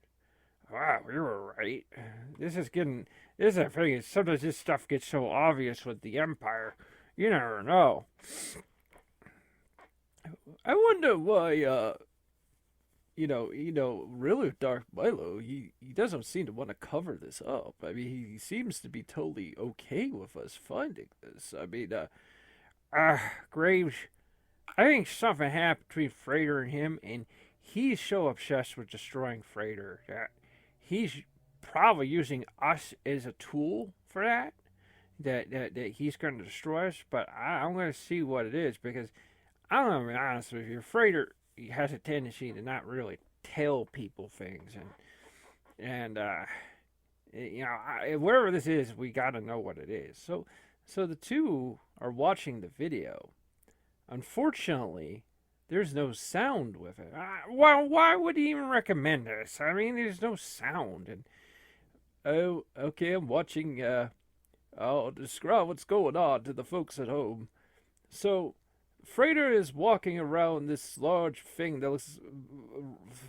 Wow, we were right. This is a thing. Sometimes this stuff gets so obvious with the Empire. You never know. I wonder why, really Darth Milo, he doesn't seem to want to cover this up. I mean, he seems to be totally okay with us finding this. I mean, Graves, I think something happened between Frater and him, and he's so obsessed with destroying Frater that he's probably using us as a tool for that he's going to destroy us. But I'm going to see what it is, because I'm going to be honest with you, Frater has a tendency to not really tell people things, and wherever this is, we got to know what it is. So the two are watching the video. Unfortunately, there's no sound with it. Well, why would he even recommend this? I mean, there's no sound. And oh, okay, I'm watching. I'll describe what's going on to the folks at home. So, Frater is walking around this large thing that looks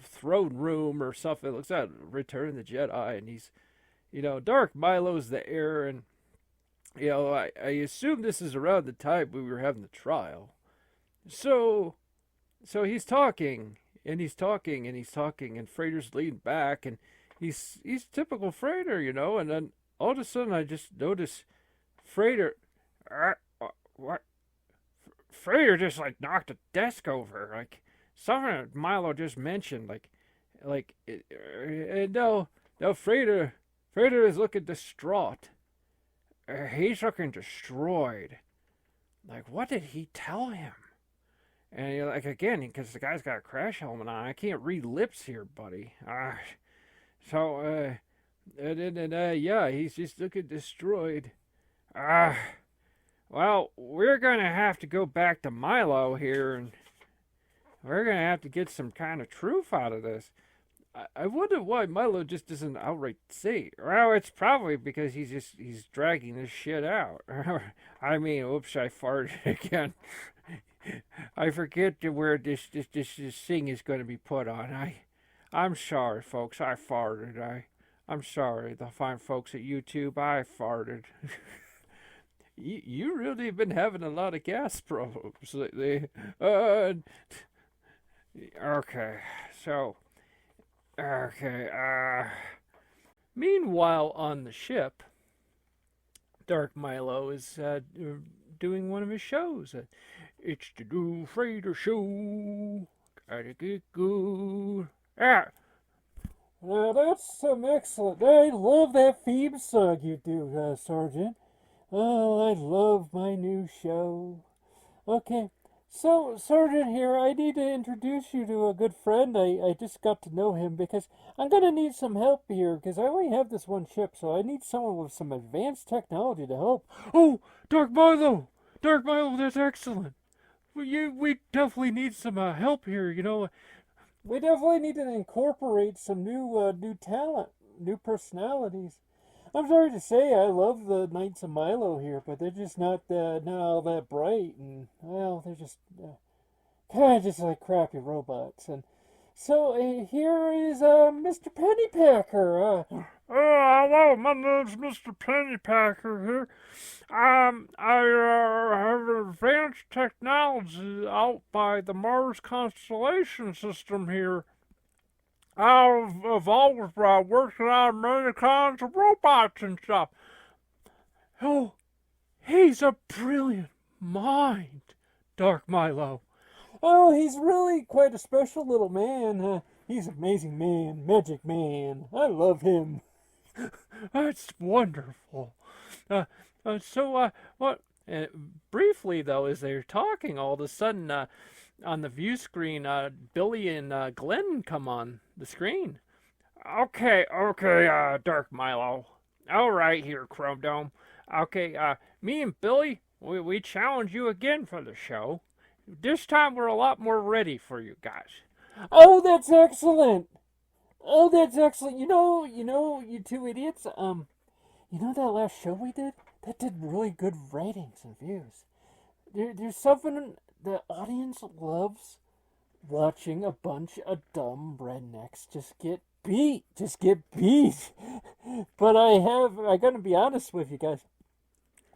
throne room or something. It looks like Return of the Jedi, and he's, Dark Milo's the heir, and I assume this is around the time we were having the trial. So he's talking, and Frater's leaned back, and he's typical Frater, and then all of a sudden I just notice Frater, what? Frater just like knocked a desk over, like something Milo just mentioned, and now Frater is looking distraught. He's looking destroyed. Like, what did he tell him? And again, because the guy's got a crash helmet on, I can't read lips here, buddy. He's just looking destroyed. Well, we're gonna have to go back to Milo here, and we're gonna have to get some kind of truth out of this. I wonder why Milo just doesn't outright say. Well, it's probably because he's dragging this shit out. I mean, oops, I farted again. I forget where this thing is going to be put on. I'm sorry, folks. I farted. I'm sorry. The fine folks at YouTube, I farted. You really have been having a lot of gas problems lately. Meanwhile, on the ship, Dark Milo is doing one of his shows. It's the new Frater show. Gotta get good. Well, that's some excellent. I love that theme song you do, Sergeant. Oh, I love my new show. Okay, So, Sergeant here, I need to introduce you to a good friend. I just got to know him because I'm going to need some help here because I only have this one ship, so I need someone with some advanced technology to help. Oh, Dark Milo! Dark Milo, that's excellent. We definitely need some help here, you know. We definitely need to incorporate some new talent, new personalities. I'm sorry to say, I love the Knights of Milo here, but they're just not all that bright, and well, they're just kind of just like crappy robots. And so here is Mr. Pennypacker. Hello, my name's Mr. Pennypacker here. I have advanced technology out by the Mars constellation system here. I've evolved by working on many kinds of robots and stuff. Oh, he's a brilliant mind, Dark Milo. Oh, he's really quite a special little man. He's an amazing man, magic man. I love him. That's wonderful. What? Briefly, though, as they're talking, all of a sudden, on the view screen, Billy and Glenn come on the screen. Okay, Dark Milo. All right here, Chrome Dome. Okay, me and Billy, we challenge you again for the show. This time we're a lot more ready for you guys. Oh, that's excellent. Oh, that's excellent. You two idiots. You know that last show we did? That did really good ratings and views. There's something the audience loves watching a bunch of dumb rednecks just get beat. But I gotta be honest with you guys.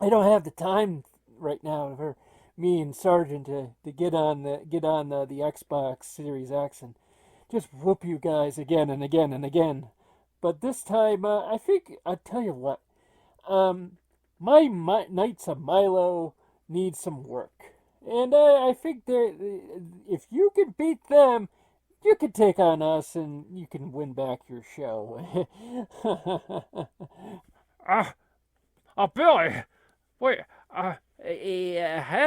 I don't have the time right now for me and Sergeant to get on the Xbox Series X and just whoop you guys again and again and again. But this time, I think I'll tell you what. My Knights of Milo need some work, and I think if you can beat them, you can take on us, and you can win back your show. Billy, wait, How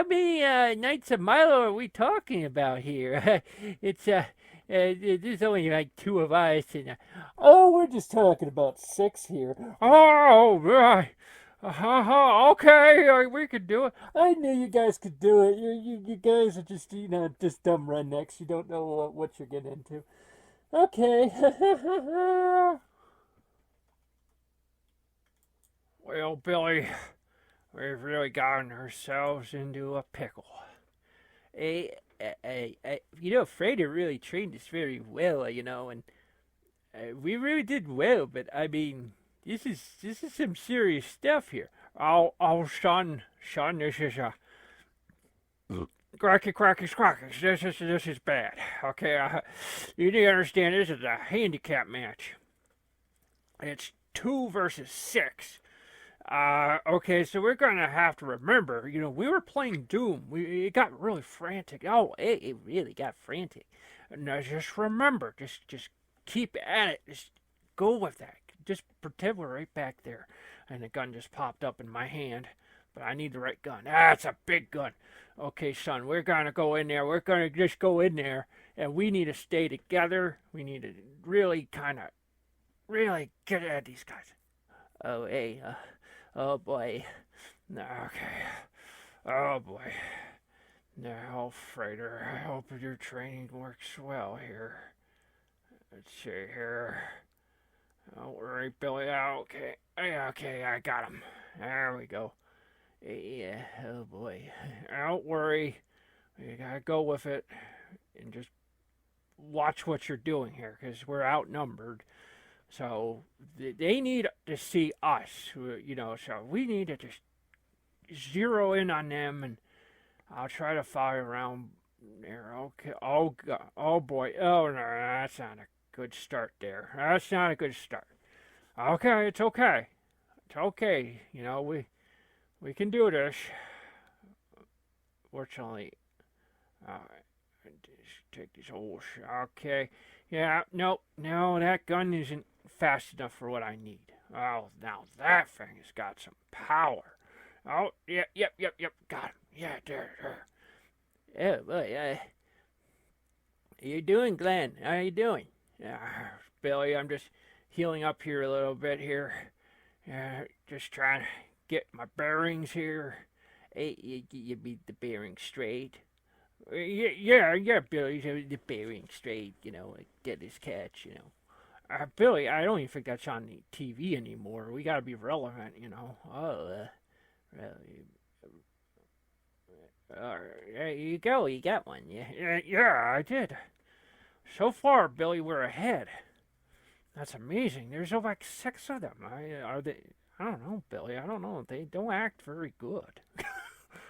many Knights of Milo are we talking about here? There's only like two of us, and Oh, we're just talking about 6 here. oh, right. Okay, we could do it. I knew you guys could do it. You guys are just just dumb rednecks. You don't know what you're getting into. Okay. Well, Billy, we've really gotten ourselves into a pickle. Frater really trained us very well, and we really did well. But I mean, this is some serious stuff here. Oh, son, this is a cracky. This is bad. Okay, you need to understand this is a handicap match. It's 2 versus 6. Okay, so we're gonna have to remember, we were playing Doom. It got really frantic. Oh, it really got frantic. Now just remember, just keep at it. Just go with that. Just pretend we're right back there. And the gun just popped up in my hand. But I need the right gun. It's a big gun. Okay, son, we're gonna go in there. We're gonna just go in there, and we need to stay together. We need to really get at these guys. Oh, hey, oh boy. Okay. Oh boy. Now, Frater, I hope your training works well here. Let's see here. Don't worry, Billy. Okay. Okay, I got him. There we go. Yeah, oh boy. Don't worry. You gotta go with it. And just watch what you're doing here, because we're outnumbered. So they need to see us, so we need to just zero in on them, and I'll try to fire around there. Okay. Oh, God. Oh, boy. Oh, no, that's not a good start there. That's not a good start. Okay, it's okay. It's okay. We can do this. Fortunately, just take these whole okay. Yeah, no, that gun isn't fast enough for what I need. Oh, now that thing has got some power. Oh, yep, got him. Yeah, there. Yeah, well, how you doing, Glenn? How you doing? Billy, I'm just healing up here a little bit here. Just trying to get my bearings here. Hey, you beat the bearings straight. Yeah, Billy, the bearings straight, like dead as catch, Billy, I don't even think that's on the TV anymore. We gotta be relevant, Oh, really? There you go, you got one, yeah. Yeah, I did. So far, Billy, we're ahead. That's amazing. There's like 6 of them. Are they? I don't know, Billy. I don't know. They don't act very good.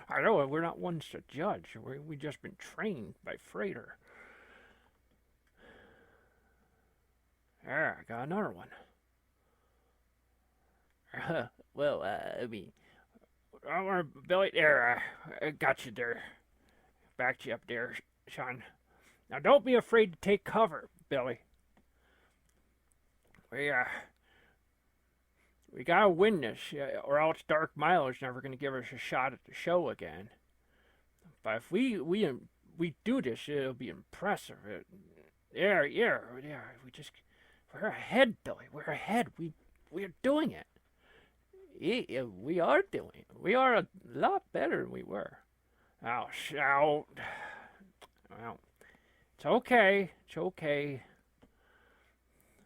I know we're not ones to judge. We just been trained by Frater. There, I got another one. Well, I mean, Billy, there, I got you there. Backed you up there, son. Now don't be afraid to take cover, Billy. We gotta win this, or else Dark Milo's never gonna give us a shot at the show again. But if we do this, it'll be impressive. Yeah. We're ahead, Billy. We're ahead. We're doing it. yeah, we are doing it. We are a lot better than we were. Oh, shout. Well, it's okay. It's okay.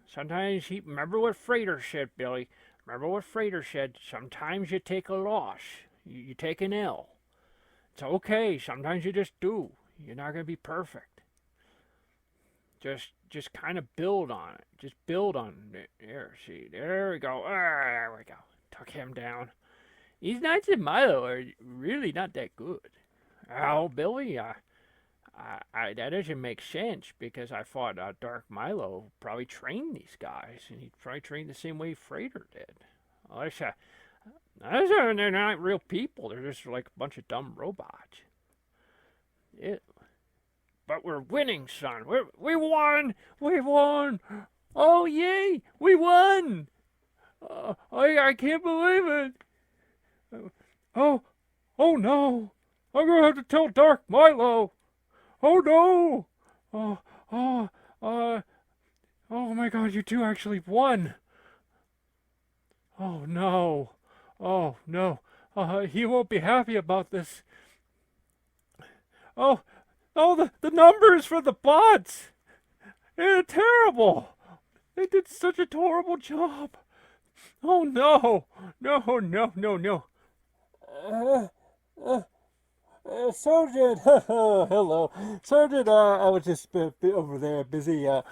Sometimes remember what Frater said, Billy. Remember what Frater said. Sometimes you take a loss. You take an L. It's okay. Sometimes you just do. You're not going to be perfect. Just kind of build on it. Just build on it. There we go. There we go. Took him down. These Knights of Milo are really not that good. Oh, Billy, that doesn't make sense because I thought Dark Milo probably trained these guys, and he probably trained the same way Frater did. They're not real people. They're just like a bunch of dumb robots. But we're winning, son. We won! We won! Oh, yay! We won! I can't believe it! Oh no! I'm gonna have to tell Dark Milo! Oh no! Oh my God! You two actually won! Oh no! Oh no! He won't be happy about this. Oh, the numbers for the bots! They're terrible! They did such a horrible job! Oh no! No! Sergeant, hello. Sergeant, I was just over there busy, having,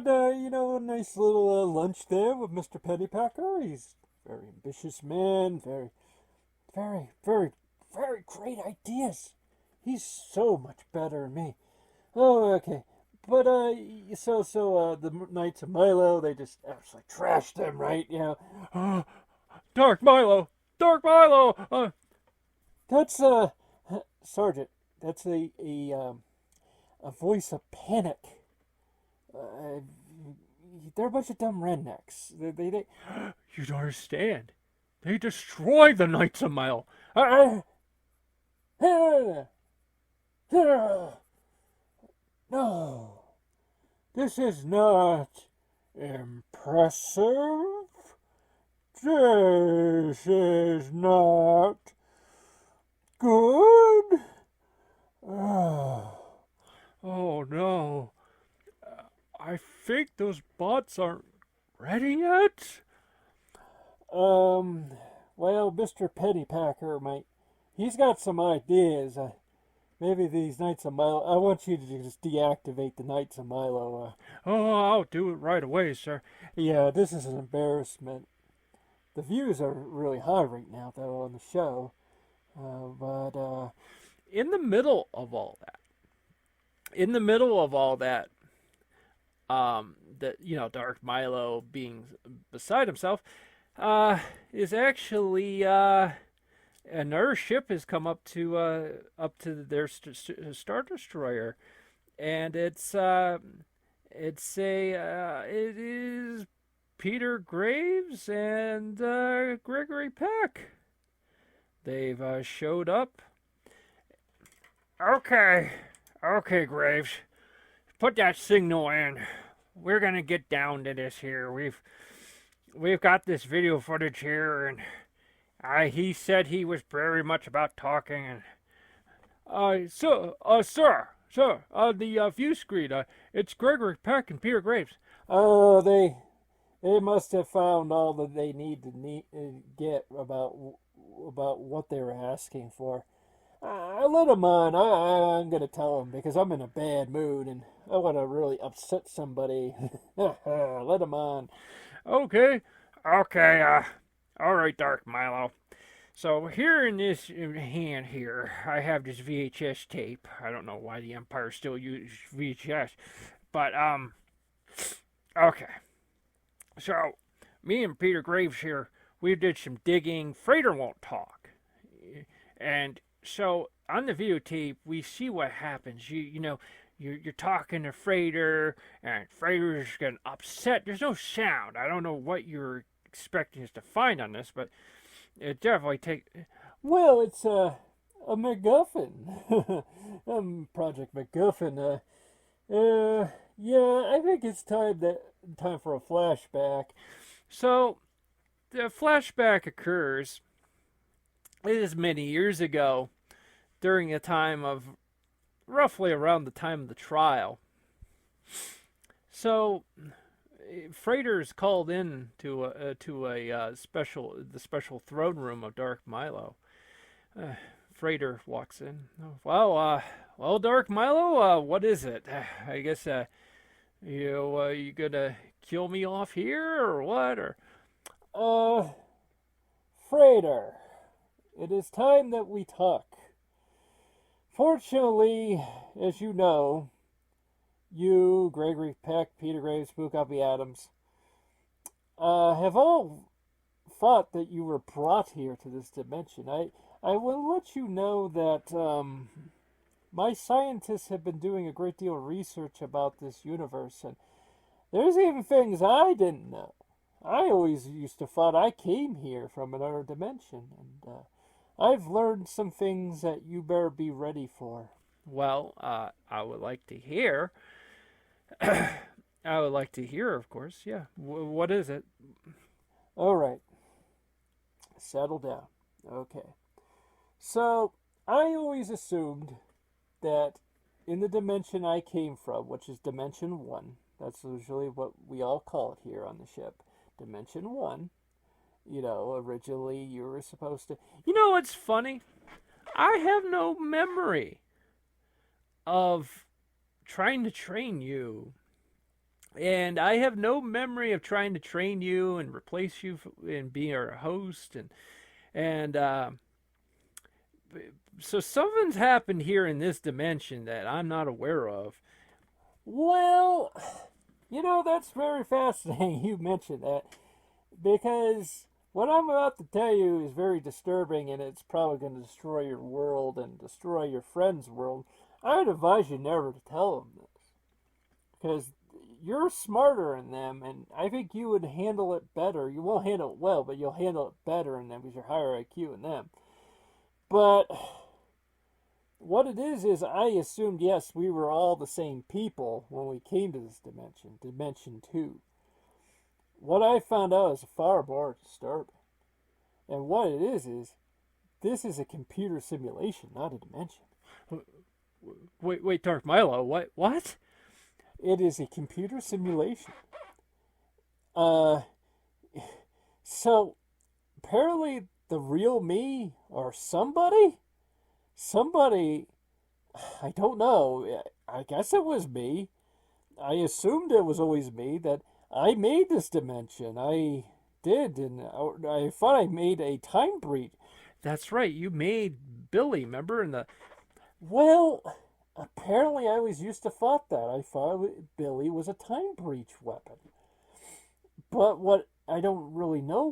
a nice little lunch there with Mr. Pennypacker. He's a very ambitious man, very great ideas. He's so much better than me. Oh, okay. But, the Knights of Milo, they just absolutely trashed them, right? Dark Milo! That's, Sergeant, that's a voice of panic. They're a bunch of dumb rednecks. They You don't understand. They destroyed the Knights of Milo. No, this is not impressive. This is not good. Oh no. I think those bots aren't ready yet. Well, Mr. Pennypacker he's got some ideas. Maybe these Knights of Milo, I want you to just deactivate the Knights of Milo. I'll do it right away, sir. Yeah, this is an embarrassment. The views are really high right now, though, on the show. But in the middle of all that, Dark Milo being beside himself, is actually another ship has come up to their Star Destroyer, and it is Peter Graves and Gregory Peck. They've showed up. Okay, Graves. Put that signal in. We're gonna get down to this here. We've got this video footage here, and he said he was very much about talking. And Sir, the view screen. It's Gregory Peck and Peter Graves. Oh, they must have found all that they need to get about what they were asking for. Let them on. I'm going to tell them because I'm in a bad mood and I want to really upset somebody. Let them on. Okay. All right, Dark Milo. So here in this hand here, I have this VHS tape. I don't know why the Empire still uses VHS, but okay. So me and Peter Graves here, we did some digging. Frater won't talk, and so on the videotape we see what happens. You're talking to Frater, and Frater's getting upset. There's no sound. I don't know what you're expecting us to find on this, but it definitely takes. Well, it's a MacGuffin. Project MacGuffin. Yeah, I think it's time for a flashback. So the flashback occurs. It is many years ago, during the time of roughly around the time of the trial. So Frater's called in to the special throne room of Dark Milo. Frater walks in. Well, Dark Milo, what is it? I guess you gonna kill me off here or what? Or Frater, it is time that we talk. Fortunately, as you know, you, Gregory Peck, Peter Graves, Spook Uppy Adams, have all thought that you were brought here to this dimension. I will let you know that my scientists have been doing a great deal of research about this universe, and there's even things I didn't know. I always used to thought I came here from another dimension, and I've learned some things that you better be ready for. Well, I would like to hear. I would like to hear, of course. Yeah. What is it? All right. Settle down. Okay. So, I always assumed that in the dimension I came from, which is Dimension 1, that's usually what we all call it here on the ship, Dimension 1, originally you were supposed to... You know what's funny? I have no memory of trying to train you. And I have no memory of trying to train you and replace you and be our host. And so something's happened here in this dimension that I'm not aware of. Well, that's very fascinating you mentioned that, because what I'm about to tell you is very disturbing, and it's probably going to destroy your world and destroy your friend's world. I would advise you never to tell them this, because you're smarter than them, and I think you would handle it better. You won't handle it well, but you'll handle it better than them because you're higher IQ than them. But what it is I assumed, yes, we were all the same people when we came to this dimension, Dimension 2. What I found out is far more disturbing. And what it is this is a computer simulation, not a dimension. Wait, Dark Milo, what? It is a computer simulation. So apparently the real me or somebody, I don't know. I guess it was me. I assumed it was always me, that I made this dimension. I did, and I thought I made a time breach. That's right. You made Billy, remember? Well, apparently I always used to thought that. I thought Billy was a time breach weapon. But what I don't really know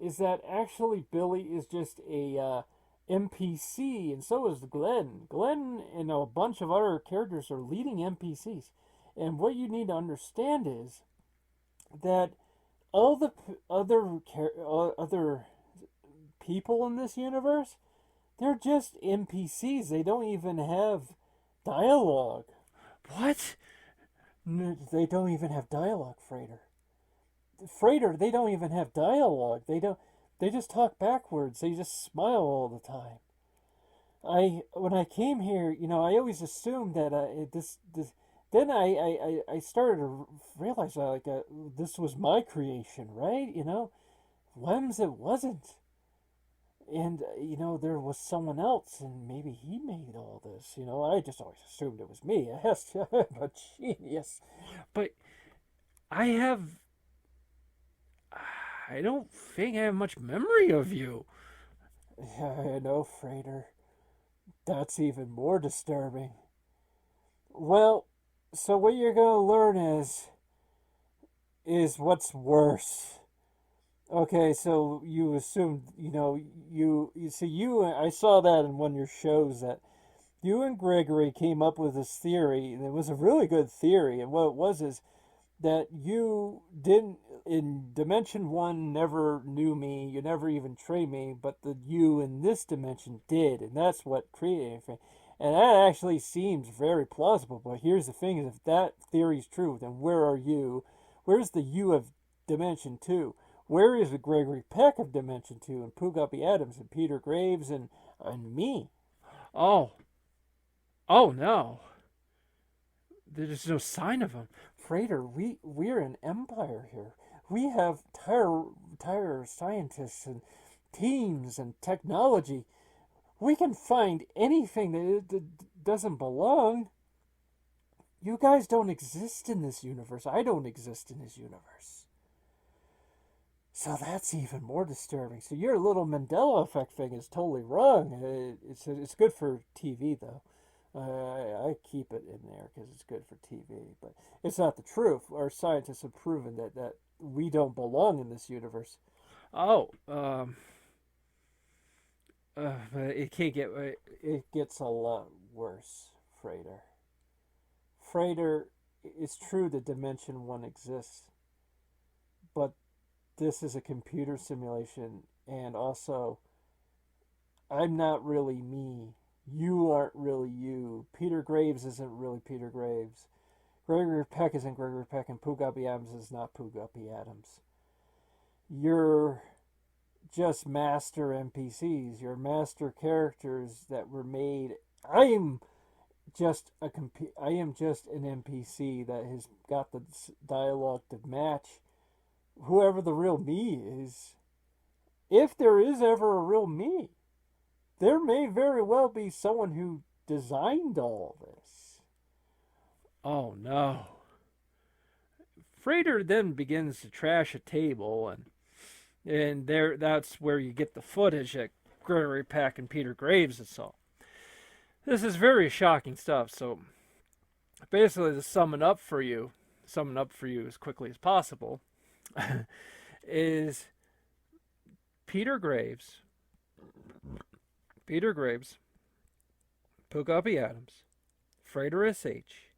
is that actually Billy is just a NPC, and so is Glenn. Glenn and a bunch of other characters are leading NPCs. And what you need to understand is that all the other people in this universe. They're just NPCs. They don't even have dialogue. What? They don't even have dialogue, Frater. Frater, they don't even have dialogue. They just talk backwards. They just smile all the time. When I came here, I always assumed that this. Then I started to realize this was my creation, right? Wem's it wasn't, and there was someone else, and maybe he made all this. I just always assumed it was me. Yes, I'm a genius. But I don't think I have much memory of you. I know, Frater. That's even more disturbing. Well, so what you're going to learn is what's worse. Okay, so you assumed, I saw that in one of your shows that you and Gregory came up with this theory, and it was a really good theory, and what it was is that you didn't, in Dimension 1, never knew me, you never even trained me, but the you in this dimension did, and that's what created anything. And that actually seems very plausible, but here's the thing, is if that theory is true, then where are you? Where's the you of Dimension 2? Where is the Gregory Peck of Dimension 2, and Pooh-Guppy Adams, and Peter Graves, and me? Oh no. There's no sign of him. Frater, we're an empire here. We have entire scientists and teams and technology. We can find anything that doesn't belong. You guys don't exist in this universe. I don't exist in this universe. So that's even more disturbing. So your little Mandela effect thing is totally wrong. It's good for TV, though. I keep it in there because it's good for TV. But it's not the truth. Our scientists have proven that we don't belong in this universe. But it can't get... It gets a lot worse, Frater. Frater, it's true that Dimension 1 exists. But this is a computer simulation, and also, I'm not really me. You aren't really you. Peter Graves isn't really Peter Graves. Gregory Peck isn't Gregory Peck, and Pooh-Guppy Adams is not Pooh-Guppy Adams. You're just master NPCs. You're master characters that were made. I am just an NPC that has got the dialogue to match whoever the real me is. If there is ever a real me, there may very well be someone who designed all this. Oh no. Frater then begins to trash a table, and that's where you get the footage that Gregory Peck and Peter Graves saw. This is very shocking stuff, so basically to sum it up for you as quickly as possible, is Peter Graves, Pooh-Guppy Adams, Frater S.H.,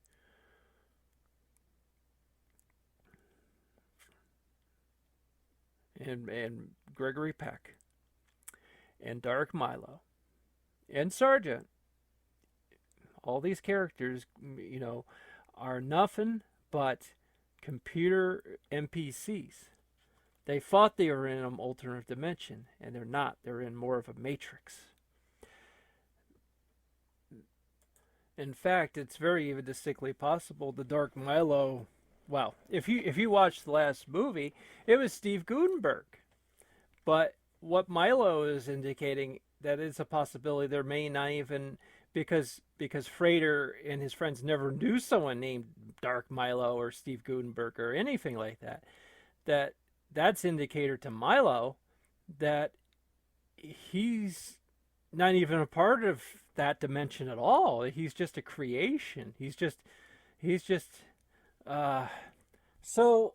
and Gregory Peck, and Dark Milo, and Sergeant. All these characters, are nothing but computer NPCs. They thought they were in an alternate dimension, and they're not. They're in more of a matrix. In fact, it's very even distinctly possible the Dark Milo. Well, if you watch the last movie, it was Steve Gutenberg. But what Milo is indicating, that it's a possibility there may not even, because Frater and his friends never knew someone named Dark Milo or Steve Gutenberg or anything like that. That's indicator to Milo that he's not even a part of that dimension at all. He's just a creation. He's just So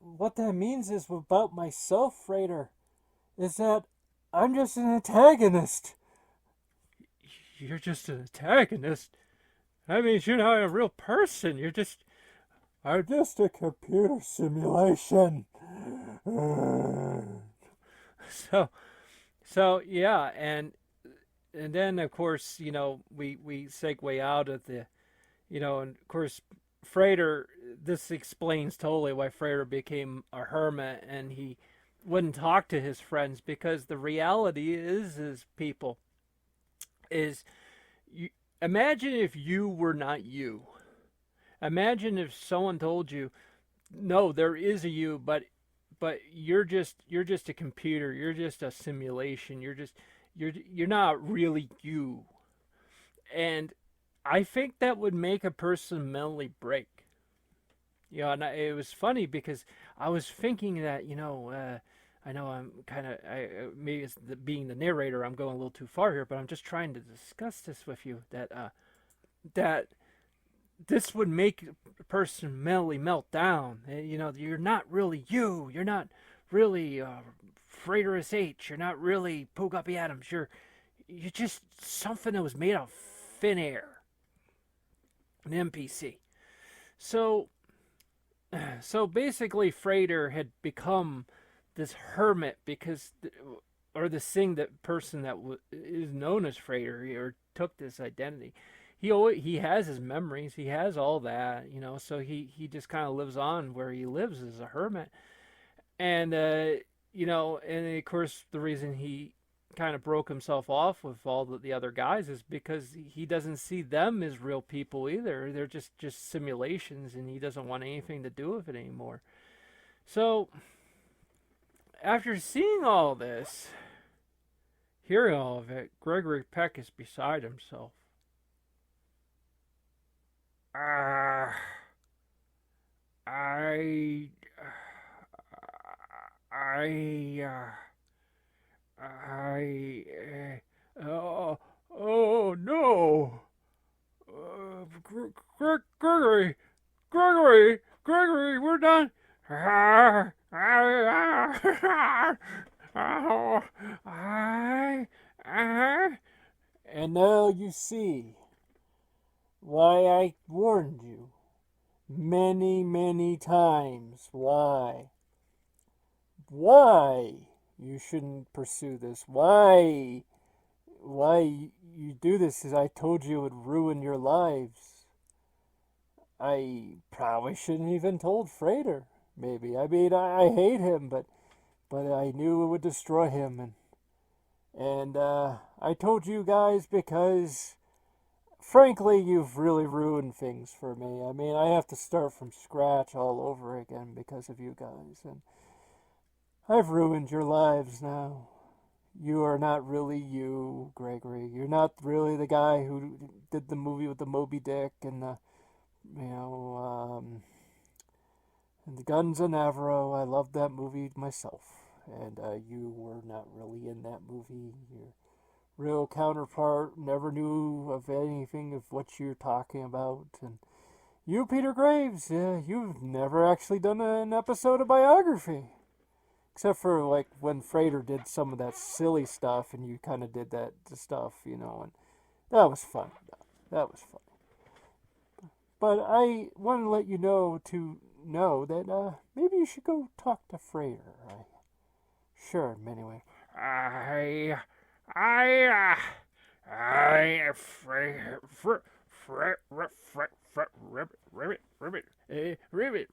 what that means is about myself, Frater, is that I'm just an antagonist. You're just an antagonist? That means you're not a real person. I'm just a computer simulation. So yeah, and then of course we segue out of the and of course Frater. This explains totally why Frater became a hermit and he wouldn't talk to his friends, because the reality is people is you imagine if you were not you. Imagine if someone told you, no, there is a you, but you're just a computer. You're just a simulation. You're not really you. And I think that would make a person mentally break. And it was funny because I was thinking that I know I'm kind of maybe it's being the narrator. I'm going a little too far here, but I'm just trying to discuss this with you that this would make a person mentally melt down. You're not really you. You're not really Frater SH. You're not really Poguppy Adams. You're just something that was made out of thin air. An NPC. So basically, Frater had become this hermit because, or this thing, that person that is known as Frater, or took this identity. He has his memories, he has all that, so he just kind of lives on where he lives as a hermit. And and of course the reason he kind of broke himself off with all the other guys is because he doesn't see them as real people either. They're just simulations, and he doesn't want anything to do with it anymore. So after seeing all this, hearing all of it, Gregory Peck is beside himself. I oh no, Gregory, we're done. And now you see why I warned you many, many times. Why you shouldn't pursue this. Why you do this is I told you it would ruin your lives. I probably shouldn't even told Frater. Maybe. I mean, I hate him, but I knew it would destroy him, and I told you guys because, frankly, you've really ruined things for me. I mean, I have to start from scratch all over again because of you guys, and I've ruined your lives now. You are not really you, Gregory. You're not really the guy who did the movie with the Moby Dick and the, and the Guns of Navarro. I loved that movie myself. And you were not really in that movie. Your real counterpart never knew of anything of what you're talking about. And you, Peter Graves, you've never actually done an episode of biography. Except for, like, when Frater did some of that silly stuff and you kind of did that stuff, and that was fun. That was fun. But I want to let you know that maybe you should go talk to Frater. Sure, anyway. Ribbit.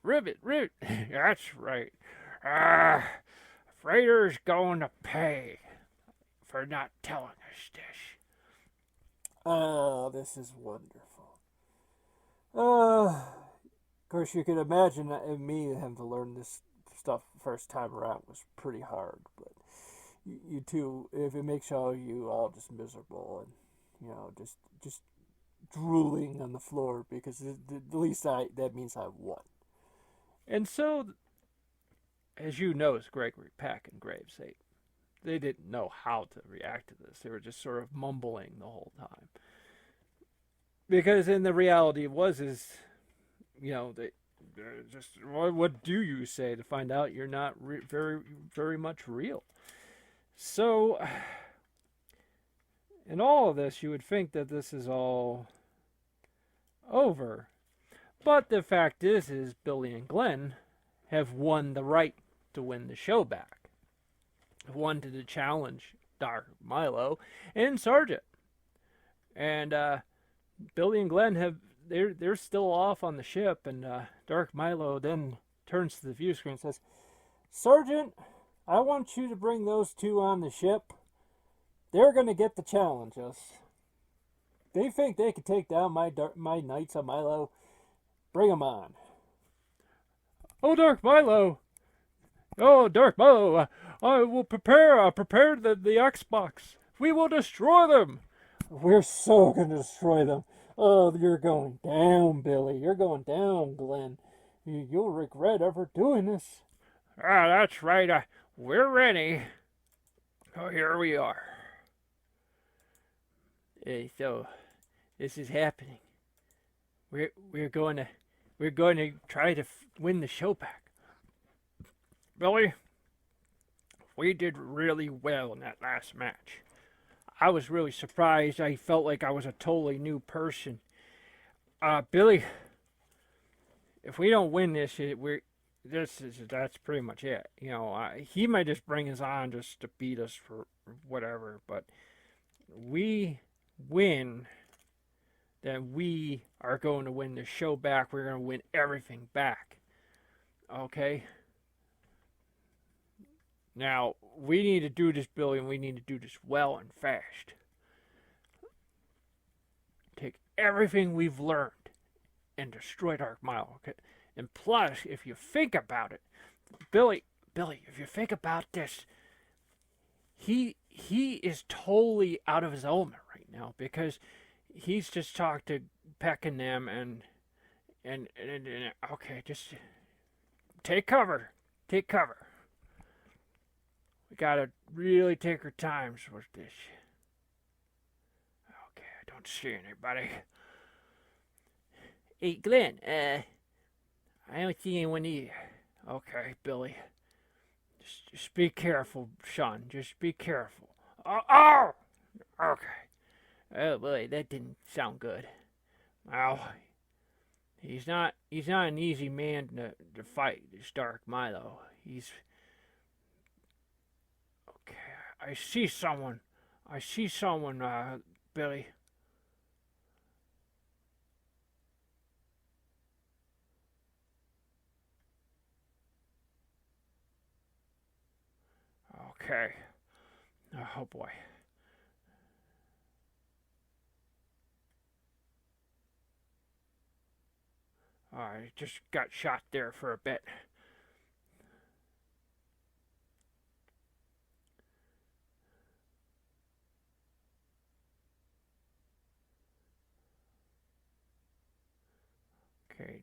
That's right. Frater's going to pay for not telling us this. Oh, this is wonderful. Of course, you can imagine me having to learn this stuff first time around was pretty hard, but you two, if it makes you all just miserable and just drooling on the floor, because at least that means I won. And so, as you know, as Gregory Peck and Graves, they didn't know how to react to this. They were just sort of mumbling the whole time. Because in the reality they just, what do you say to find out you're not very, very much real? So, in all of this, you would think that this is all over. But the fact is Billy and Glenn have won the right to win the show back. Won to the challenge Dark Milo and Sergeant. And Billy and Glenn they're still off on the ship, and Dark Milo then turns to the view screen and says, Sergeant, I want you to bring those two on the ship. They're going to get the challenges. They think they could take down my Knights of Milo. Bring them on. Oh, Dark Milo! Oh, Dark Milo! I will prepare the Xbox. We will destroy them. We're so going to destroy them. Oh, you're going down, Billy. You're going down, Glenn. You'll regret ever doing this. Ah, that's right. We're ready. Oh, here we are. So this is happening. We're going to try to win the show back. Billy, we did really well in that last match. I was really surprised. I felt like I was a totally new person. Billy, if we don't win this, that's pretty much it. You know, he might just bring us on just to beat us for whatever, but we win, then we are going to win the show back. We're going to win everything back. Okay? Now, we need to do this, Billy, and we need to do this well and fast. Take everything we've learned and destroy Dark Mile. Okay? And plus, if you think about it, Billy, if you think about this, he is totally out of his element right now because he's just talked to Peck and them and okay, just take cover. Take cover. We gotta really take our time with this. Okay, I don't see anybody. Hey, Glenn, I don't see anyone either. Okay, Billy. Just be careful, son. Just be careful. Oh! Okay. Oh boy, that didn't sound good. Well, he's not an easy man to fight, this Dark Milo. He's okay. I see someone, Billy. Okay. Oh boy. I just got shot there for a bit. Okay,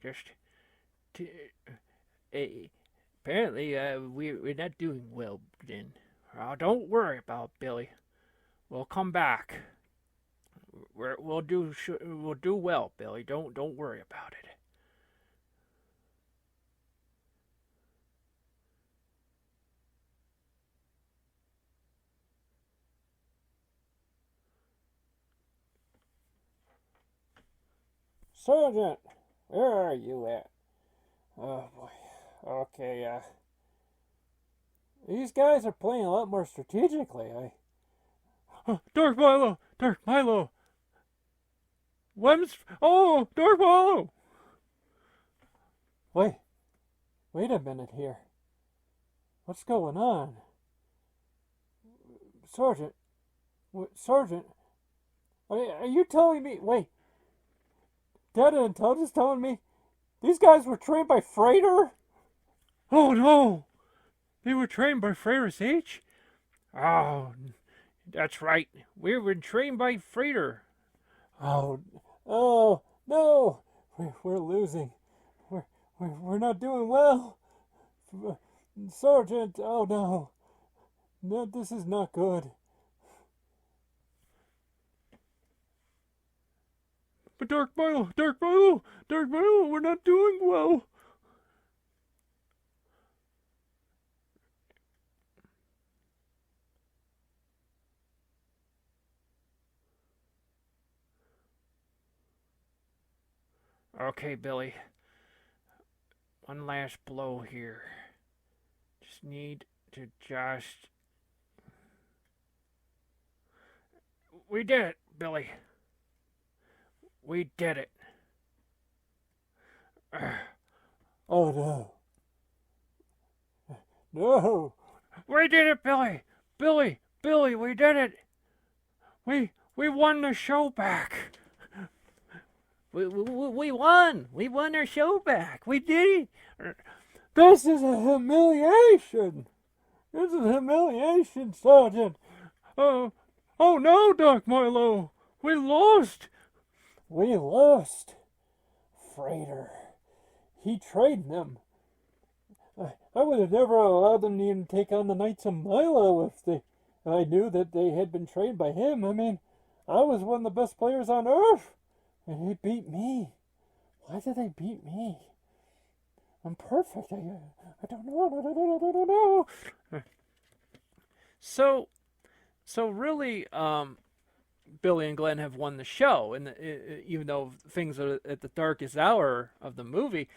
apparently, we're not doing well then. Don't worry about it, Billy. We'll come back. We'll do well, Billy. Don't worry about it. Sergeant, where are you at? Oh boy. Okay, these guys are playing a lot more strategically. Dark Milo! Dark Milo! Oh, Dark Milo! Wait a minute here. What's going on? Sergeant, are you telling me? Wait, Data Intelligence telling me these guys were trained by Frater? Oh no! They were trained by Frater's H? Oh, that's right. We were trained by Frater. Oh no! We're losing. We're not doing well. Sergeant, oh no. No, this is not good. But Dark Milo, we're not doing well. Okay, Billy. One last blow here. Just need to We did it, Billy. We did it. Oh no. No. We did it, Billy. Billy, we did it. We won the show back. We won. We won our show back. We did it. This is a humiliation. This is a humiliation, Sergeant. Oh no, Doc Milo. We lost. We lost. Frater. He trained them. I would have never allowed them to even take on the Knights of Milo if I knew that they had been trained by him. I mean, I was one of the best players on earth, and he beat me. Why did they beat me? I'm perfect. I don't know. So really, Billy and Glenn have won the show, and even though things are at the darkest hour of the movie,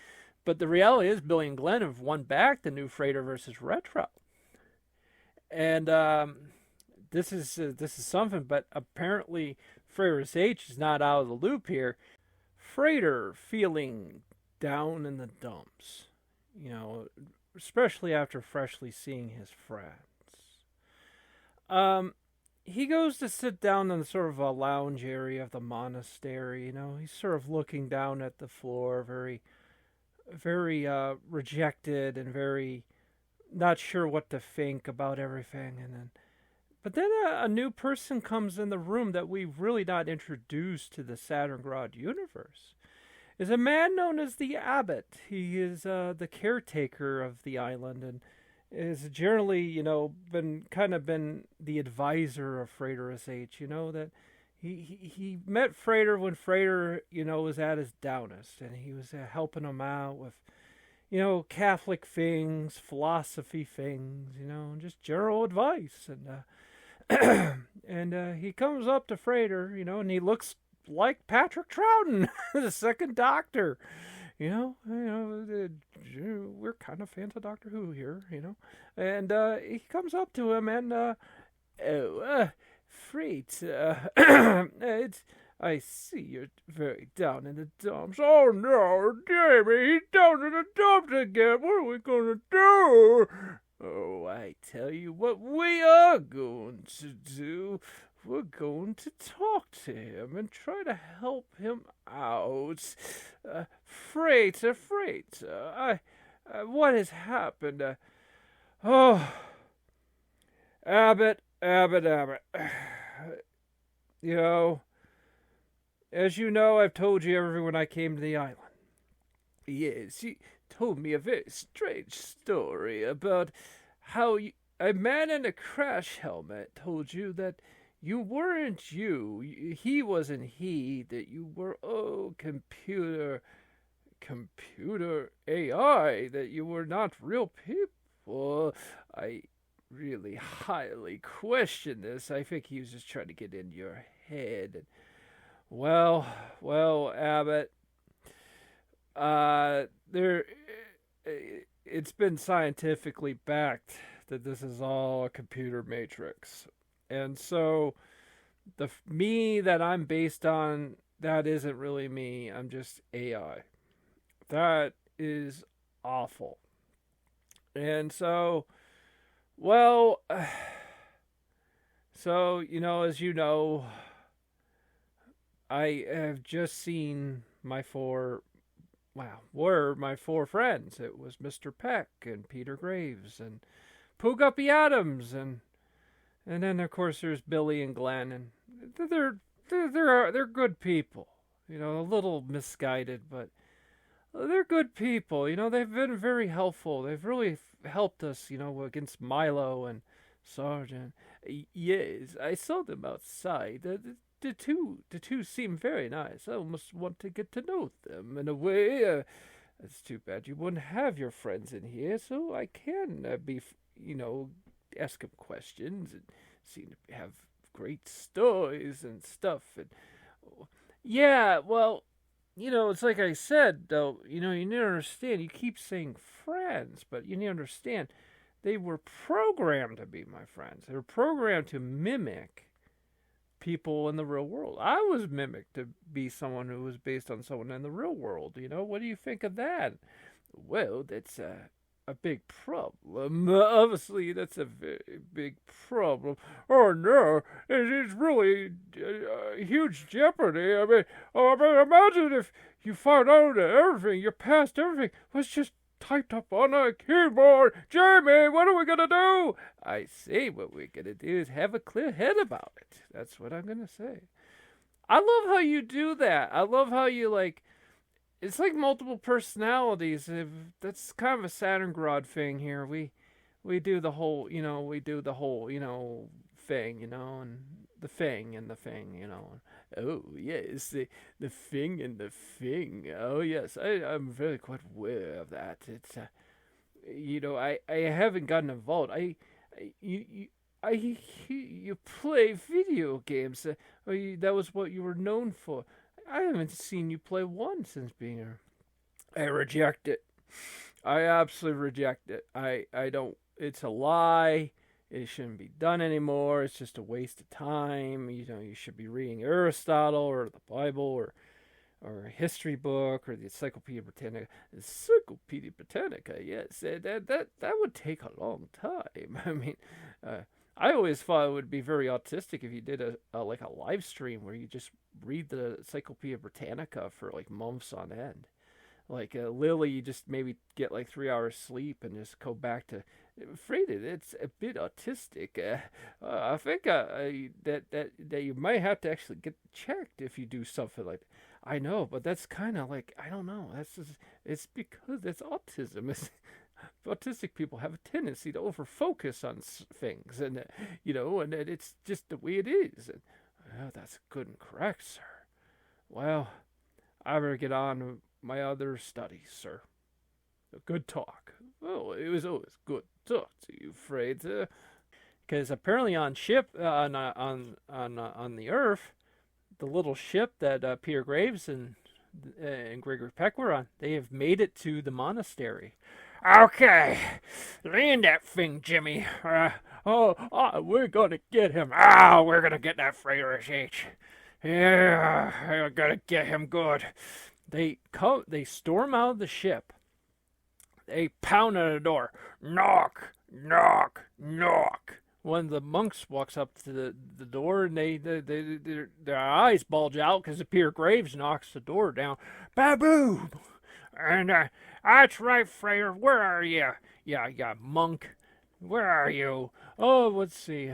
but the reality is Billy and Glenn have won back the new Frater versus Retro, and this is something. But apparently, Frater H is not out of the loop here. Frater feeling down in the dumps, especially after freshly seeing his friends. He goes to sit down in sort of a lounge area of the monastery. He's sort of looking down at the floor, very, very rejected and very not sure what to think about everything. But then a new person comes in the room that we've really not introduced to the Saturngrad universe. Is a man known as the Abbot. He is the caretaker of the island and is generally, been the advisor of Frater SH. That he met Frater when Frater, was at his downest, and he was helping him out with, Catholic things, philosophy things, just general advice. And and he comes up to Frater, and he looks like Patrick Troughton, the second Doctor. We're kind of fans of Doctor Who here, And he comes up to him and, Freet, I see you're very down in the dumps. Oh no, Jamie, he's down in the dumps again. What are we going to do? Oh, I tell you what we are going to do. We're going to talk to him and try to help him out. Frater, what has happened? Abbott. As you know, I've told you everything when I came to the island. Yes, you told me a very strange story about how a man in a crash helmet told you that you weren't you. He wasn't he. That you were, computer AI. That you were not real people. I really highly question this. I think he was just trying to get into your head. Well, Abbott. It's been scientifically backed that this is all a computer matrix. And so the me that I'm based on, that isn't really me. I'm just AI. That is awful. And so, as you know, I have just seen my four friends. It was Mr. Peck and Peter Graves and Pooh Guppy Adams and then of course there's Billy and Glenn, and they're good people. A little misguided, but they're good people. They've been very helpful. They've really helped us, against Milo and Sergeant. Yes, I saw them outside. The two seem very nice. I almost want to get to know them in a way. It's too bad you wouldn't have your friends in here, so I can ask them questions and seem to have great stories and stuff. And yeah, well, it's like I said, though. You need to understand. You keep saying friends, but you need to understand they were programmed to be my friends. They were programmed to mimic people in the real world. I was mimicked to be someone who was based on someone in the real world. What do you think of that? Well, that's a big problem. Obviously, that's a very big problem. Oh no, it's really a huge jeopardy. I mean, imagine if you found out that everything, your past everything, was just typed up on a keyboard. Jamie, what are we gonna do? I say what we're gonna do is have a clear head about it. That's what I'm gonna say. I love how you do that. I love how you it's like multiple personalities. That's kind of a Saturn Grod thing here. We do the whole, thing, and the thing and the thing. Oh yes, the thing and the thing. Oh yes, I'm very quite aware of that. It's I haven't gotten involved. You play video games. That was what you were known for. I haven't seen you play one since being here. I reject it. I absolutely reject it. I don't. It's a lie. It shouldn't be done anymore. It's just a waste of time. You should be reading Aristotle or the Bible or a history book or the Encyclopedia Britannica. Encyclopedia Britannica, yes. That would take a long time. I mean, I always thought it would be very autistic if you did a live stream where you just read the Encyclopedia Britannica for months on end. Lily, you just maybe get 3 hours sleep and just go back to. Frater, it's a bit autistic. I think that you might have to actually get checked if you do something like that. I know, but that's kind of I don't know. It's because it's autism. Autistic people have a tendency to overfocus on things, and and it's just the way it is. And, that's good and correct, sir. Well, I better get on with my other studies, sir. A good talk. Oh, it was always good to talk to you, Frater. Because apparently on the Earth, the little ship that Peter Graves and Gregory Peck were on, they have made it to the monastery. Okay, land that thing, Jimmy. We're gonna get him. We're gonna get that Frater H. Yeah, we're gonna get him good. They storm out of the ship. They pound on the door. Knock, knock, knock. One of the monks walks up to the door, and their eyes bulge out because Peter Graves knocks the door down. Baboom! And that's right, Frater. Where are you? Yeah, monk. Where are you? Oh, let's see.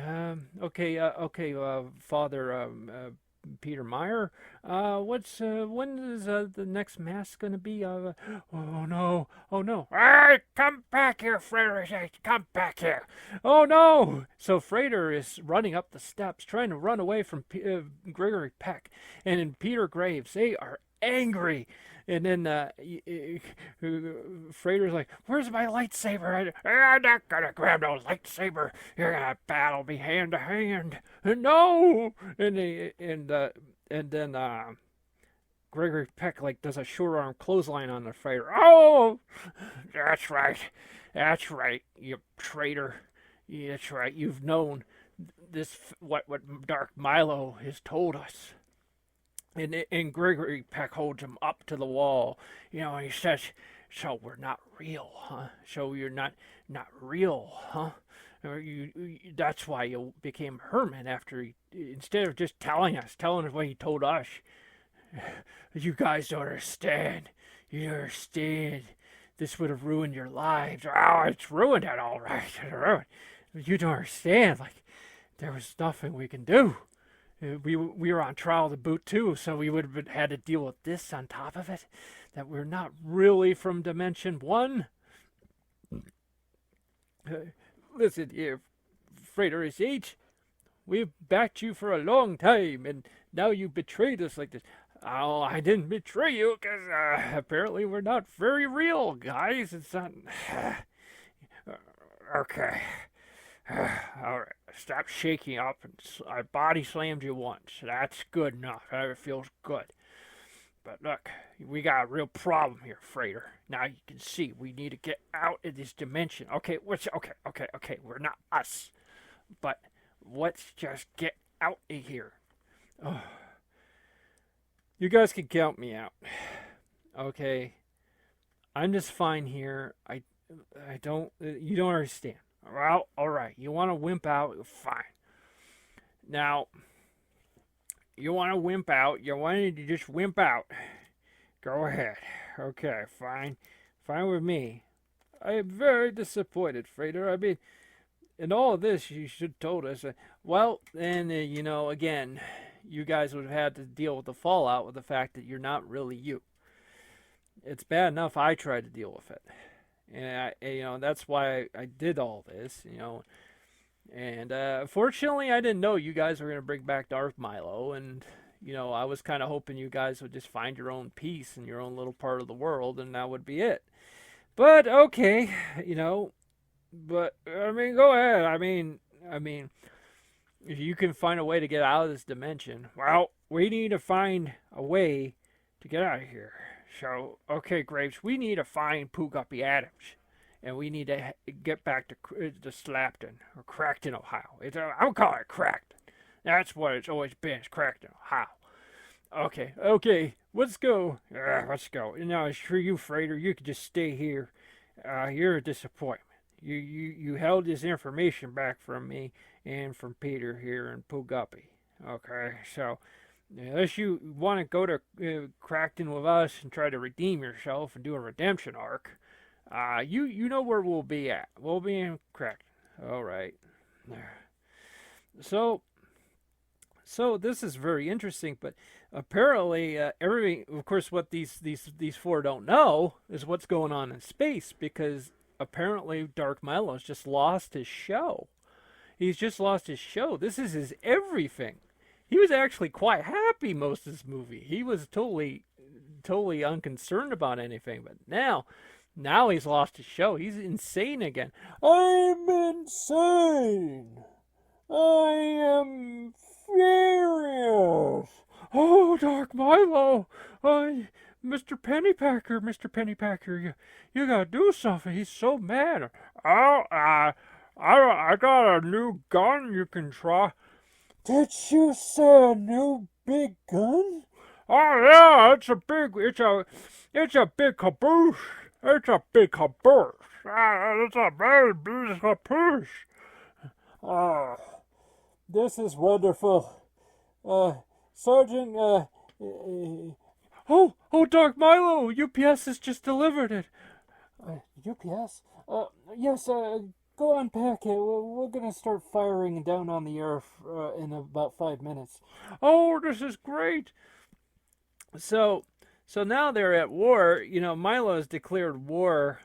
Father Peter Meyer. When is the next mass going to be? Oh no! Hey, come back here, Frater! Come back here! Oh no! So Frater is running up the steps, trying to run away from Gregory Peck, and in Peter Graves. They are angry. And then Frater's like, "Where's my lightsaber? I'm not gonna grab no lightsaber. You're gonna battle me hand to hand." No. And then Gregory Peck does a short arm clothesline on the Frater. Oh, that's right, you traitor. That's right. You've known this what Dark Milo has told us. And Gregory Peck holds him up to the wall. He says, "So we're not real, huh? So you're not real, huh? That's why you became hermit after instead of just telling us what he told us. You guys don't understand. You don't understand. This would have ruined your lives. Oh, it's ruined it all right. You don't understand. There was nothing we can do. We were on trial to boot too, so we would have had to deal with this on top of it. That we're not really from Dimension 1. Listen here, Frater H. We've backed you for a long time, and now you betrayed us like this. Oh, I didn't betray you, because apparently we're not very real, guys. It's not... Okay. All right. Stop shaking up. I body slammed you once. That's good enough. It feels good. But look, we got a real problem here, Frater. Now you can see we need to get out of this dimension. Okay, okay. We're not us. But let's just get out of here. Oh, you guys can count me out. Okay, I'm just fine here. I don't. You don't understand. Well, all right. You want to wimp out? Fine. Now, you want to wimp out? You wanted to just wimp out? Go ahead. Okay, fine. Fine with me. I am very disappointed, Frater. I mean, in all of this, you should have told us. Well, then, again, you guys would have had to deal with the fallout with the fact that you're not really you. It's bad enough I tried to deal with it. And, that's why I did all this, And fortunately, I didn't know you guys were going to bring back Dark Milo. And, I was kind of hoping you guys would just find your own peace in your own little part of the world, and that would be it. But, okay, But, I mean, go ahead. I mean, if you can find a way to get out of this dimension, well, we need to find a way to get out of here. So, okay, Graves, we need to find Pooguppy Adams, and we need to get back to Slapton, or Crackton, Ohio. I'm calling it Crackton. That's what it's always been, it's Crackton, Ohio. Okay, let's go. Let's go. Now, as for you, Frater, you could just stay here. You're a disappointment. You held this information back from me and from Peter here in Pooguppy. Okay, so unless you want to go to Crackton with us and try to redeem yourself and do a redemption arc, you know where we'll be at. We'll be in Crackton. All right. So this is very interesting, but apparently everything. Of course, what these four don't know is what's going on in space, because apparently Dark Milo's just lost his show. He's just lost his show. This is his everything. He was actually quite happy most of this movie. He was totally unconcerned about anything. But now he's lost his show. He's insane again. I'm insane. I am furious. Oh, Dark Milo. Mr. Pennypacker, you gotta do something. He's so mad. Oh, I got a new gun you can try. Did you say a new big gun? Oh yeah, it's a big caboose. It's a big caboose. It's a very big caboose. Oh, this is wonderful. Sergeant, Oh, Dark Milo, UPS has just delivered it. UPS? Yes, go unpack it. We're gonna start firing down on the earth in about 5 minutes. Oh, this is great. So now they're at war. Milo has declared war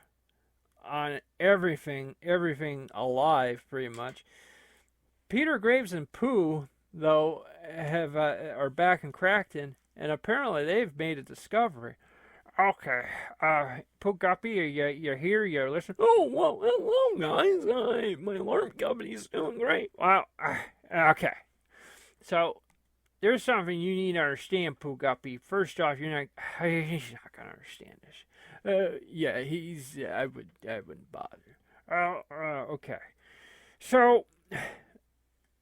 on everything alive, pretty much. Peter Graves and Pooh, though, are back in Crackton, and apparently they've made a discovery. Okay, Pooguppy, you're here, you're listening. Oh, well, hello, guys. My alarm company's doing great. Well, okay. So, there's something you need to understand, Pooguppy. First off, he's not going to understand this. Yeah, I wouldn't bother. Okay. So,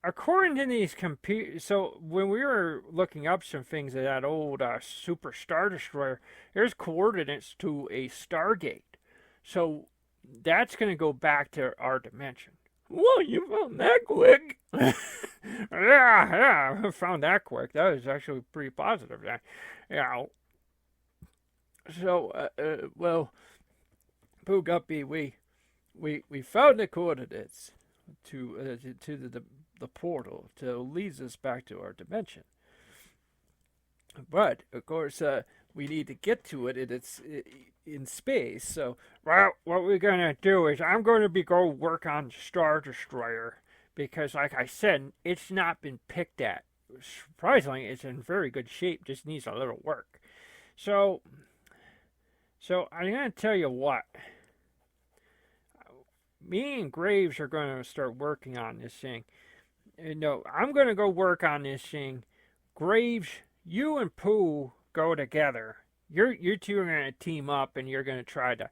according to these so when we were looking up some things at that old Super Star Destroyer, there's coordinates to a Stargate. So that's going to go back to our dimension. Whoa, you found that quick. Yeah, I found that quick. That was actually pretty positive. So, well, Pooguppy, we found the coordinates to the portal to leads us back to our dimension. But of course, we need to get to it, and it's in space. So, well, what we're gonna do is I'm going to go work on Star Destroyer because, like I said, it's not been picked at. Surprisingly, it's in very good shape. Just needs a little work. So I'm gonna tell you what. Me and Graves are going to start working on this thing. No, I'm going to go work on this thing. Graves, you and Pooh go together. You two are going to team up, and you're going to try to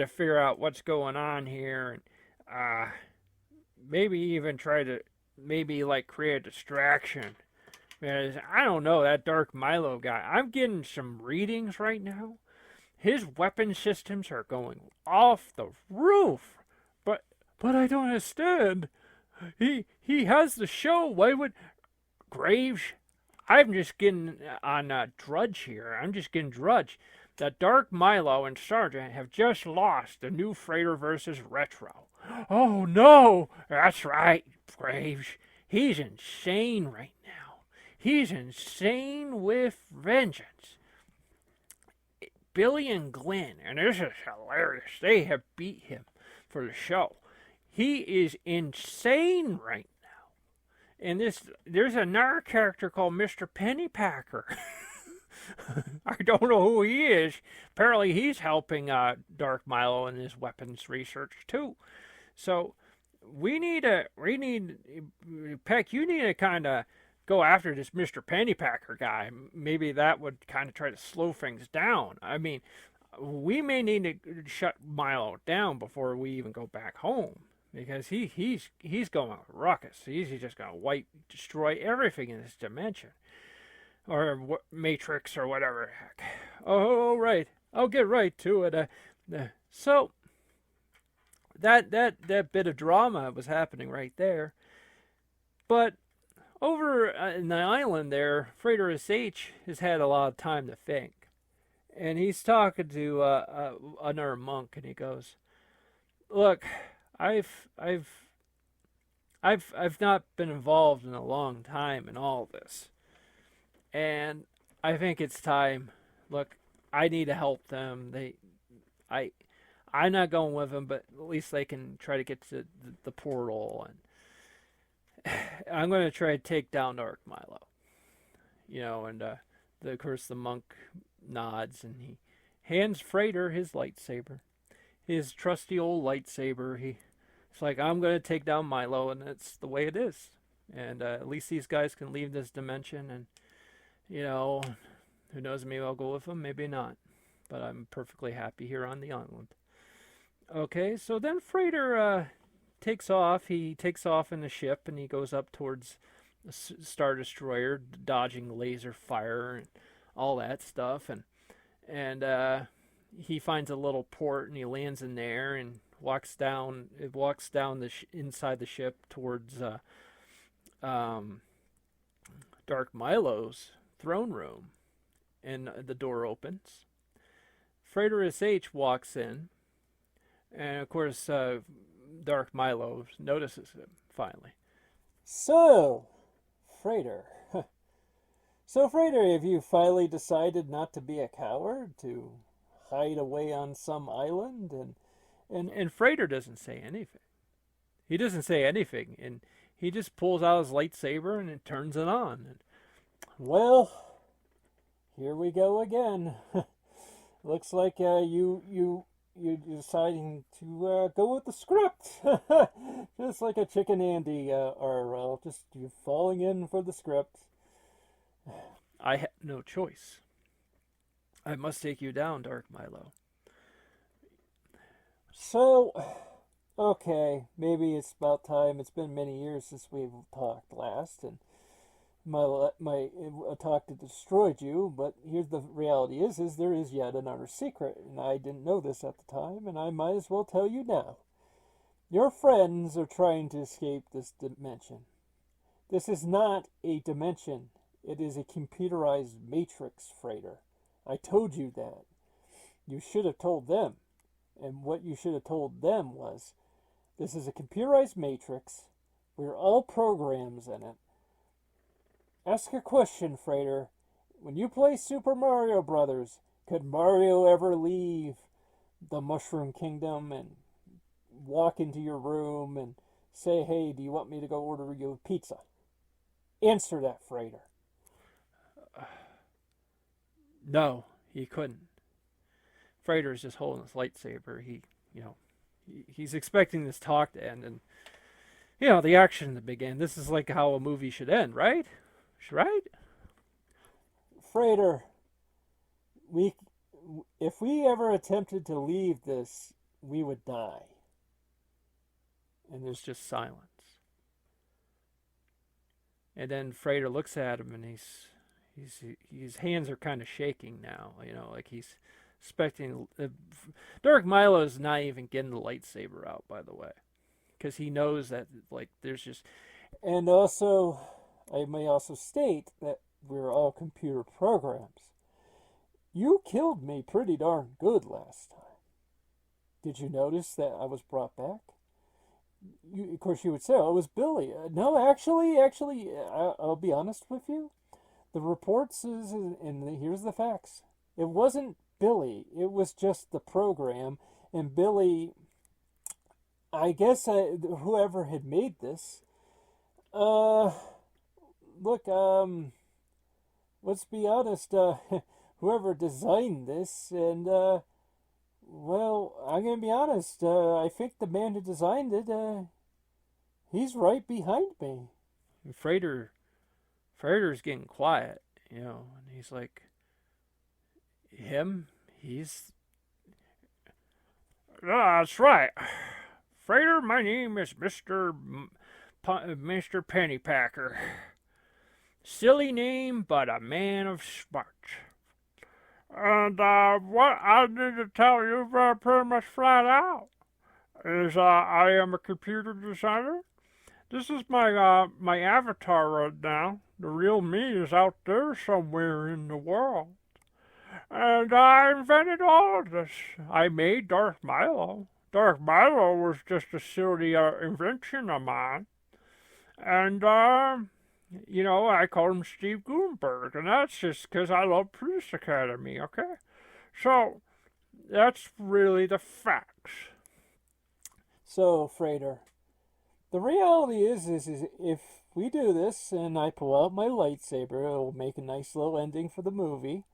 figure out what's going on here, and maybe even try to create a distraction Because I don't know, that Dark Milo guy. I'm getting some readings right now. His weapon systems are going off the roof. But I don't understand. He has the show. Why would Graves? I'm just getting on Drudge here. I'm just getting Drudge. That Dark Milo and Sergeant have just lost the new Frater versus Retro. Oh no! That's right, Graves. He's insane right now. He's insane with vengeance. Billy and Glenn, and this is hilarious, they have beat him for the show. He is insane right now. And there's another character called Mr. Pennypacker. I don't know who he is. Apparently he's helping Dark Milo in his weapons research too. So Peck, you need to kind of go after this Mr. Pennypacker guy. Maybe that would kind of try to slow things down. I mean, we may need to shut Milo down before we even go back home. Because he's going ruckus. He's just going to destroy everything in this dimension. Or Matrix or whatever heck. Oh, right. I'll get right to it. So, that bit of drama was happening right there. But over in the island there, Frater SH has had a lot of time to think. And he's talking to another monk, and he goes, "Look, I've not been involved in a long time in all this, and I think it's time. Look, I need to help them. I'm not going with them, but at least they can try to get to the portal, and I'm going to try to take down Dark Milo, And of course the monk nods, and he hands Frater his lightsaber, his trusty old lightsaber. It's like, I'm going to take down Milo, and that's the way it is. And at least these guys can leave this dimension, and, who knows, maybe I'll go with them, maybe not. But I'm perfectly happy here on the island. Okay, so then Frater takes off. He takes off in the ship, and he goes up towards the Star Destroyer, dodging laser fire and all that stuff. And he finds a little port, and he lands in there, and walks down inside the ship towards Dark Milo's throne room, and the door opens. Frater SH walks in, and of course Dark Milo notices him finally. So, Frater. So, Frater, have you finally decided not to be a coward, to hide away on some island and Frater doesn't say anything. He doesn't say anything, and he just pulls out his lightsaber and it turns it on. Well, here we go again. Looks like you're deciding to go with the script, just like a chicken Andy, or just you're falling in for the script. I had no choice. I must take you down, Dark Milo. So, okay, maybe it's about time. It's been many years since we've talked last, and my talk that destroyed you. But here's the reality: is there is yet another secret, and I didn't know this at the time, and I might as well tell you now. Your friends are trying to escape this dimension. This is not a dimension; it is a computerized matrix, Frater. I told you that. You should have told them. And what you should have told them was, this is a computerized matrix. We're all programs in it. Ask a question, Frater. When you play Super Mario Brothers, could Mario ever leave the Mushroom Kingdom and walk into your room and say, hey, do you want me to go order you a pizza? Answer that, Frater. No, he couldn't. Frater is just holding his lightsaber. He's expecting this talk to end, and the action to begin. This is like how a movie should end, right? Right? Frater, if we ever attempted to leave this, we would die. And there's just silence. And then Frater looks at him, and his hands are kind of shaking now. Like he's expecting. Dark Milo's not even getting the lightsaber out, by the way, because he knows that like there's just. And also, I may also state that we're all computer programs. You killed me pretty darn good last time. Did you notice that I was brought back? Of course, you would say, "Oh, it was Billy." No, actually, I'll be honest with you. The reports and here's the facts. It wasn't Billy. It was just the program, and Billy. I guess whoever had made this. Look. Let's be honest. Whoever designed this, and well, I'm gonna be honest. I think the man who designed it, he's right behind me. And Frater's getting quiet, and he's like, him? He's. That's right. Frater, my name is Mr. Pennypacker. Silly name, but a man of smarts. And what I need to tell you pretty much flat out is I am a computer designer. This is my avatar right now. The real me is out there somewhere in the world. And I invented all of this. I made Darth Milo. Darth Milo was just a silly invention of mine. And, I call him Steve Gutenberg, and that's just because I love Police Academy, okay? So, that's really the facts. So, Frater, the reality is if we do this and I pull out my lightsaber, it'll make a nice little ending for the movie.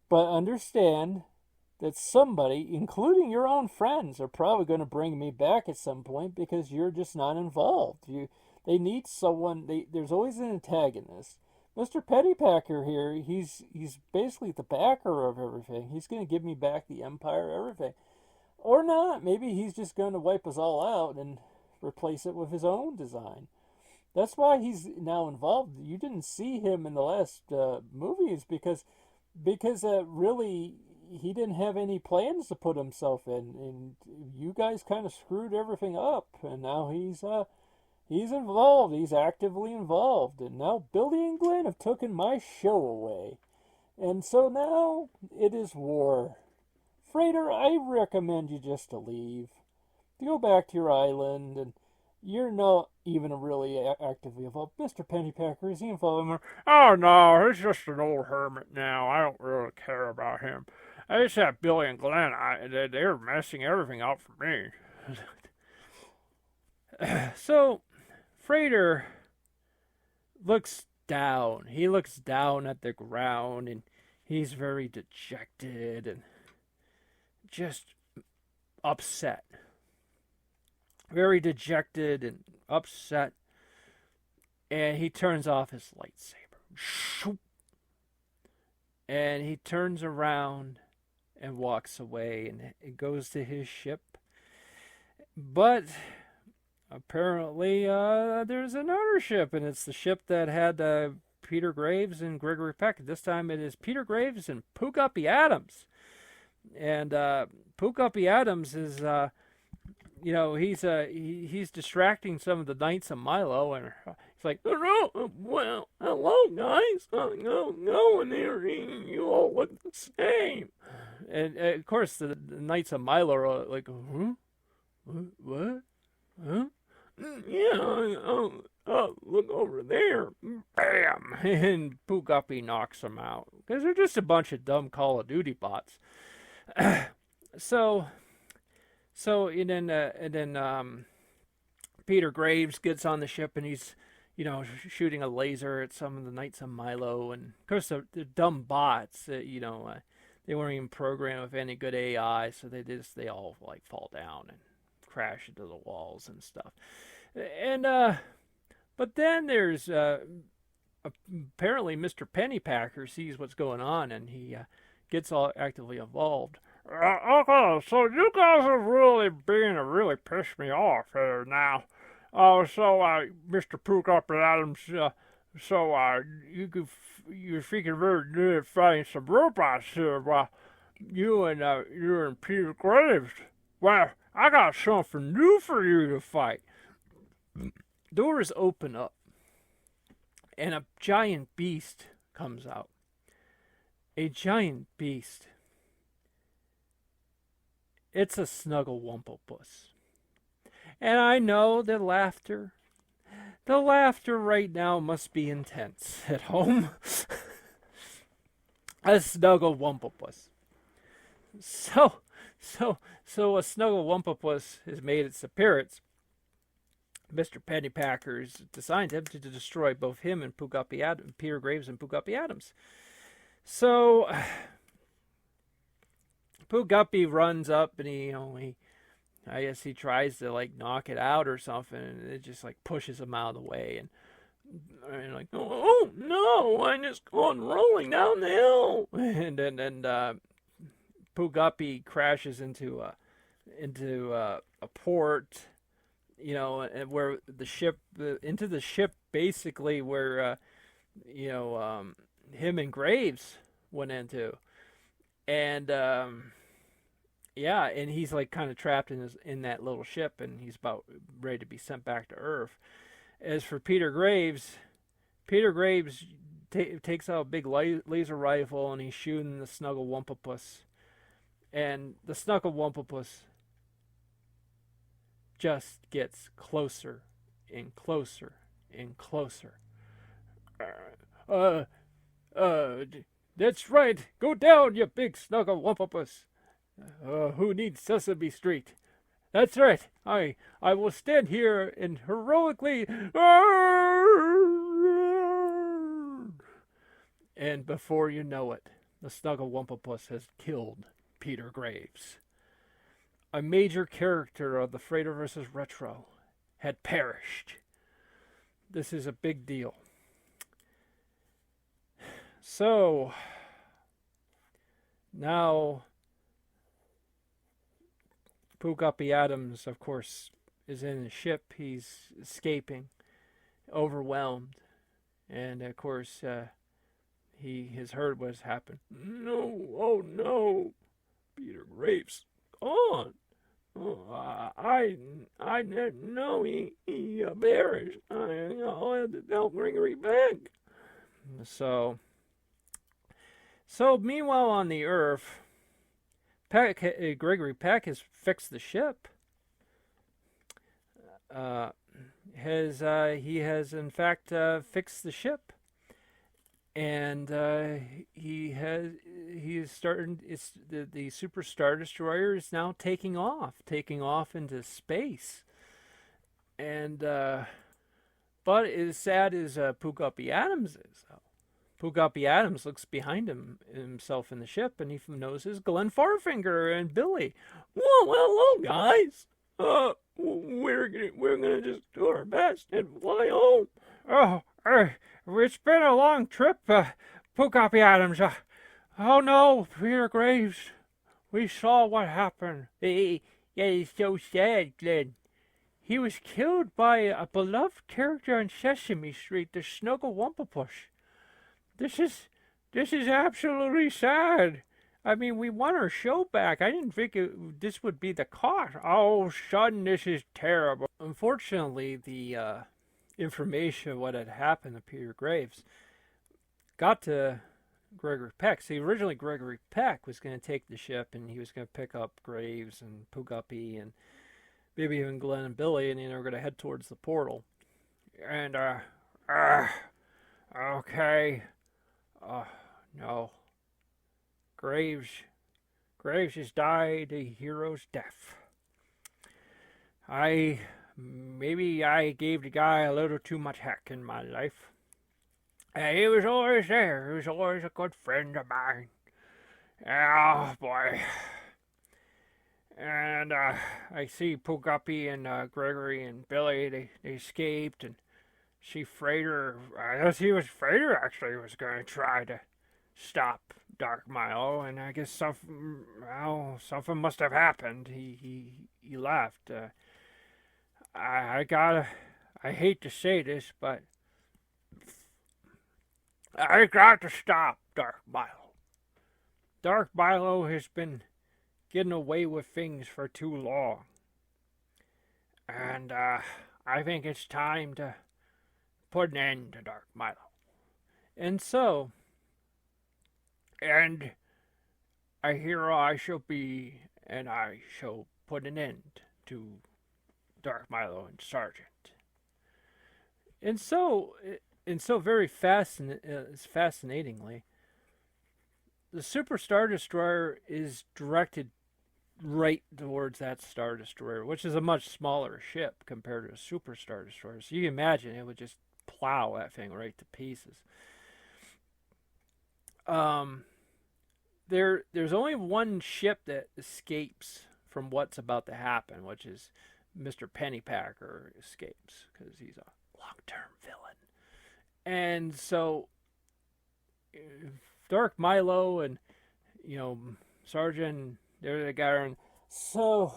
But understand that somebody, including your own friends, are probably going to bring me back at some point because you're just not involved. They need someone. There's always an antagonist. Mr. Pennypacker here, he's basically the backer of everything. He's going to give me back the Empire, everything. Or not. Maybe he's just going to wipe us all out and replace it with his own design. That's why he's now involved. You didn't see him in the last movies because really he didn't have any plans to put himself in. And you guys kind of screwed everything up. And now he's involved. He's actively involved. And now Billy and Glenn have taken my show away. And so now it is war. Frater, I recommend you just to leave. To go back to your island. And you're not even really actively involved. Mr. Pennypacker, is he involved? Oh, no, he's just an old hermit now. I don't really care about him. I just have Billy and Glenn. They're messing everything up for me. So, Frater looks down. He looks down at the ground, and he's very dejected and just upset. Very dejected and upset. And he turns off his lightsaber. And he turns around and walks away, and it goes to his ship. But apparently, there's another ship, and it's the ship that had Peter Graves and Gregory Peck. This time it is Peter Graves and Pooguppy Adams. And Pooguppy Adams is, he's distracting some of the Knights of Milo, and he's like, Well, hello, guys. No one here. You all look the same. And of course, the Knights of Milo are like, huh? What? Huh? Yeah, look over there. Bam! And Pooguppy knocks them out. Because they're just a bunch of dumb Call of Duty bots. So and then Peter Graves gets on the ship, and he's, shooting a laser at some of the Knights of Milo. And of course, the dumb bots, they weren't even programmed with any good AI, so they all like fall down and crash into the walls and stuff. And but then there's apparently Mr. Pennypacker sees what's going on, and he gets all actively involved. Okay, so you guys are really being to really piss me off here now. So Mr. Pooguppy Adams, So, you're freaking very good at fighting some robots here, while you and Peter Graves. Well, I got something new for you to fight. Doors open up, and a giant beast comes out. A giant beast. It's a Snuggle-Wumplepuss. And I know the laughter right now must be intense at home. A Snuggle-Wumplepuss. So a Snuggle-Wumplepuss has made its appearance. Mr. Pennypackers designed him to destroy both him and Peter Graves and Pooh Adams. So Pooh runs up and I guess he tries to like knock it out or something, and it just like pushes him out of the way, and like, Oh no! I just gone rolling down the hill. and Pooh crashes into a port, and where the ship into the ship basically where him and Graves went into, and and he's like kind of trapped in that little ship, and he's about ready to be sent back to Earth. As for Peter Graves takes out a big laser rifle, and he's shooting the Snuggle-Wumplepuss, and the Snuggle-Wumplepuss just gets closer and closer and closer. That's right. Go down, you big Snuggle-Wumplepuss. Who needs Sesame Street? That's right. I will stand here and heroically. And before you know it, the Snuggle-Wumplepuss has killed Peter Graves. A major character of the Frater vs. Retro had perished. This is a big deal. So, now Pooh Adams, of course, is in the ship. He's escaping, overwhelmed, and of course, he has heard what's happened. No, oh no, Peter Graves gone. Oh, I didn't know he perished. I'll have to tell Gregory back. So meanwhile on the Earth, Gregory Peck has fixed the ship. He has in fact fixed the ship, and he is starting. It's the Super Star Destroyer is now taking off into space, and but as sad as Pooh Adams is, Pooh Adams looks behind himself in the ship, and he notices Glenn Farfinger and Billy. Well, hello, guys. We're gonna just do our best and fly home. Oh, it's been a long trip, Pooh Adams. Oh no, Peter Graves. We saw what happened. Yeah, it's so sad, Glenn. He was killed by a beloved character on Sesame Street, the Snuggle-Wumplepuss. This is absolutely sad. I mean, we want our show back. I didn't think this would be the cost. Oh, son, this is terrible. Unfortunately, the information of what had happened to Peter Graves got to Gregory Peck. See, originally Gregory Peck was going to take the ship, and he was going to pick up Graves and Pooh and maybe even Glenn and Billy, and they were going to head towards the portal. And, okay. No. Graves has died a hero's death. Maybe I gave the guy a little too much heck in my life. He was always there. He was always a good friend of mine. Oh, boy. And, I see Pooh and, Gregory and Billy, they escaped, and see Frater, I guess he was Frater actually was going to try to stop Dark Milo, and I guess something must have happened. He left. I hate to say this, but I got to stop Dark Milo. Dark Milo has been getting away with things for too long. And I think it's time to put an end to Dark Milo. And so, And a hero I shall be, and I shall put an end to Dark Milo and Sergeant. and so, and so very fascinatingly, the Super Star Destroyer is directed right towards that Star Destroyer, which is a much smaller ship compared to a Super Star Destroyer. So you can imagine it would just plow that thing right to pieces. There's only one ship that escapes from what's about to happen, which is Mr. Pennypacker escapes because he's a long-term villain. And so Dark Milo and Sergeant, they're the guy and So,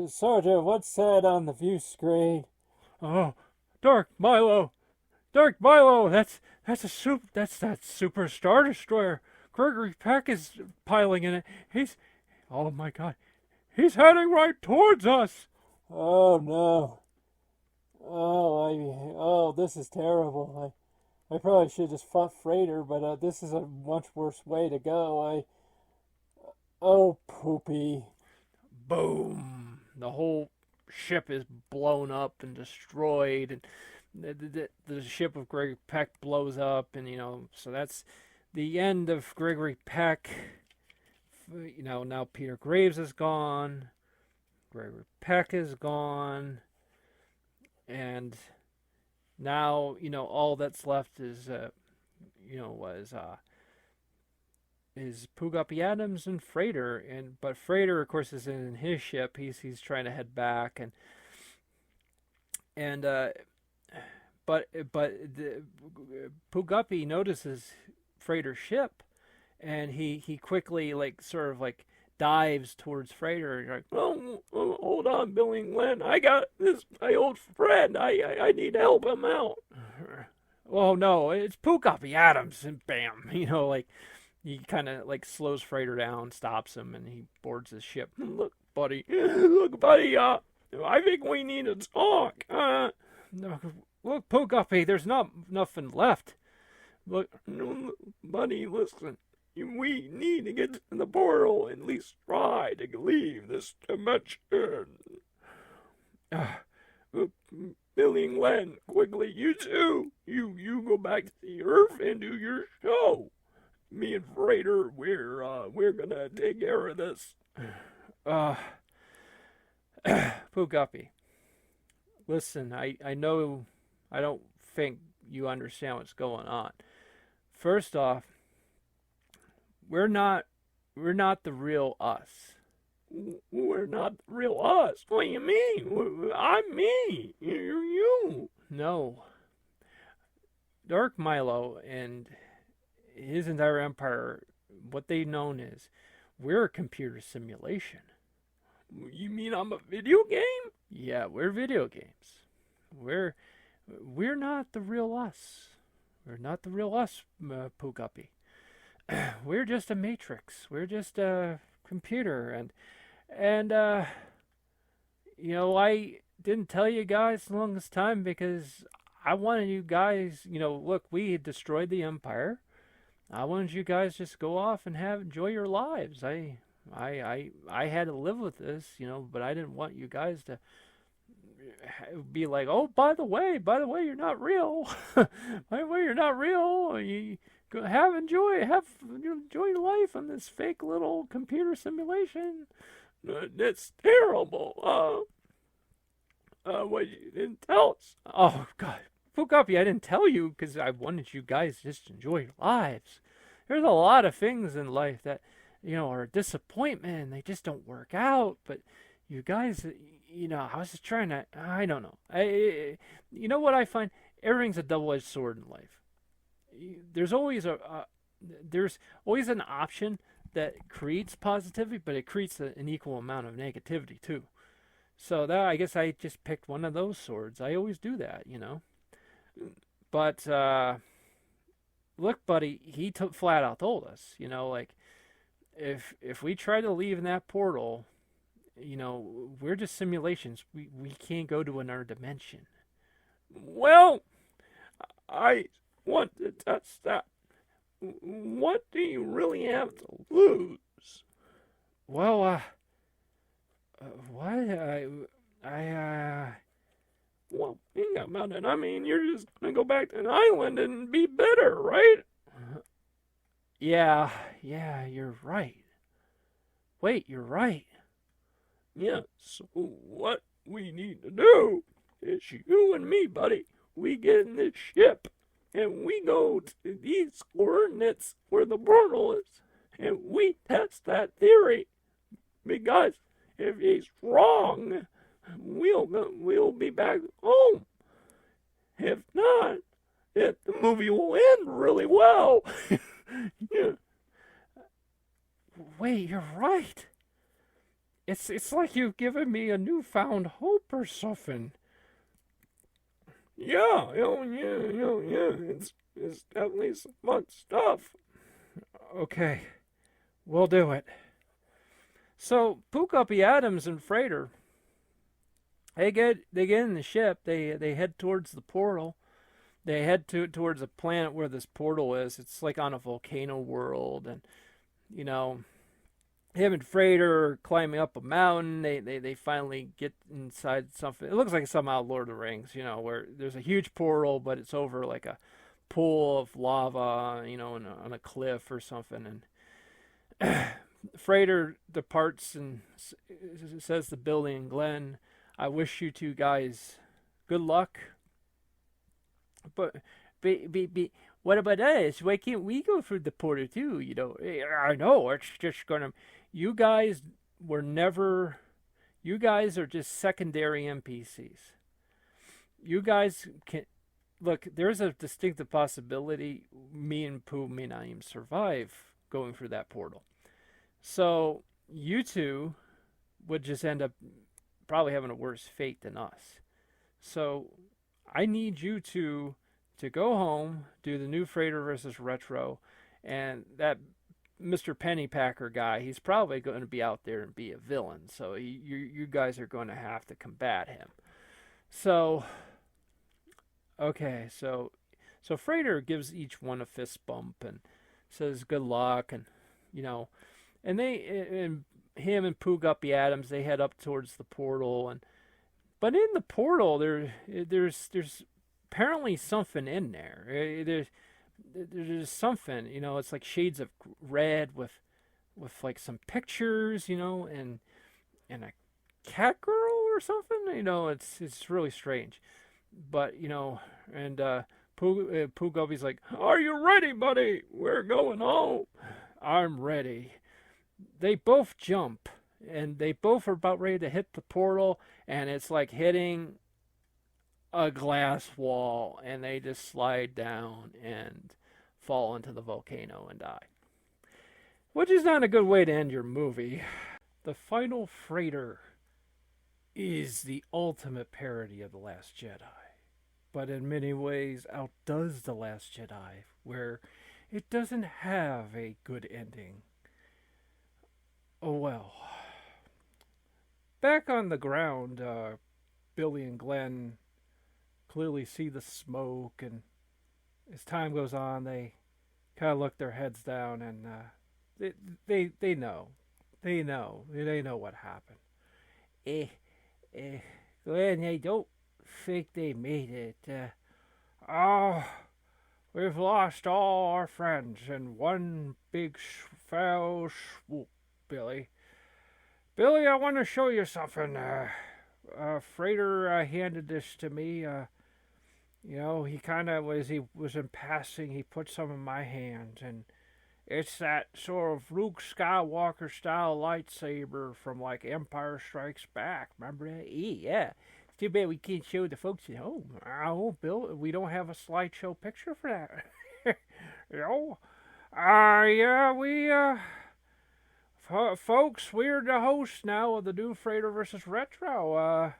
Sergeant, what's that on the view screen? oh, Dark Milo, that's that Super Star Destroyer. Gregory Peck is piling in it. Oh my God, he's heading right towards us. Oh no. Oh, this is terrible. I probably should have just fought Frater, but this is a much worse way to go. Oh, poopy. Boom! The whole ship is blown up and destroyed, and the ship of Gregory Peck blows up, and so that's the end of Gregory Peck. Now Peter Graves is gone, Gregory Peck is gone, and now all that's left is is Pooh Guppy Adams and Frater, but Frater of course is in his ship. He's trying to head back, but Pooh Guppy notices Frater's ship, and he quickly dives towards Frater. You're like, Oh, hold on, Billy and Glenn. I got this, my old friend. I need to help him out. oh no, it's Pooh Guppy Adams, and bam, he kind of slows Frater down, stops him, and he boards his ship. Look, buddy. I think we need to talk. No, look, Pooh Guppy, there's not nothing left. Look, No, buddy, listen. We need to get to the portal and at least try to leave this dimension. Billy and Glenn, quickly, you two. You go back to the Earth and do your show. Me and Frater, we're gonna take care of this. Pooh Guppy, listen, I know I don't think you understand what's going on. First off, we're not the real us. We're not the real us. What do you mean? I'm me. You're you. No. Dark Milo and his entire empire, what they've known is, we're a computer simulation. You mean I'm a video game? Yeah, we're video games. We're not the real us. We're not the real us, Pooh Guppy. We're just a matrix. We're just a computer, and I didn't tell you guys the longest time because I wanted you guys, look, we had destroyed the empire. I wanted you guys just go off and enjoy your lives. I had to live with this, but I didn't want you guys to be like, oh, by the way, you're not real. By the way, you're not real. You enjoy your life on this fake little computer simulation. That's terrible. What, you didn't tell us? Oh God, Pooh Guppy, I didn't tell you because I wanted you guys to just enjoy your lives. There's a lot of things in life that are a disappointment and they just don't work out. But you guys, I was just trying to. I don't know. What I find? Everything's a double-edged sword in life. There's always an option that creates positivity, but it creates an equal amount of negativity too. So that I guess I just picked one of those swords. I always do that, But look, buddy, he flat out told us, you know, like if we try to leave in that portal, you know, we're just simulations. We can't go to another dimension. Well, I want to test that. What do you really have to lose? Well, what? I Well, think about it. I mean, you're just gonna go back to an island and be bitter, right? yeah, you're right. Wait, you're right. Yeah, so what we need to do is you and me, buddy, we get in this ship and we go to these coordinates where the portal is and we test that theory. Because if he's wrong, we'll be back home. If not, the movie will end really well. Yeah. Wait, you're right. It's like you've given me a newfound hope or something. Yeah, yeah. It's definitely some fun stuff. Okay, we'll do it. So Pookuppy Adams and Frater, they get in the ship. They head towards the portal. They head towards the planet where this portal is. It's like on a volcano world, and you know, him and Frater are climbing up a mountain. They finally get inside something. It looks like somehow Lord of the Rings, you know, where there's a huge portal, but it's over like a pool of lava, you know, on a cliff or something. And Frater departs and says to Billy and Glenn, "I wish you two guys good luck. But what about us? Why can't we go through the portal too? You know, I know it's just gonna. You guys were never. You guys are just secondary NPCs. You guys can look. There's a distinctive possibility me and Pooh may not even survive going through that portal. So you two would just end up probably having a worse fate than us. So I need you two to go home, do the new Frater versus Retro, and that Mr. Pennypacker guy, he's probably going to be out there and be a villain. So you guys are going to have to combat him. So, okay, so Frater gives each one a fist bump and says good luck, and you know, and him and Pooguppy Adams, they head up towards the portal, but in the portal there's apparently something in there. There's something, you know, it's like shades of red with like some pictures, you know, and a cat girl or something, you know, it's really strange. But, you know, and Pooguppy's like, "Are you ready, buddy? We're going home." "I'm ready." They both jump, and they both are about ready to hit the portal, and it's like hitting a glass wall, and they just slide down and fall into the volcano and die. Which is not a good way to end your movie. The final Frater is the ultimate parody of The Last Jedi, but in many ways outdoes The Last Jedi, where it doesn't have a good ending. Oh well. Back on the ground, Billy and Glenn clearly see the smoke, and as time goes on, they kind of look their heads down, and they know what happened. Glenn, I don't think they made it. We've lost all our friends in one big foul swoop, Billy. Billy, I want to show you something. Frater handed this to me. You know, he kind of, as he was in passing, he put some in my hands, and it's that sort of Luke Skywalker style lightsaber from like Empire Strikes Back. Remember that? Yeah. It's too bad we can't show the folks at home. Oh, Bill, we don't have a slideshow picture for that. You know? Yeah, we, folks, we're the hosts now of the new Frater versus Retro.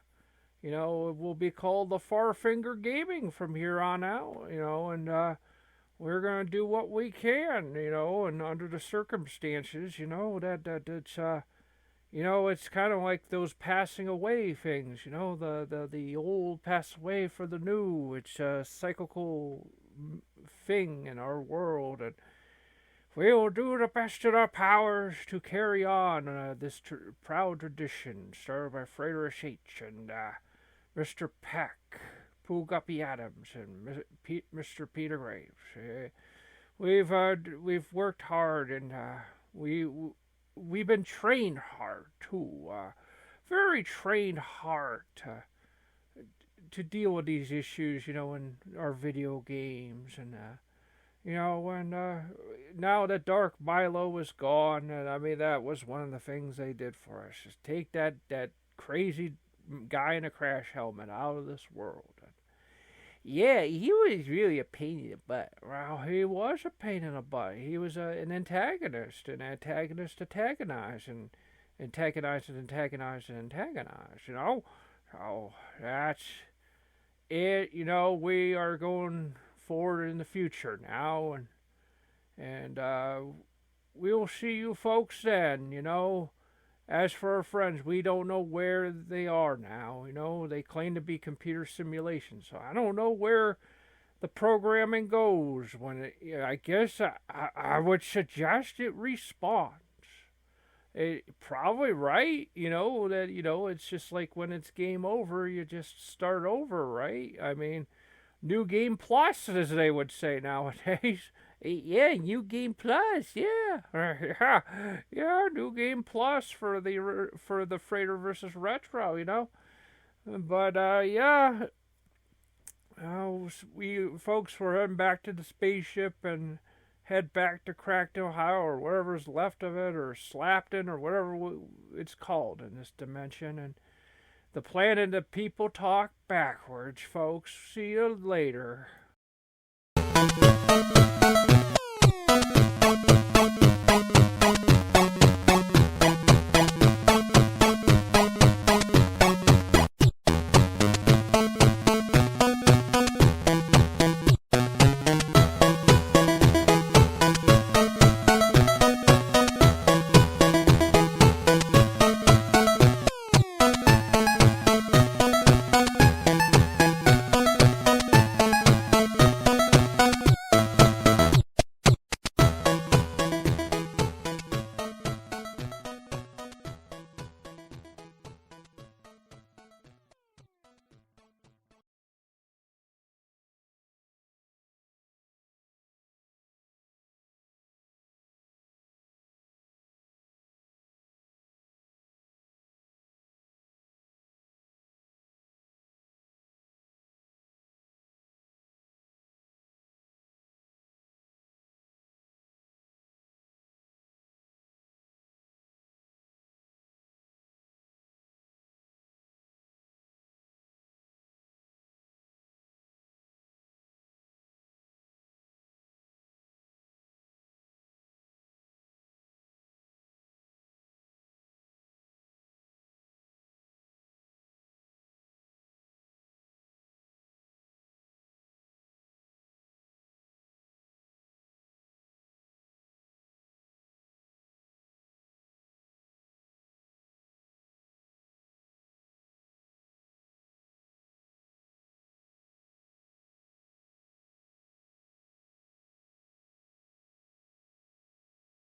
You know, it will be called the Farfinger Gaming from here on out, you know, and we're gonna do what we can, and under the circumstances, that's it's kind of like those passing away things, the old pass away for the new. It's a cyclical thing in our world, and we will do the best of our powers to carry on this proud tradition started by Frater and Mr. Peck, Pooh Guppy Adams, and Mr. Peter Graves. We've worked hard, and we've been trained hard too, very trained hard to deal with these issues, in our video games, and when now that Dark Milo is gone, and I mean that was one of the things they did for us, is take that crazy guy in a crash helmet out of this world. And yeah, he was really a pain in the butt. Well, he was a pain in the butt. He was an antagonist, antagonize, and antagonize, So that's it. We are going forward in the future now, and we'll see you folks then. As for our friends, we don't know where they are now. They claim to be computer simulations, so I don't know where the programming goes. I guess I would suggest it respawns. Probably right. That it's just like when it's game over, you just start over, right? I mean, new game plus, as they would say nowadays. Yeah, new game plus. Yeah, yeah, new game plus for the Frater versus Retro. But yeah, we folks were heading back to the spaceship and head back to Cracked, Ohio, or whatever's left of it, or Slapton, or whatever it's called in this dimension. And the planet of people talk backwards, folks. See you later.